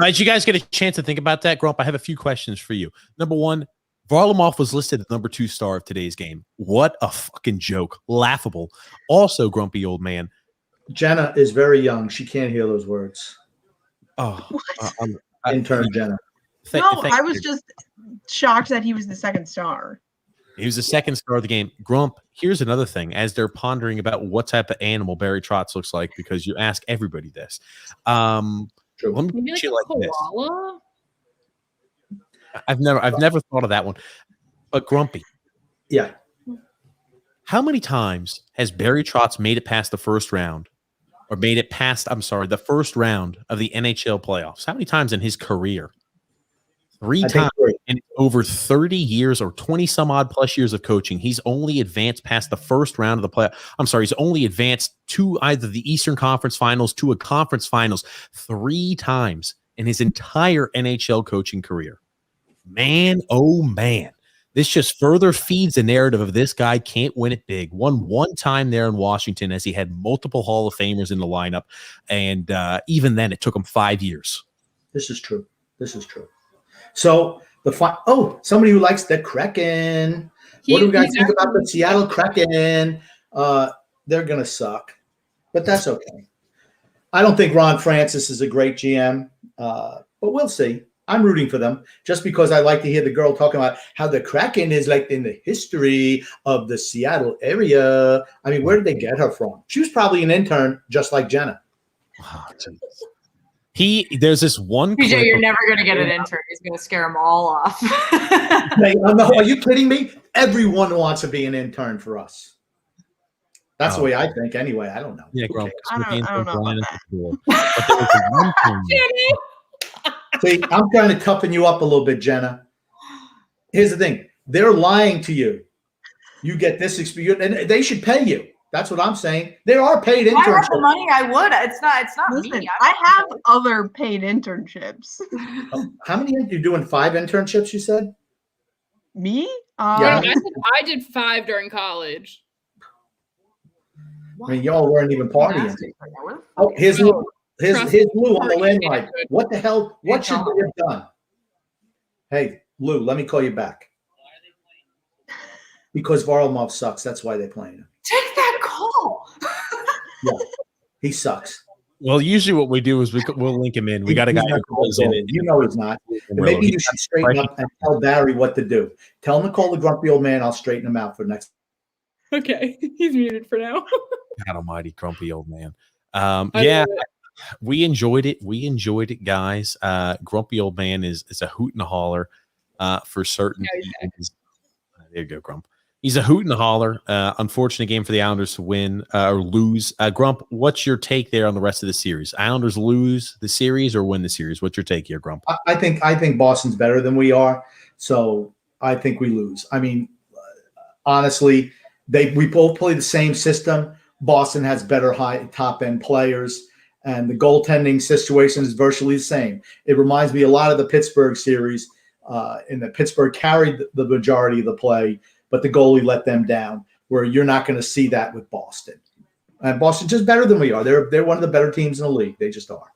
right, you guys get a chance to think about that, Grump. I have a few questions for you. Number one, Varlamov was listed as number 2 star of today's game. What a fucking joke. Laughable. Also, grumpy old man. Jenna is very young. She can't hear those words. Oh, intern Jenna. I was just shocked that he was the 2nd star. He was the 2nd star of the game. Grump, here's another thing. As they're pondering about what type of animal Barry Trotz looks like, because you ask everybody this. Let me put you like koala? this. I've never thought of that one. But Grumpy. Yeah. How many times has Barry Trotz made it past the first round? Or made it past, the first round of the NHL playoffs? How many times in his career? 3 times in over 30 years or 20 some odd plus years of coaching. He's only advanced past the first round of the playoff. He's only advanced to either the Eastern Conference Finals, to a conference finals 3 times in his entire NHL coaching career. Man, oh man. This just further feeds the narrative of this guy can't win it big. Won one time there in Washington as he had multiple Hall of Famers in the lineup. And even then, it took him 5 years. This is true. So somebody who likes the Kraken. What do we guys think about the Seattle Kraken? They're going to suck, but that's okay. I don't think Ron Francis is a great GM, but we'll see. I'm rooting for them just because I like to hear the girl talking about how the Kraken is like in the history of the Seattle area. I mean, where did they get her from? She was probably an intern just like Jenna. Oh, there's this one. PJ, you're never going to get an intern. He's going to scare them all off. Are you kidding me? Everyone wants to be an intern for us. That's the way I think anyway. I don't know. Yeah, Grump. I don't know about that. See, I'm trying to toughen you up a little bit, Jenna. Here's the thing. They're lying to you. You get this experience, and they should pay you. That's what I'm saying. There are paid internships. If I had the money, I would. It's not Listen, me. I have other paid internships. How many? You're doing 5 internships, you said? Me? Yeah. I did 5 during college. I mean, y'all weren't even partying. Oh, here's Lou. Here's Lou on the landline. What the hell? What should we have done? Hey, Lou, let me call you back. Because Varlamov sucks. That's why they're playing him. Take that call. Yeah, he sucks. Well, usually what we do is we'll link him in. We got a guy who calls in. You know he's not. Maybe you should straighten up and tell Barry what to do. Tell him to call the grumpy old man. I'll straighten him out for next. Okay, he's muted for now. God almighty, grumpy old man. We enjoyed it. We enjoyed it, guys. Grumpy old man is a hoot and a holler for certain. Yeah, there you go, Grump. He's a hoot and a holler. Unfortunate game for the Islanders to win or lose. Grump, what's your take there on the rest of the series? Islanders lose the series or win the series? What's your take here, Grump? I think Boston's better than we are, so I think we lose. I mean, honestly, we both play the same system. Boston has better top end players, and the goaltending situation is virtually the same. It reminds me a lot of the Pittsburgh series, in that Pittsburgh carried the majority of the play, but the goalie let them down, where you're not going to see that with Boston. And Boston's just better than we are. They're one of the better teams in the league. They just are.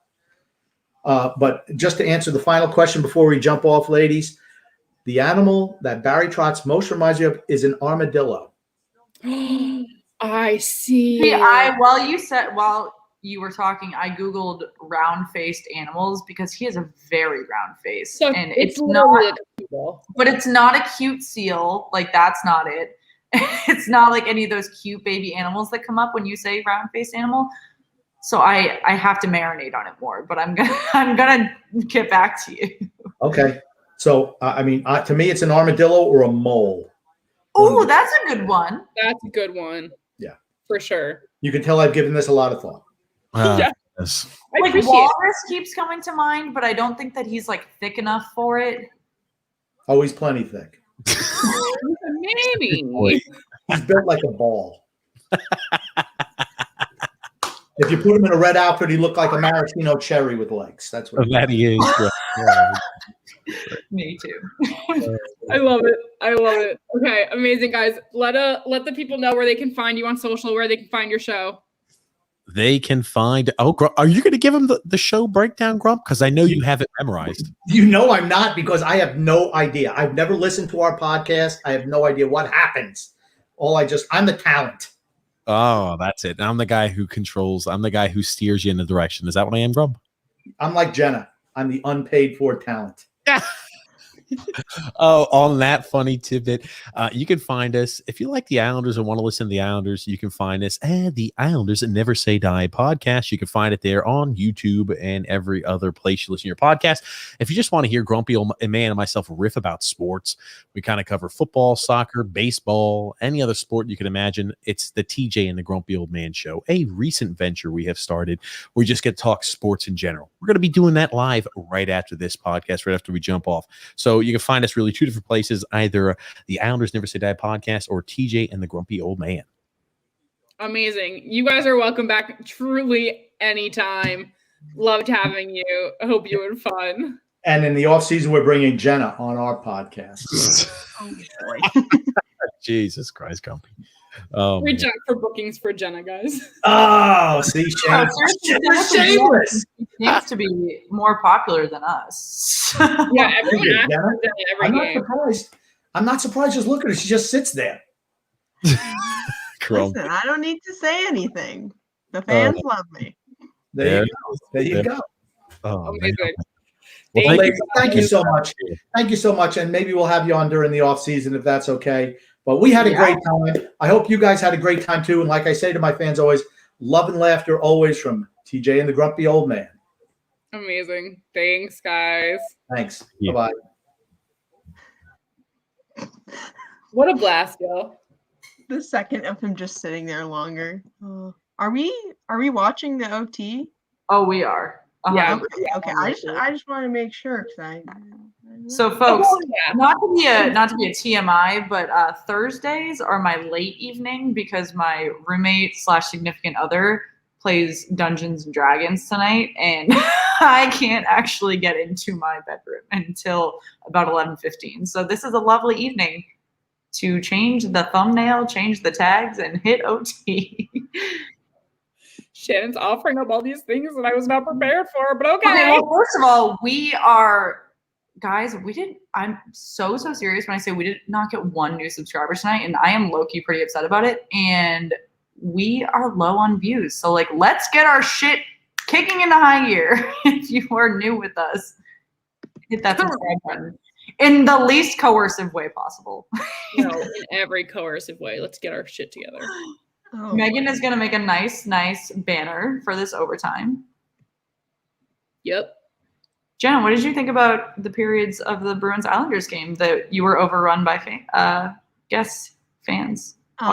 But just to answer the final question before we jump off, ladies, The animal that Barry Trotz most reminds you of is an armadillo. I see. See, while you were talking, I Googled round-faced animals because he has a very round face. So and it's not, literally a people. but it's not a cute seal. Like, that's not it. It's not like any of those cute baby animals that come up when you say round-faced animal. So I have to marinate on it more, but I'm gonna get back to you. Okay. So, to me, it's an armadillo or a mole. Oh, that's a good one. That's a good one. Yeah. For sure. You can tell I've given this a lot of thought. Yeah. Yes. I Like, appreciate walrus keeps coming to mind, but I don't think that he's like thick enough for it. Oh, he's plenty thick. it. Maybe. He's built like a ball. If you put him in a red outfit, he looked like a maraschino cherry with legs. That's what. That he is. Yeah. Me too. I love it. I love it. Okay, amazing, guys. Let the people know where they can find you on social, where they can find your show. They can find. Oh, Grump, are you going to give them the show breakdown, Grump? Because I know you have it memorized. You know I'm not, because I have no idea. I've never listened to our podcast. I have no idea what happens. I'm the talent. Oh, that's it. I'm the guy who controls. I'm the guy who steers you in the direction. Is that what I am, Grump? I'm like Jenna. I'm the unpaid for talent. Oh, on that funny tidbit, you can find us if you like the Islanders and want to listen to the Islanders. You can find us at the Islanders Never Say Die podcast. You can find it there on YouTube and every other place you listen to your podcast. If you just want to hear Grumpy Old Man and myself riff about sports, we kind of cover football, soccer, baseball, any other sport you can imagine. It's the TJ and the Grumpy Old Man Show, a recent venture we have started. We just get to talk sports in general. We're going to be doing that live right after this podcast, right after we jump off. So you can find us really two different places, either the Islanders Never Say Die podcast or TJ and the Grumpy Old Man. Amazing. You guys are welcome back truly anytime. Loved having you. I hope you had fun. And in the off season, we're bringing Jenna on our podcast. Oh boy. Jesus Christ, Grumpy. Oh, Reach out for bookings for Jenna, guys. Oh, see, shame. Shameless. He seems to be more popular than us. Yeah, everyone Yeah, asks Jenna, for Jenna every I'm not game. surprised. I'm not surprised. Just look at her. She just sits there. Grump. Listen, I don't need to say anything. The fans love me. There you go. There you go. Oh, man. Amazing. Well, Thank Ladies, thank you so much. Thank you so much. And maybe we'll have you on during the off season if that's okay. But we had a great time. I hope you guys had a great time too. And like I say to my fans always, love and laughter always from TJ and the Grumpy Old Man. Amazing. Thanks, guys. Thanks. Yeah. Bye-bye. What a blast, yo. The second of him just sitting there longer. Are we watching the OT? Oh, we are. Yeah. Okay. I just want to make sure because So, folks, Oh, yeah. not to be a TMI, but Thursdays are my late evening because my roommate / significant other plays Dungeons and Dragons tonight, and I can't actually get into my bedroom until about 11:15. So this is a lovely evening to change the thumbnail, change the tags, and hit OT. Shannon's offering up all these things that I was not prepared for, but okay. Okay, well, first of all, we are, guys, I'm so serious when I say we did not get one new subscriber tonight, and I am low-key pretty upset about it, and we are low on views. So, like, let's get our shit kicking into high gear. If you are new with us, hit that subscribe button in the least coercive way possible. No, in every coercive way. Let's get our shit together. Megan is going to make a nice banner for this overtime. Yep. Jenna, what did you think about the periods of the Bruins Islanders game that you were overrun by guest fans? So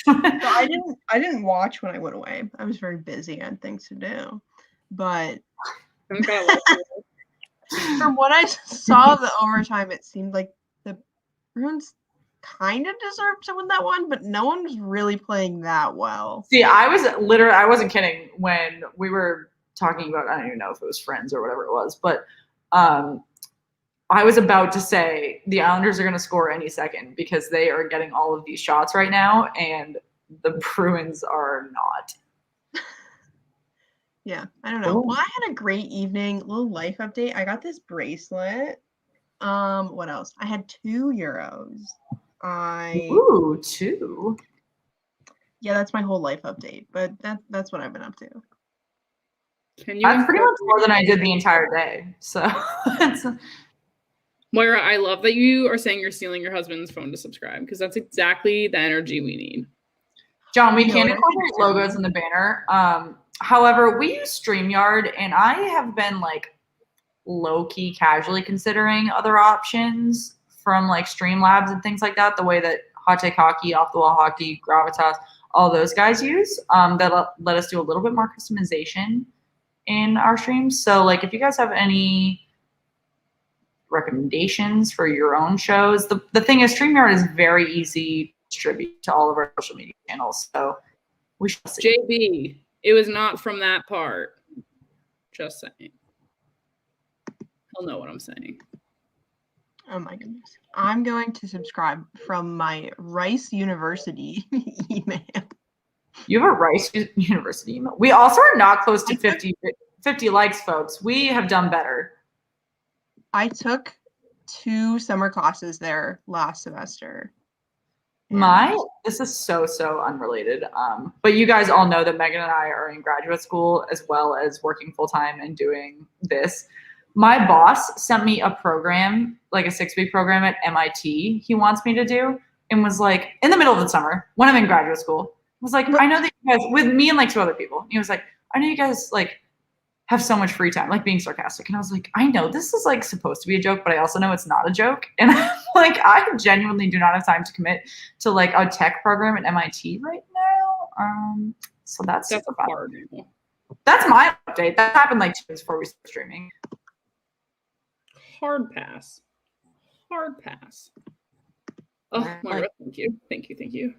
I didn't watch when I went away. I was very busy. I had things to do. But I'm gonna let you. from what I saw of the overtime, it seemed like the Bruins kind of deserved to win that one, but no one was really playing that well. See, I wasn't kidding when we were talking about, I don't even know if it was Friends or whatever it was, but I was about to say the Islanders are going to score any second because they are getting all of these shots right now, and the Bruins are not. Yeah, I don't know. Well, I had a great evening. Little life update. I got this bracelet. What else? I had 2 euros. Ooh, 2. Yeah, that's my whole life update, but that's what I've been up to. Can you That's pretty much more than I did the incorporate- entire day. So it's Moira, I love that you are saying you're stealing your husband's phone to subscribe because that's exactly the energy we need. John, we No, can it incorporate actually- logos in the banner. However, we use StreamYard, and I have been like low-key casually considering other options from like Streamlabs and things like that, the way that Hot Take Hockey, Off the Wall Hockey, Gravitas, all those guys use, that let us do a little bit more customization in our streams. So like if you guys have any recommendations for your own shows, the thing is StreamYard is very easy to distribute to all of our social media channels. So we shall see. JB, it was not from that part. Just saying. He'll know what I'm saying. Oh my goodness. I'm going to subscribe from my Rice University email. You have a Rice University email. We also are not close to 50 likes, folks. We have done better. I took 2 summer classes there last semester. And This is so unrelated. But you guys all know that Megan and I are in graduate school as well as working full time and doing this. My boss sent me a program, like a 6-week program at MIT he wants me to do, and was like, in the middle of the summer when I'm in graduate school, was like, I know that you guys, with me and like 2 other people, he was like, I know you guys like have so much free time, like being sarcastic. And I was like, I know this is like supposed to be a joke, but I also know it's not a joke. And like, I genuinely do not have time to commit to like a tech program at MIT right now. So that's super fun. hard. That's my update. That happened like 2 days before we started streaming. Hard pass. Hard pass. Oh, Moira, thank you. Thank you. Thank you.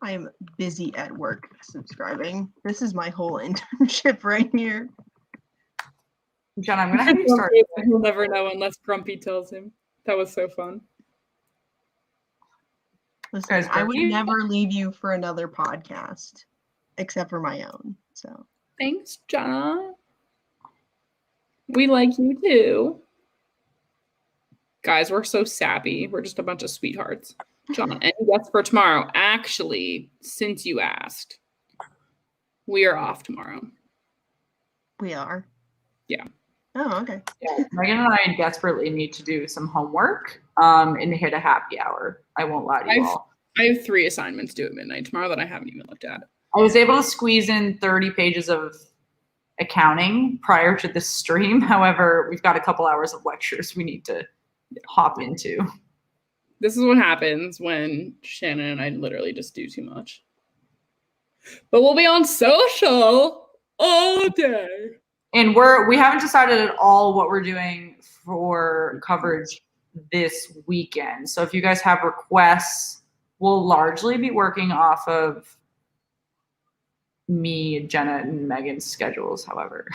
I am busy at work subscribing. This is my whole internship right here. John, I'm gonna have you start. He'll never know unless Grumpy tells him. That was so fun. Listen, Guys, I would Grumpy- never leave you for another podcast, except for my own. So Thanks, John. We like you too. Guys, we're so sappy. We're just a bunch of sweethearts. John, any guests for tomorrow? Actually, since you asked, we are off tomorrow. we are. Yeah. Oh, okay. Yeah, Megan and I desperately need to do some homework and hit a happy hour. I won't lie to you all. I have 3 assignments due at midnight tomorrow that I haven't even looked at. I was able to squeeze in 30 pages of accounting prior to this stream. However, we've got a couple hours of lectures we need to hop into. This is what happens when Shannon and I literally just do too much. But we'll be on social all day. And we haven't decided at all what we're doing for coverage this weekend. So if you guys have requests, we'll largely be working off of me, Jenna, and Megan's schedules, however.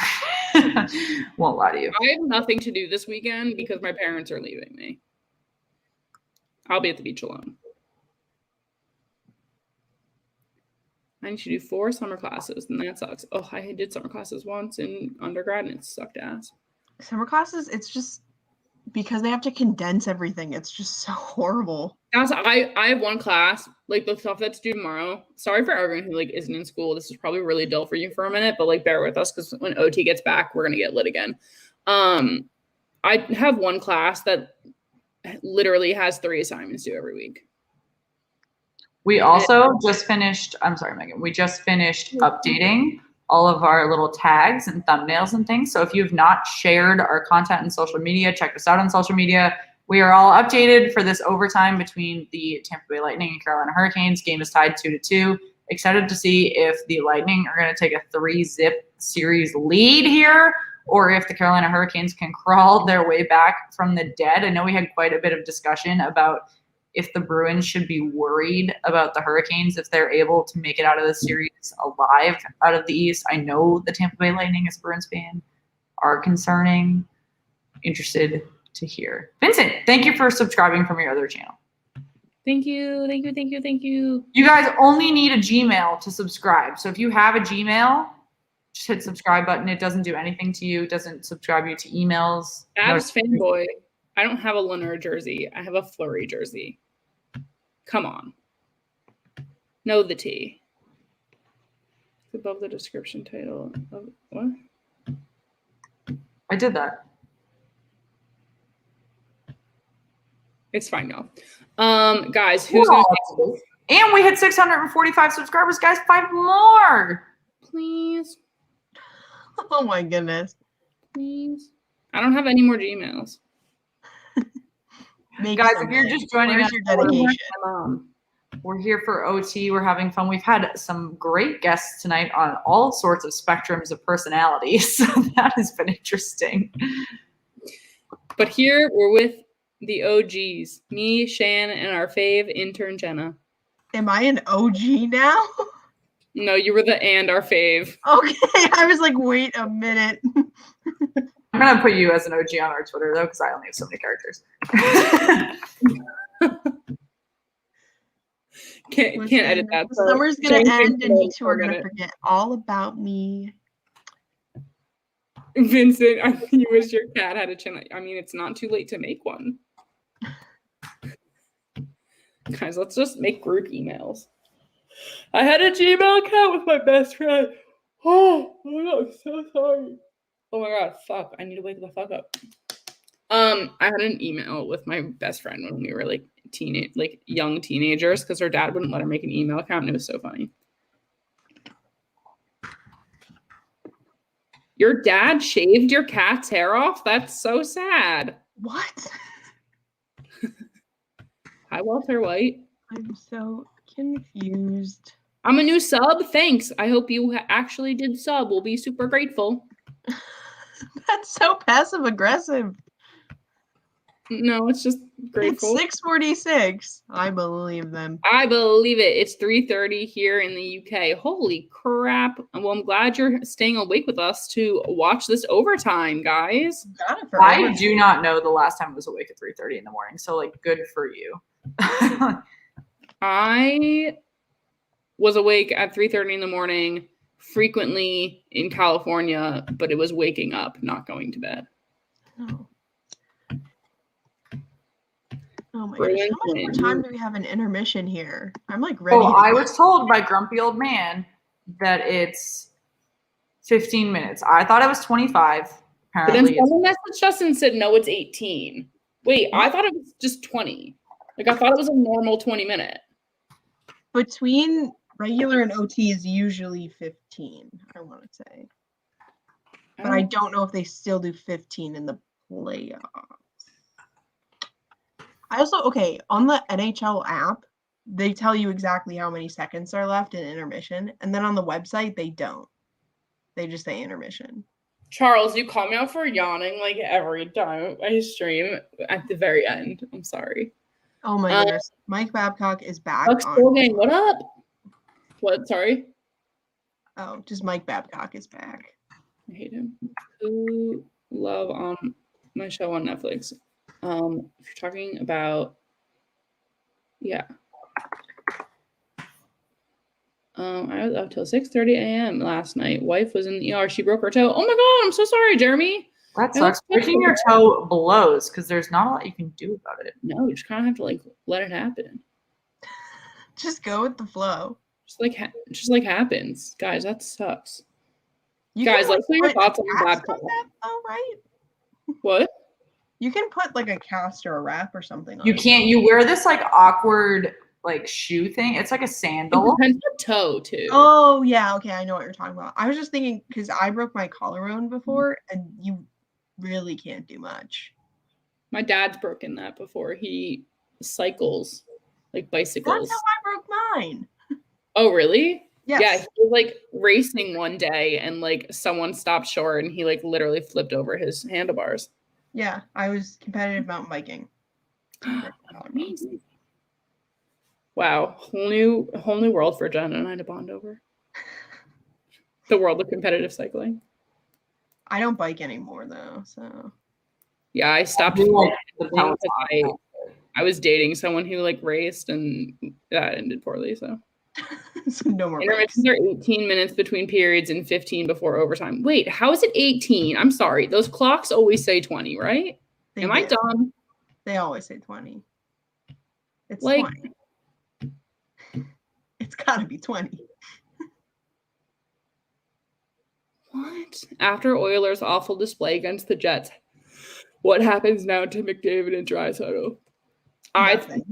Won't lie to you. I have nothing to do this weekend because my parents are leaving me. I'll be at the beach alone. I need to do 4 summer classes, and that sucks. Oh, I did summer classes once in undergrad, and it sucked ass. Summer classes, it's just because they have to condense everything. It's just so horrible. I have one class, like the stuff that's due tomorrow. Sorry for everyone who like isn't in school. This is probably really dull for you for a minute, but like bear with us because when OT gets back, we're gonna get lit again. I have one class that literally has 3 assignments due every week. We also just finished, I'm sorry, Megan, we just finished updating all of our little tags and thumbnails and things. So if you've not shared our content on social media, check us out on social media. We are all updated for this overtime between the Tampa Bay Lightning and Carolina Hurricanes. Game is tied 2-2. Excited to see if the Lightning are going to take a 3-zip series lead here, or if the Carolina Hurricanes can crawl their way back from the dead. I know we had quite a bit of discussion about if the Bruins should be worried about the Hurricanes if they're able to make it out of the series alive out of the East. I know the Tampa Bay Lightning, as a Bruins fan, are concerning. Interested to hear. Vincent, thank you for subscribing from your other channel. Thank you, thank you, thank you, thank you. You guys only need a Gmail to subscribe. So if you have a Gmail, just hit subscribe button. It doesn't do anything to you. It doesn't subscribe you to emails. Abs fanboy. I don't have a Leonard jersey. I have a Fleury jersey. Come on. Know the T. It's above the description title of what? I did that. It's fine, y'all. Guys, who's gonna And we hit 645 subscribers, guys. 5 more. please? Oh my goodness. Please. I don't have any more Gmails. Make Guys, if something. you're just joining Where's us, your dedication? we're here for OT. We're having fun. We've had some great guests tonight on all sorts of spectrums of personalities. So that has been interesting. But here we're with the OGs. Me, Shan, and our fave intern Jenna. Am I an OG now? No, you were the and our fave. Okay, I was like, wait a minute. I'm going to put you as an OG on our Twitter, though, because I only have so many characters. Can't edit that. The so summer's gonna Jen end, can and you two are forget gonna it. forget all about me. Vincent, I think you wish your cat had a chin. I mean, it's not too late to make one. Guys, let's just make group emails. I had a Gmail account with my best friend. Oh my god, I'm so sorry. Oh my god, fuck. I need to wake the fuck up. I had an email with my best friend when we were like young teenagers because her dad wouldn't let her make an email account, and it was so funny. Your dad shaved your cat's hair off? That's so sad. What? Hi, Walter White. I'm so confused. I'm a new sub. Thanks. I hope you actually did sub. We'll be super grateful. That's so passive aggressive. No, it's just grateful. It's 6:46. I believe them. I believe it. It's 3:30 here in the UK. Holy crap. Well, I'm glad you're staying awake with us to watch this overtime, guys. Got it for I overtime. do not know the last time I was awake at 3:30 in the morning, so, like, good for you. I was awake at 3:30 in the morning, frequently in California, but it was waking up, not going to bed. Oh. Oh my gosh. How much more time do we have in intermission here? I'm like ready. Oh, to I go. was told by Grumpy Old Man that it's 15 minutes. I thought it was 25. But then Apparently, it's someone messaged us and said, no, it's 18. Wait, I thought it was just 20. Like, I thought it was a normal 20-minute. Between regular and OT is usually 15, I want to say. But I don't know if they still do 15 in the playoffs. I also, okay, on the NHL app, they tell you exactly how many seconds are left in intermission. And then on the website, they don't. They just say intermission. Charles, you call me out for yawning like every time I stream at the very end. I'm sorry. Oh my goodness. Mike Babcock is back. Bucks Gang, what up? What? Sorry? Oh, just Mike Babcock is back. I hate him. Who love on my show on Netflix? If you're talking about, yeah. I was up till 6:30 a.m. last night. Wife was in the ER. She broke her toe. Oh my god, I'm so sorry, Jeremy. that sucks. Breaking your toe blows because there's not a lot you can do about it. No, you just kind of have to like let it happen. Just go with the flow. Just like happens, guys. That sucks. You Guys, can, like, what are your put thoughts on a cast Babcock? that, though, right? What? You can put like a cast or a wrap or something on You it. can't. You wear this like awkward like shoe thing. It's like a It sandal. depends on toe too. Oh yeah, okay, I know what you're talking about. I was just thinking because I broke my collarbone before, and you really can't do much. My dad's broken that before. He cycles, like bicycles. That's how I broke mine. Oh, really? Yes. Yeah, he was like racing one day and like someone stopped short and he like literally flipped over his handlebars. Yeah, I was competitive mountain biking. Amazing. Wow, whole new world for Jen and I to bond over. The world of competitive cycling. I don't bike anymore though, so Yeah, I stopped. do like the because Peloton. I was dating someone who like raced and that ended poorly. So so no more bikes. intermissions are 18 minutes between periods and 15 before overtime. Wait, how is it 18? I'm sorry. Those clocks always say 20, right? They Am I do. dumb? They always say 20. It's Like- 20. It's got to be 20. What? After Oilers' awful display against the Jets, what happens now to McDavid and Draisaitl? I think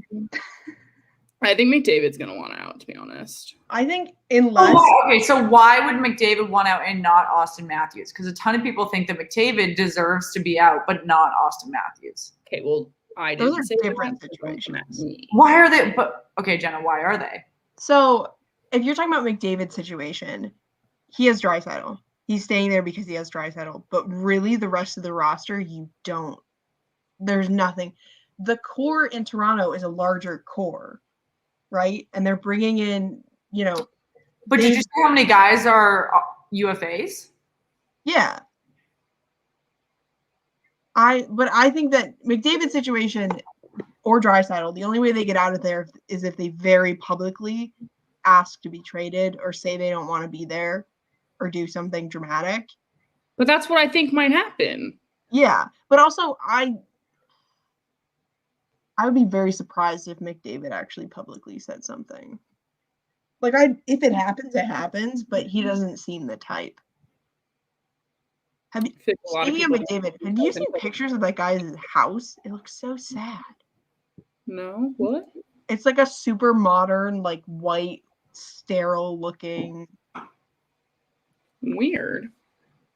McDavid's gonna want out, to be honest. I think Oh, unless okay, so why would McDavid want out and not Austin Matthews? Because a ton of people think that McDavid deserves to be out, but not Austin Matthews. Okay, well, I Those didn't are say different that. situations. Why are they? But okay, Jenna, why are they? So if you're talking about McDavid's situation, he has Draisaitl. He's staying there because he has Draisaitl. But really, the rest of the roster, you don't. There's nothing. The core in Toronto is a larger core, right? And they're bringing in, But did you see how many guys are UFAs? Yeah. But I think that McDavid's situation or Draisaitl, the only way they get out of there is if they very publicly ask to be traded or say they don't want to be there or do something dramatic. But that's what I think might happen. Yeah. But also I would be very surprised if McDavid actually publicly said something. Like if it happens, but he doesn't seem the type. Speaking of McDavid, have you seen pictures of that guy's house? It looks so sad. No, what? It's like a super modern, like white, sterile looking. Weird.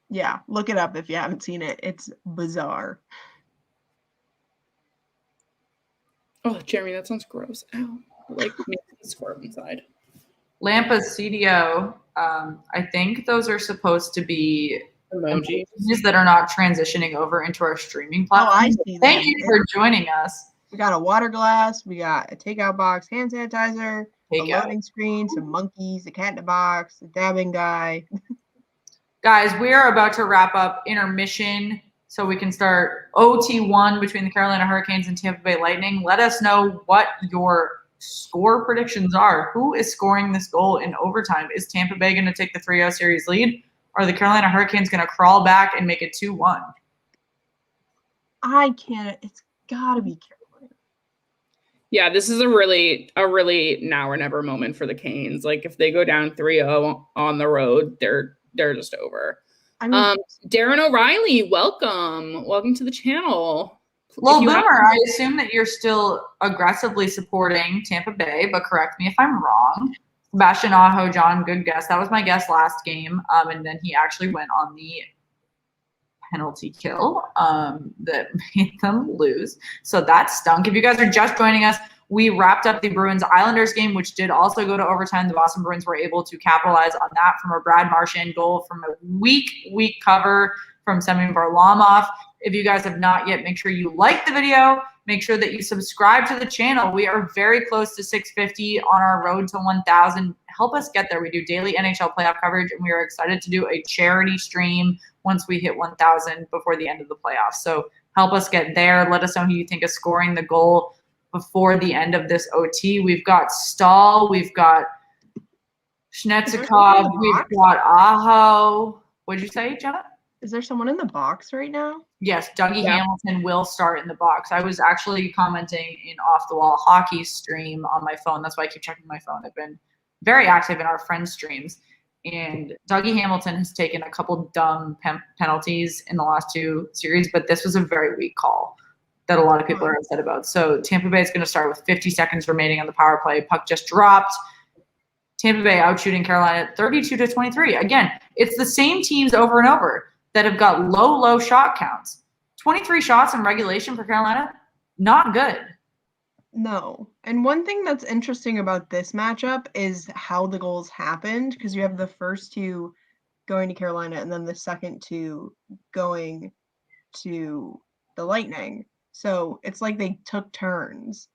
Yeah, look it up if you haven't seen it. It's bizarre. Oh, Jeremy, that sounds gross. Ow. Like makes me squirt inside. Lampa's CDO, I think those are supposed to be Emojis that are not transitioning over into our streaming platform. Oh, I see that. Thank you for joining us. We got a water glass, we got a takeout box, hand sanitizer, a loading screen, some monkeys, a cat in a box, a dabbing guy. Guys, we are about to wrap up intermission so we can start OT1 between the Carolina Hurricanes and Tampa Bay Lightning. Let us know what your score predictions are. Who is scoring this goal in overtime? Is Tampa Bay going to take the 3-0 series lead? Or are the Carolina Hurricanes going to crawl back and make it 2-1? I can't. It's got to be Carolina. Yeah, this is a really now or never moment for the Canes. Like if they go down 3-0 on the road, they're just over. I mean, Darren O'Reilly, welcome to the channel. Well, Boomer, I assume that you're still aggressively supporting Tampa Bay, but correct me if I'm wrong. Sebastian Aho, John, good guess. That was my guess last game, and then he actually went on the penalty kill that made them lose. So that stunk. If you guys are just joining us, we wrapped up the Bruins Islanders game, which did also go to overtime. The Boston Bruins were able to capitalize on that from a Brad Marchand goal from a weak cover from Semyon Varlamov. If you guys have not yet, make sure you like the video. Make sure that you subscribe to the channel. We are very close to 650 on our road to 1,000. Help us get there. We do daily NHL playoff coverage, and we are excited to do a charity stream once we hit 1,000 before the end of the playoffs. So help us get there. Let us know who you think is scoring the goal before the end of this OT. We've got Stahl. We've got Schnetzikov. We've got Aho. What'd you say, Jenna? Is there someone in the box right now? Yes, Dougie Hamilton will start in the box. I was actually commenting in Off the Wall Hockey stream on my phone. That's why I keep checking my phone. I've been very active in our friends' streams. And Dougie Hamilton has taken a couple dumb penalties in the last two series, but this was a very weak call that a lot of people are upset about. So Tampa Bay is going to start with 50 seconds remaining on the power play. Puck just dropped. Tampa Bay out shooting Carolina 32-23. Again, it's the same teams over and over that have got low shot counts. 23 shots in regulation for Carolina, not good. No. And one thing that's interesting about this matchup is how the goals happened, because you have the first two going to Carolina and then the second two going to the Lightning. So it's like they took turns.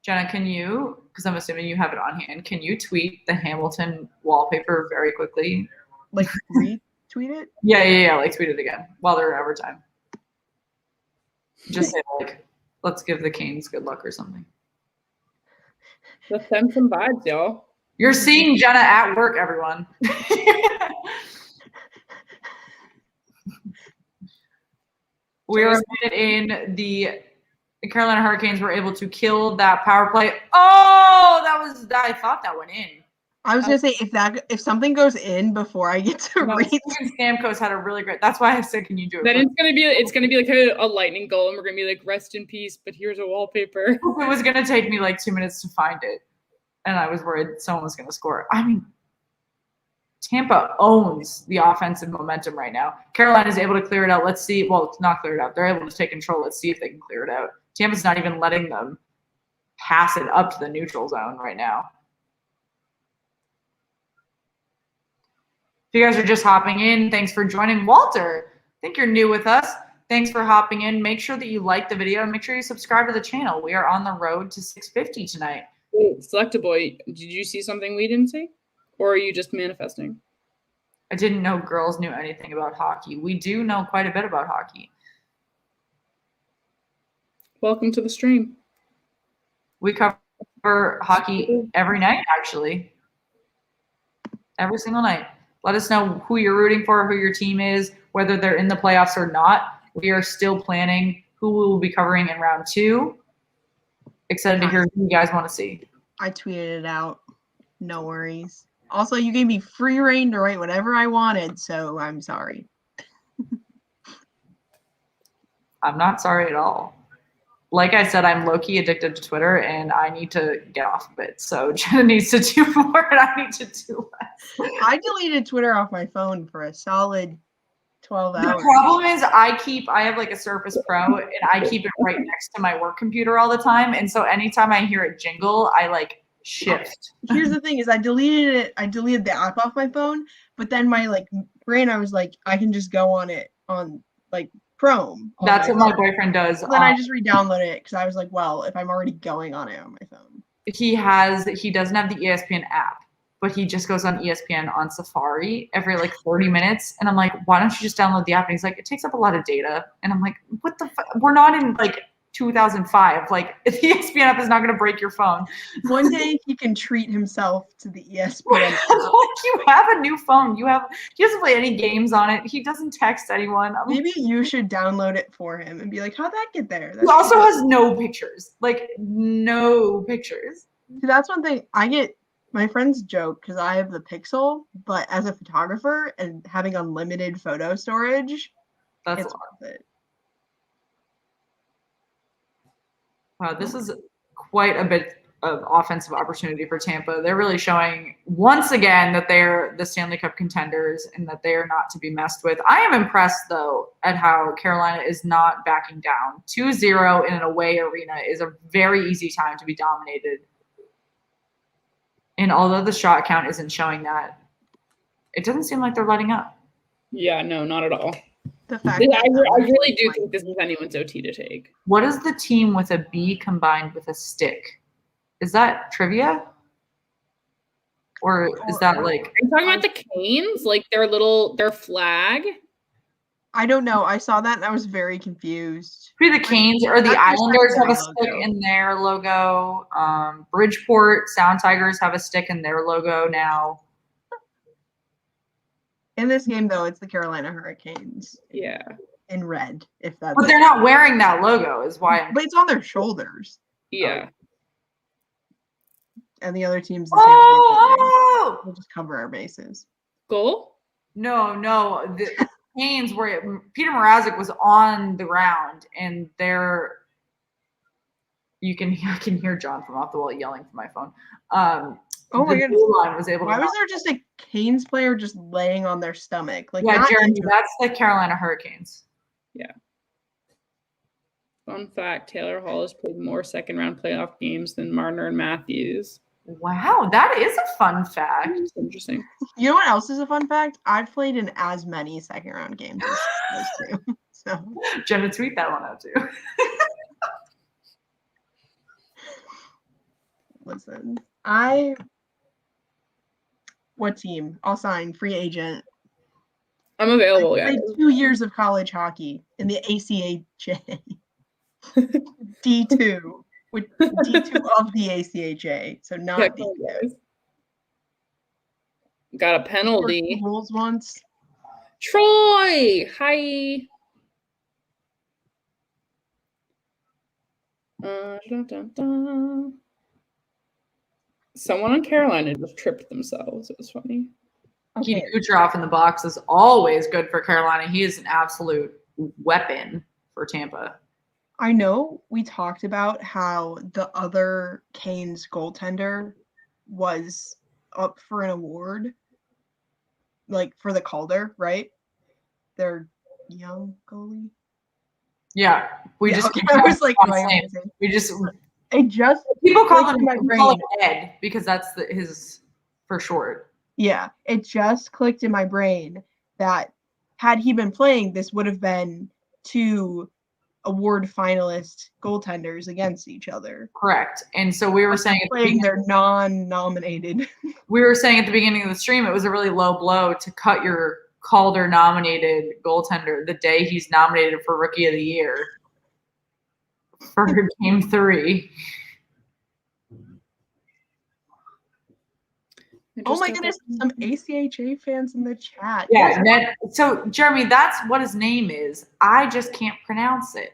Jenna, can you, because I'm assuming you have it on hand, can you tweet the Hamilton wallpaper very quickly? Like retweet it? Yeah, like tweet it again while they're in overtime. Just say like, let's give the Canes good luck or something. Let's send some vibes, y'all. You're seeing Jenna at work, everyone. We are a minute in. The The Carolina Hurricanes were able to kill that power play. Oh, I thought that went in. I was gonna say if something goes in before I get to No, read. Steven Stamkos had a really great. That's why I said, "Can you do it?" Then it's gonna be like a lightning goal, and we're gonna be like, rest in peace. But here's a wallpaper. It was gonna take me like 2 minutes to find it, and I was worried someone was gonna score. I mean, Tampa owns the offensive momentum right now. Carolina is able to clear it out. Let's see. Well, it's not clear it out. They're able to take control. Let's see if they can clear it out. Tampa's not even letting them pass it up to the neutral zone right now. If you guys are just hopping in, thanks for joining. Walter, I think you're new with us. Thanks for hopping in. Make sure that you like the video and make sure you subscribe to the channel. We are on the road to 650 tonight. Selecta Boy, did you see something we didn't see? Or are you just manifesting? I didn't know girls knew anything about hockey. We do know quite a bit about hockey. Welcome to the stream. We cover hockey every night, actually. Every single night. Let us know who you're rooting for, who your team is, whether they're in the playoffs or not. We are still planning who we will be covering in round 2. Excited to hear who you guys want to see. I tweeted it out. No worries. Also, you gave me free reign to write whatever I wanted, so I'm sorry. I'm not sorry at all. Like I said, I'm low-key addicted to Twitter, and I need to get off of it. So Jenna needs to do more, and I need to do less. I deleted Twitter off my phone for a solid 12 hours. The problem is I have like a Surface Pro, and I keep it right next to my work computer all the time. And so anytime I hear it jingle, I like shift. Here's the thing is I deleted the app off my phone, but then my like brain, I was like, I can just go on it on like Chrome. That's what my boyfriend does. Then I just re-downloaded it because I was like, well, if I'm already going on it on my phone. He doesn't have the ESPN app, but he just goes on ESPN on Safari every like 30 minutes. And I'm like, why don't you just download the app? And he's like, it takes up a lot of data. And I'm like, what the fuck? We're not in like 2005. Like the ESPN app is not going to break your phone. One day he can treat himself to the ESPN. Like, you have a new phone. He doesn't play any games on it. He doesn't text anyone. Maybe you should download it for him and be like, how'd that get there? He also has no pictures. Like no pictures. See, that's one thing I get. My friends joke because I have the Pixel, but as a photographer and having unlimited photo storage, That's it's worth it. Wow, this is quite a bit of offensive opportunity for Tampa. They're really showing once again that they're the Stanley Cup contenders and that they are not to be messed with. I am impressed, though, at how Carolina is not backing down. 2-0 in an away arena is a very easy time to be dominated. And although the shot count isn't showing that, it doesn't seem like they're letting up. Yeah, no, not at all. The fact I really do think this is anyone's OT to take. What is the team with a B combined with a stick? Is that trivia? Or is that like... Are you talking about the Canes? Like their flag? I don't know. I saw that and I was very confused. Maybe the Canes or the Islanders have a stick in their logo. Bridgeport Sound Tigers have a stick in their logo now. In this game, though, it's the Carolina Hurricanes. Yeah. In red, if that's. But they're not wearing that logo, is why. But it's on their shoulders. Yeah. And the other team's the same. Oh! We'll just cover our bases. Goal? No. The Canes were Peter Mrazek was on the ground, and I can hear John from off the wall yelling from my phone. Oh my goodness! Was able Why was there just a Canes player just laying on their stomach? Like, yeah, Jeremy, that's the Carolina Hurricanes. Yeah. Fun fact: Taylor Hall has played more second-round playoff games than Marner and Matthews. Wow, that is a fun fact. That's interesting. You know what else is a fun fact? I've played in as many second-round games as those two. So Jenna, tweet that one out too. Listen, what team? I'll sign free agent. I'm available, I played guys. 2 years of college hockey in the ACHA. D2. With D2 of the ACHA. So not Yeah, D2. guys. Got a penalty. Rules once. Troy! Hi. Dun, dun, dun. Someone on Carolina just tripped themselves. It was funny. Nikita Kucherov in the box is always good for Carolina. He is an absolute weapon for Tampa. I know we talked about how the other Canes goaltender was up for an award, like for the Calder, right? Their young goalie. Yeah, we Yeah, just. okay. I was like, I'm no, I saying, wasn't. we just It just people call clicked him in my we call him brain. Ed because that's his for short. Yeah, it just clicked in my brain that had he been playing, this would have been two award finalist goaltenders against each other. Correct. And so we were saying at the Playing beginning, their non-nominated. we were saying at the beginning of the stream it was a really low blow to cut your Calder nominated goaltender the day he's nominated for Rookie of the Year for Game 3. Oh my goodness, some ACHA fans in the chat. Yeah, so Jeremy, that's what his name is. I just can't pronounce it.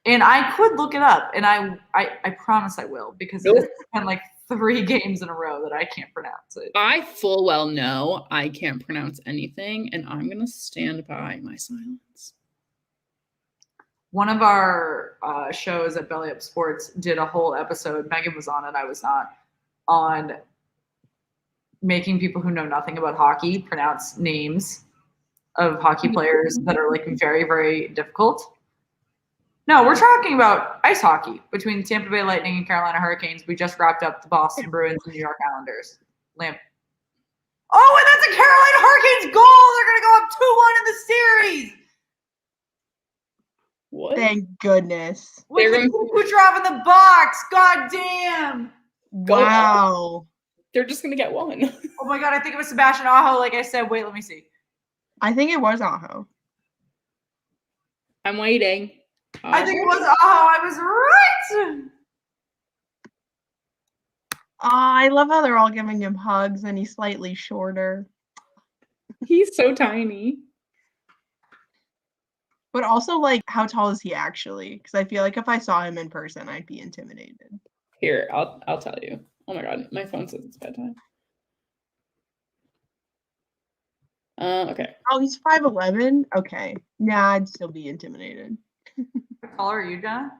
And I could look it up, and I promise I will, because it's been like 3 games in a row that I can't pronounce it. I full well know I can't pronounce anything, and I'm going to stand by my silence. One of our shows at Belly Up Sports did a whole episode. Megan was on it. I was not. On making people who know nothing about hockey pronounce names of hockey players that are like very, very difficult. No, we're talking about ice hockey between the Tampa Bay Lightning and Carolina Hurricanes. We just wrapped up the Boston Bruins and New York Islanders. Oh, and that's a Carolina Hurricanes goal. They're going to go up 2-1 in the series. What? Thank goodness. With Kucherov in the box. God damn. Wow. They're just going to get one. Oh my God, I think it was Sebastian Aho. Like I said, wait, let me see. I think it was Aho. I'm waiting. I think it was Aho. I was right. I love how they're all giving him hugs and he's slightly shorter. He's so tiny. But also, like, how tall is he actually? Because I feel like if I saw him in person, I'd be intimidated. Here, I'll tell you. Oh my God, my phone says it's bedtime. Okay. Oh, he's 5'11". Okay. Nah, I'd still be intimidated. How tall are you, John?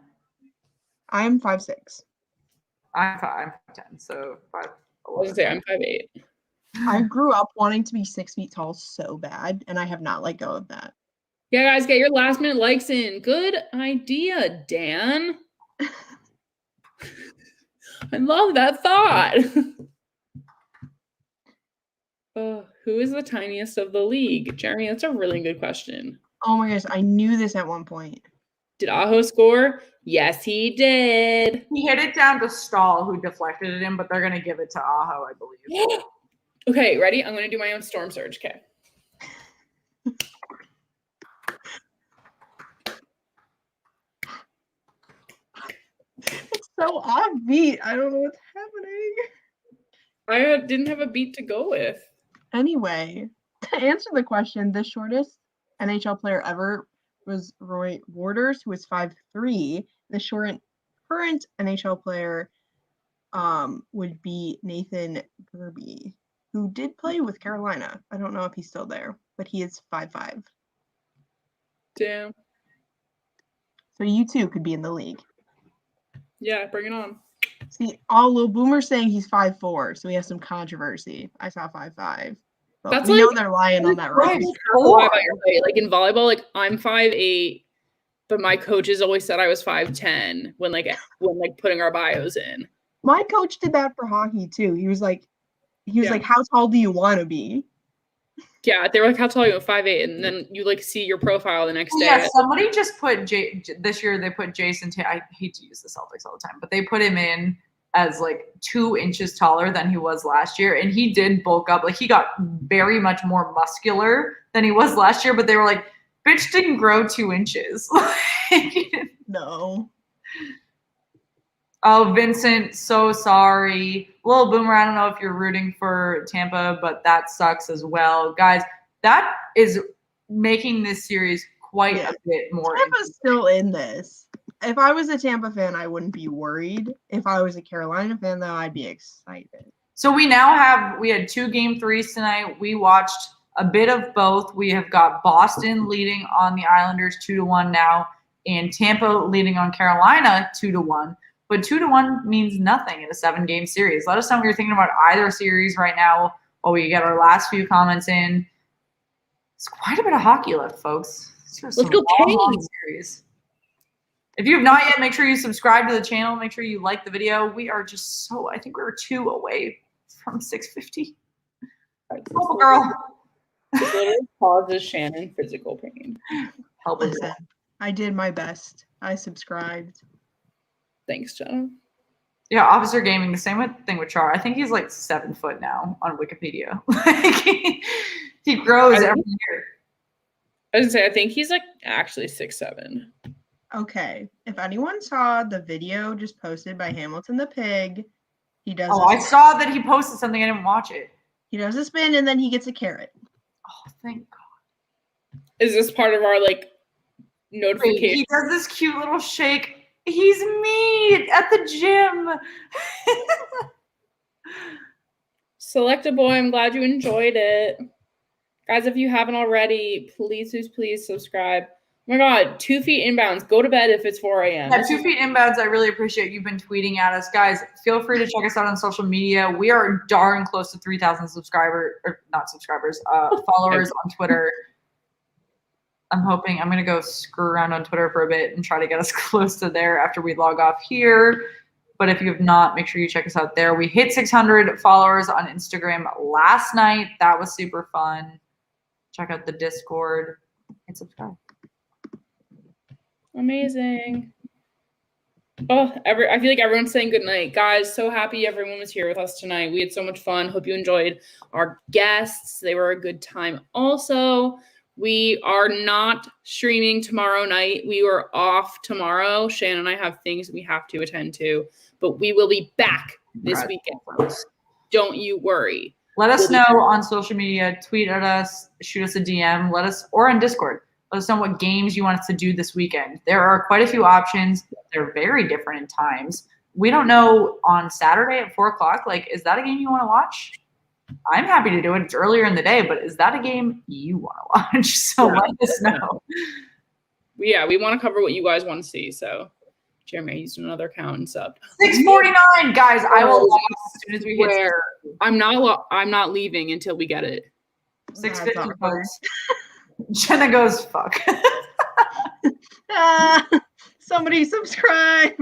I'm 5'6". I'm 5'10", so 5'11". I was gonna say I'm 5'8". I grew up wanting to be 6 feet tall so bad, and I have not let go of that. Yeah, guys, get your last minute likes in. Good idea, Dan. I love that thought. Who is the tiniest of the league? Jeremy, that's a really good question. Oh my gosh, I knew this at one point. Did Aho score? Yes, he did. He hit it down to Stahl, who deflected it in, but they're going to give it to Aho, I believe. Okay, ready? I'm going to do my own storm surge. Okay. It's so offbeat. I don't know what's happening. I didn't have a beat to go with. Anyway, to answer the question, the shortest NHL player ever was Roy Warders, who was 5'3". The current NHL player would be Nathan Gerby, who did play with Carolina. I don't know if he's still there, but he is 5'5". Damn. So you too could be in the league. Yeah, bring it on. See, all Lil Boomer's saying he's 5'4", so we have some controversy. I saw 5'5". But That's we know like- they're lying on that Right. right. Why about your height? Like in volleyball, like I'm 5'8", but my coaches always said I was 5'10" when putting our bios in. My coach did that for hockey too. He was like, how tall do you want to be? Yeah, they were like, how tall are you? 5'8", and then you like see your profile the next day. Yeah, somebody just put this year they put Jason I hate to use the Celtics all the time, but they put him in as like 2 inches taller than he was last year, and he did bulk up. Like he got very much more muscular than he was last year, but they were like, bitch didn't grow 2 inches. No. Oh, Vincent, so sorry. Lil Boomer, I don't know if you're rooting for Tampa, but that sucks as well. Guys, that is making this series quite Yeah. a bit more. Tampa's still in this. If I was a Tampa fan, I wouldn't be worried. If I was a Carolina fan, though, I'd be excited. So we had 2 game 3s tonight. We watched a bit of both. We have got Boston leading on the Islanders 2-1 now, and Tampa leading on Carolina 2-1. But 2-1 means nothing in a 7-game series. Let us know what you're thinking about either series right now while we get our last few comments in. It's quite a bit of hockey left, folks. Let's go Canes. Series. If you have not yet, make sure you subscribe to the channel. Make sure you like the video. We are just I think we were 2 away from 650. Oh, girl. This literally causes Shannon physical pain. Help us. Listen, I did my best. I subscribed. Thanks, Jenna. Yeah, Officer Gaming, the same thing with Char. I think he's like 7 foot now on Wikipedia. Like he grows every year. I was gonna say, I think he's like actually 6'7". Okay. If anyone saw the video just posted by Hamilton the Pig, he does. Oh, I saw that he posted something. I didn't watch it. He does a spin and then he gets a carrot. Oh, thank God. Is this part of our like notification? Wait, he does this cute little shake. He's me at the gym. Select a boy. I'm glad you enjoyed it. Guys, if you haven't already, please subscribe. Oh my God, 2 feet inbounds. Go to bed if it's 4 a.m. Yeah, 2 feet inbounds. I really appreciate you've been tweeting at us. Guys, feel free to check us out on social media. We are darn close to 3,000 followers on Twitter. I'm hoping I'm going to go screw around on Twitter for a bit and try to get us close to there after we log off here. But if you have not, make sure you check us out there. We hit 600 followers on Instagram last night. That was super fun. Check out the Discord and subscribe. Amazing. Oh, I feel like everyone's saying good night. Guys, so happy everyone was here with us tonight. We had so much fun. Hope you enjoyed our guests. They were a good time also. We are not streaming tomorrow night. We were off tomorrow. Shannon and I have things we have to attend to, but we will be back this weekend. Don't you worry. Let us know on social media. Tweet at us. Shoot us a DM. Or on Discord. Let us know what games you want us to do this weekend. There are quite a few options. They're very different in times. We don't know on Saturday at 4 o'clock. Like, is that a game you want to watch? I'm happy to do it. It's earlier in the day, but is that a game you want to watch? So let us know. Yeah, we want to cover what you guys want to see. So, Jeremy, I used another account and subbed. 649, guys. I will log as soon as we hit. I'm not leaving until we get it. 650, folks. Jenna goes, fuck. Somebody subscribe.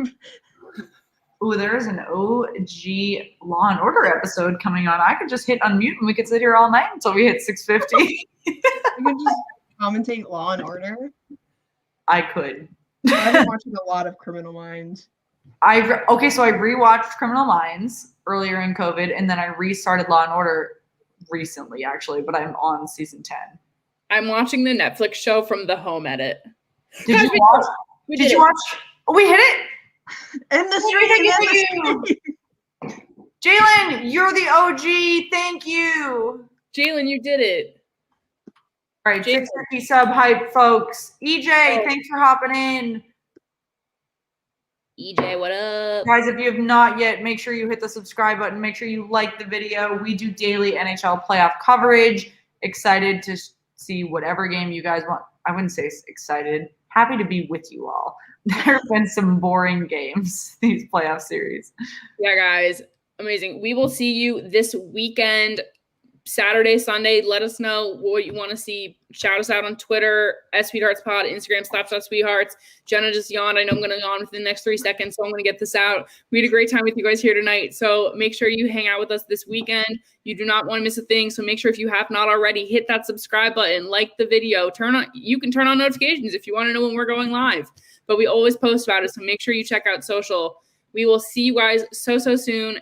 Ooh, there is an OG Law and Order episode coming on. I could just hit unmute and we could sit here all night until we hit 650. You could just commentate Law and Order. I could. I've been watching a lot of Criminal Minds. So I rewatched Criminal Minds earlier in COVID, and then I restarted Law and Order recently, actually, but I'm on season 10. I'm watching the Netflix show from the home edit. Did you watch? Did you watch? Oh, we hit it. And the stream. Jalen, you're the OG. Thank you. Jalen, you did it. All right, 650 sub hype, folks. EJ, thanks for hopping in. EJ, what up? Guys, if you have not yet, make sure you hit the subscribe button. Make sure you like the video. We do daily NHL playoff coverage. Excited to see whatever game you guys want. I wouldn't say excited. Happy to be with you all. There have been some boring games, these playoff series. Yeah, guys. Amazing. We will see you this weekend, Saturday, Sunday. Let us know what you want to see. Shout us out on Twitter, @SweetheartsPod, Instagram, /Sweethearts. Jenna just yawned. I know I'm going to yawn within the next 3 seconds, so I'm going to get this out. We had a great time with you guys here tonight, so make sure you hang out with us this weekend. You do not want to miss a thing, so make sure if you have not already, hit that subscribe button, like the video. You can turn on notifications if you want to know when we're going live, but we always post about it, so make sure you check out social. We will see you guys so soon.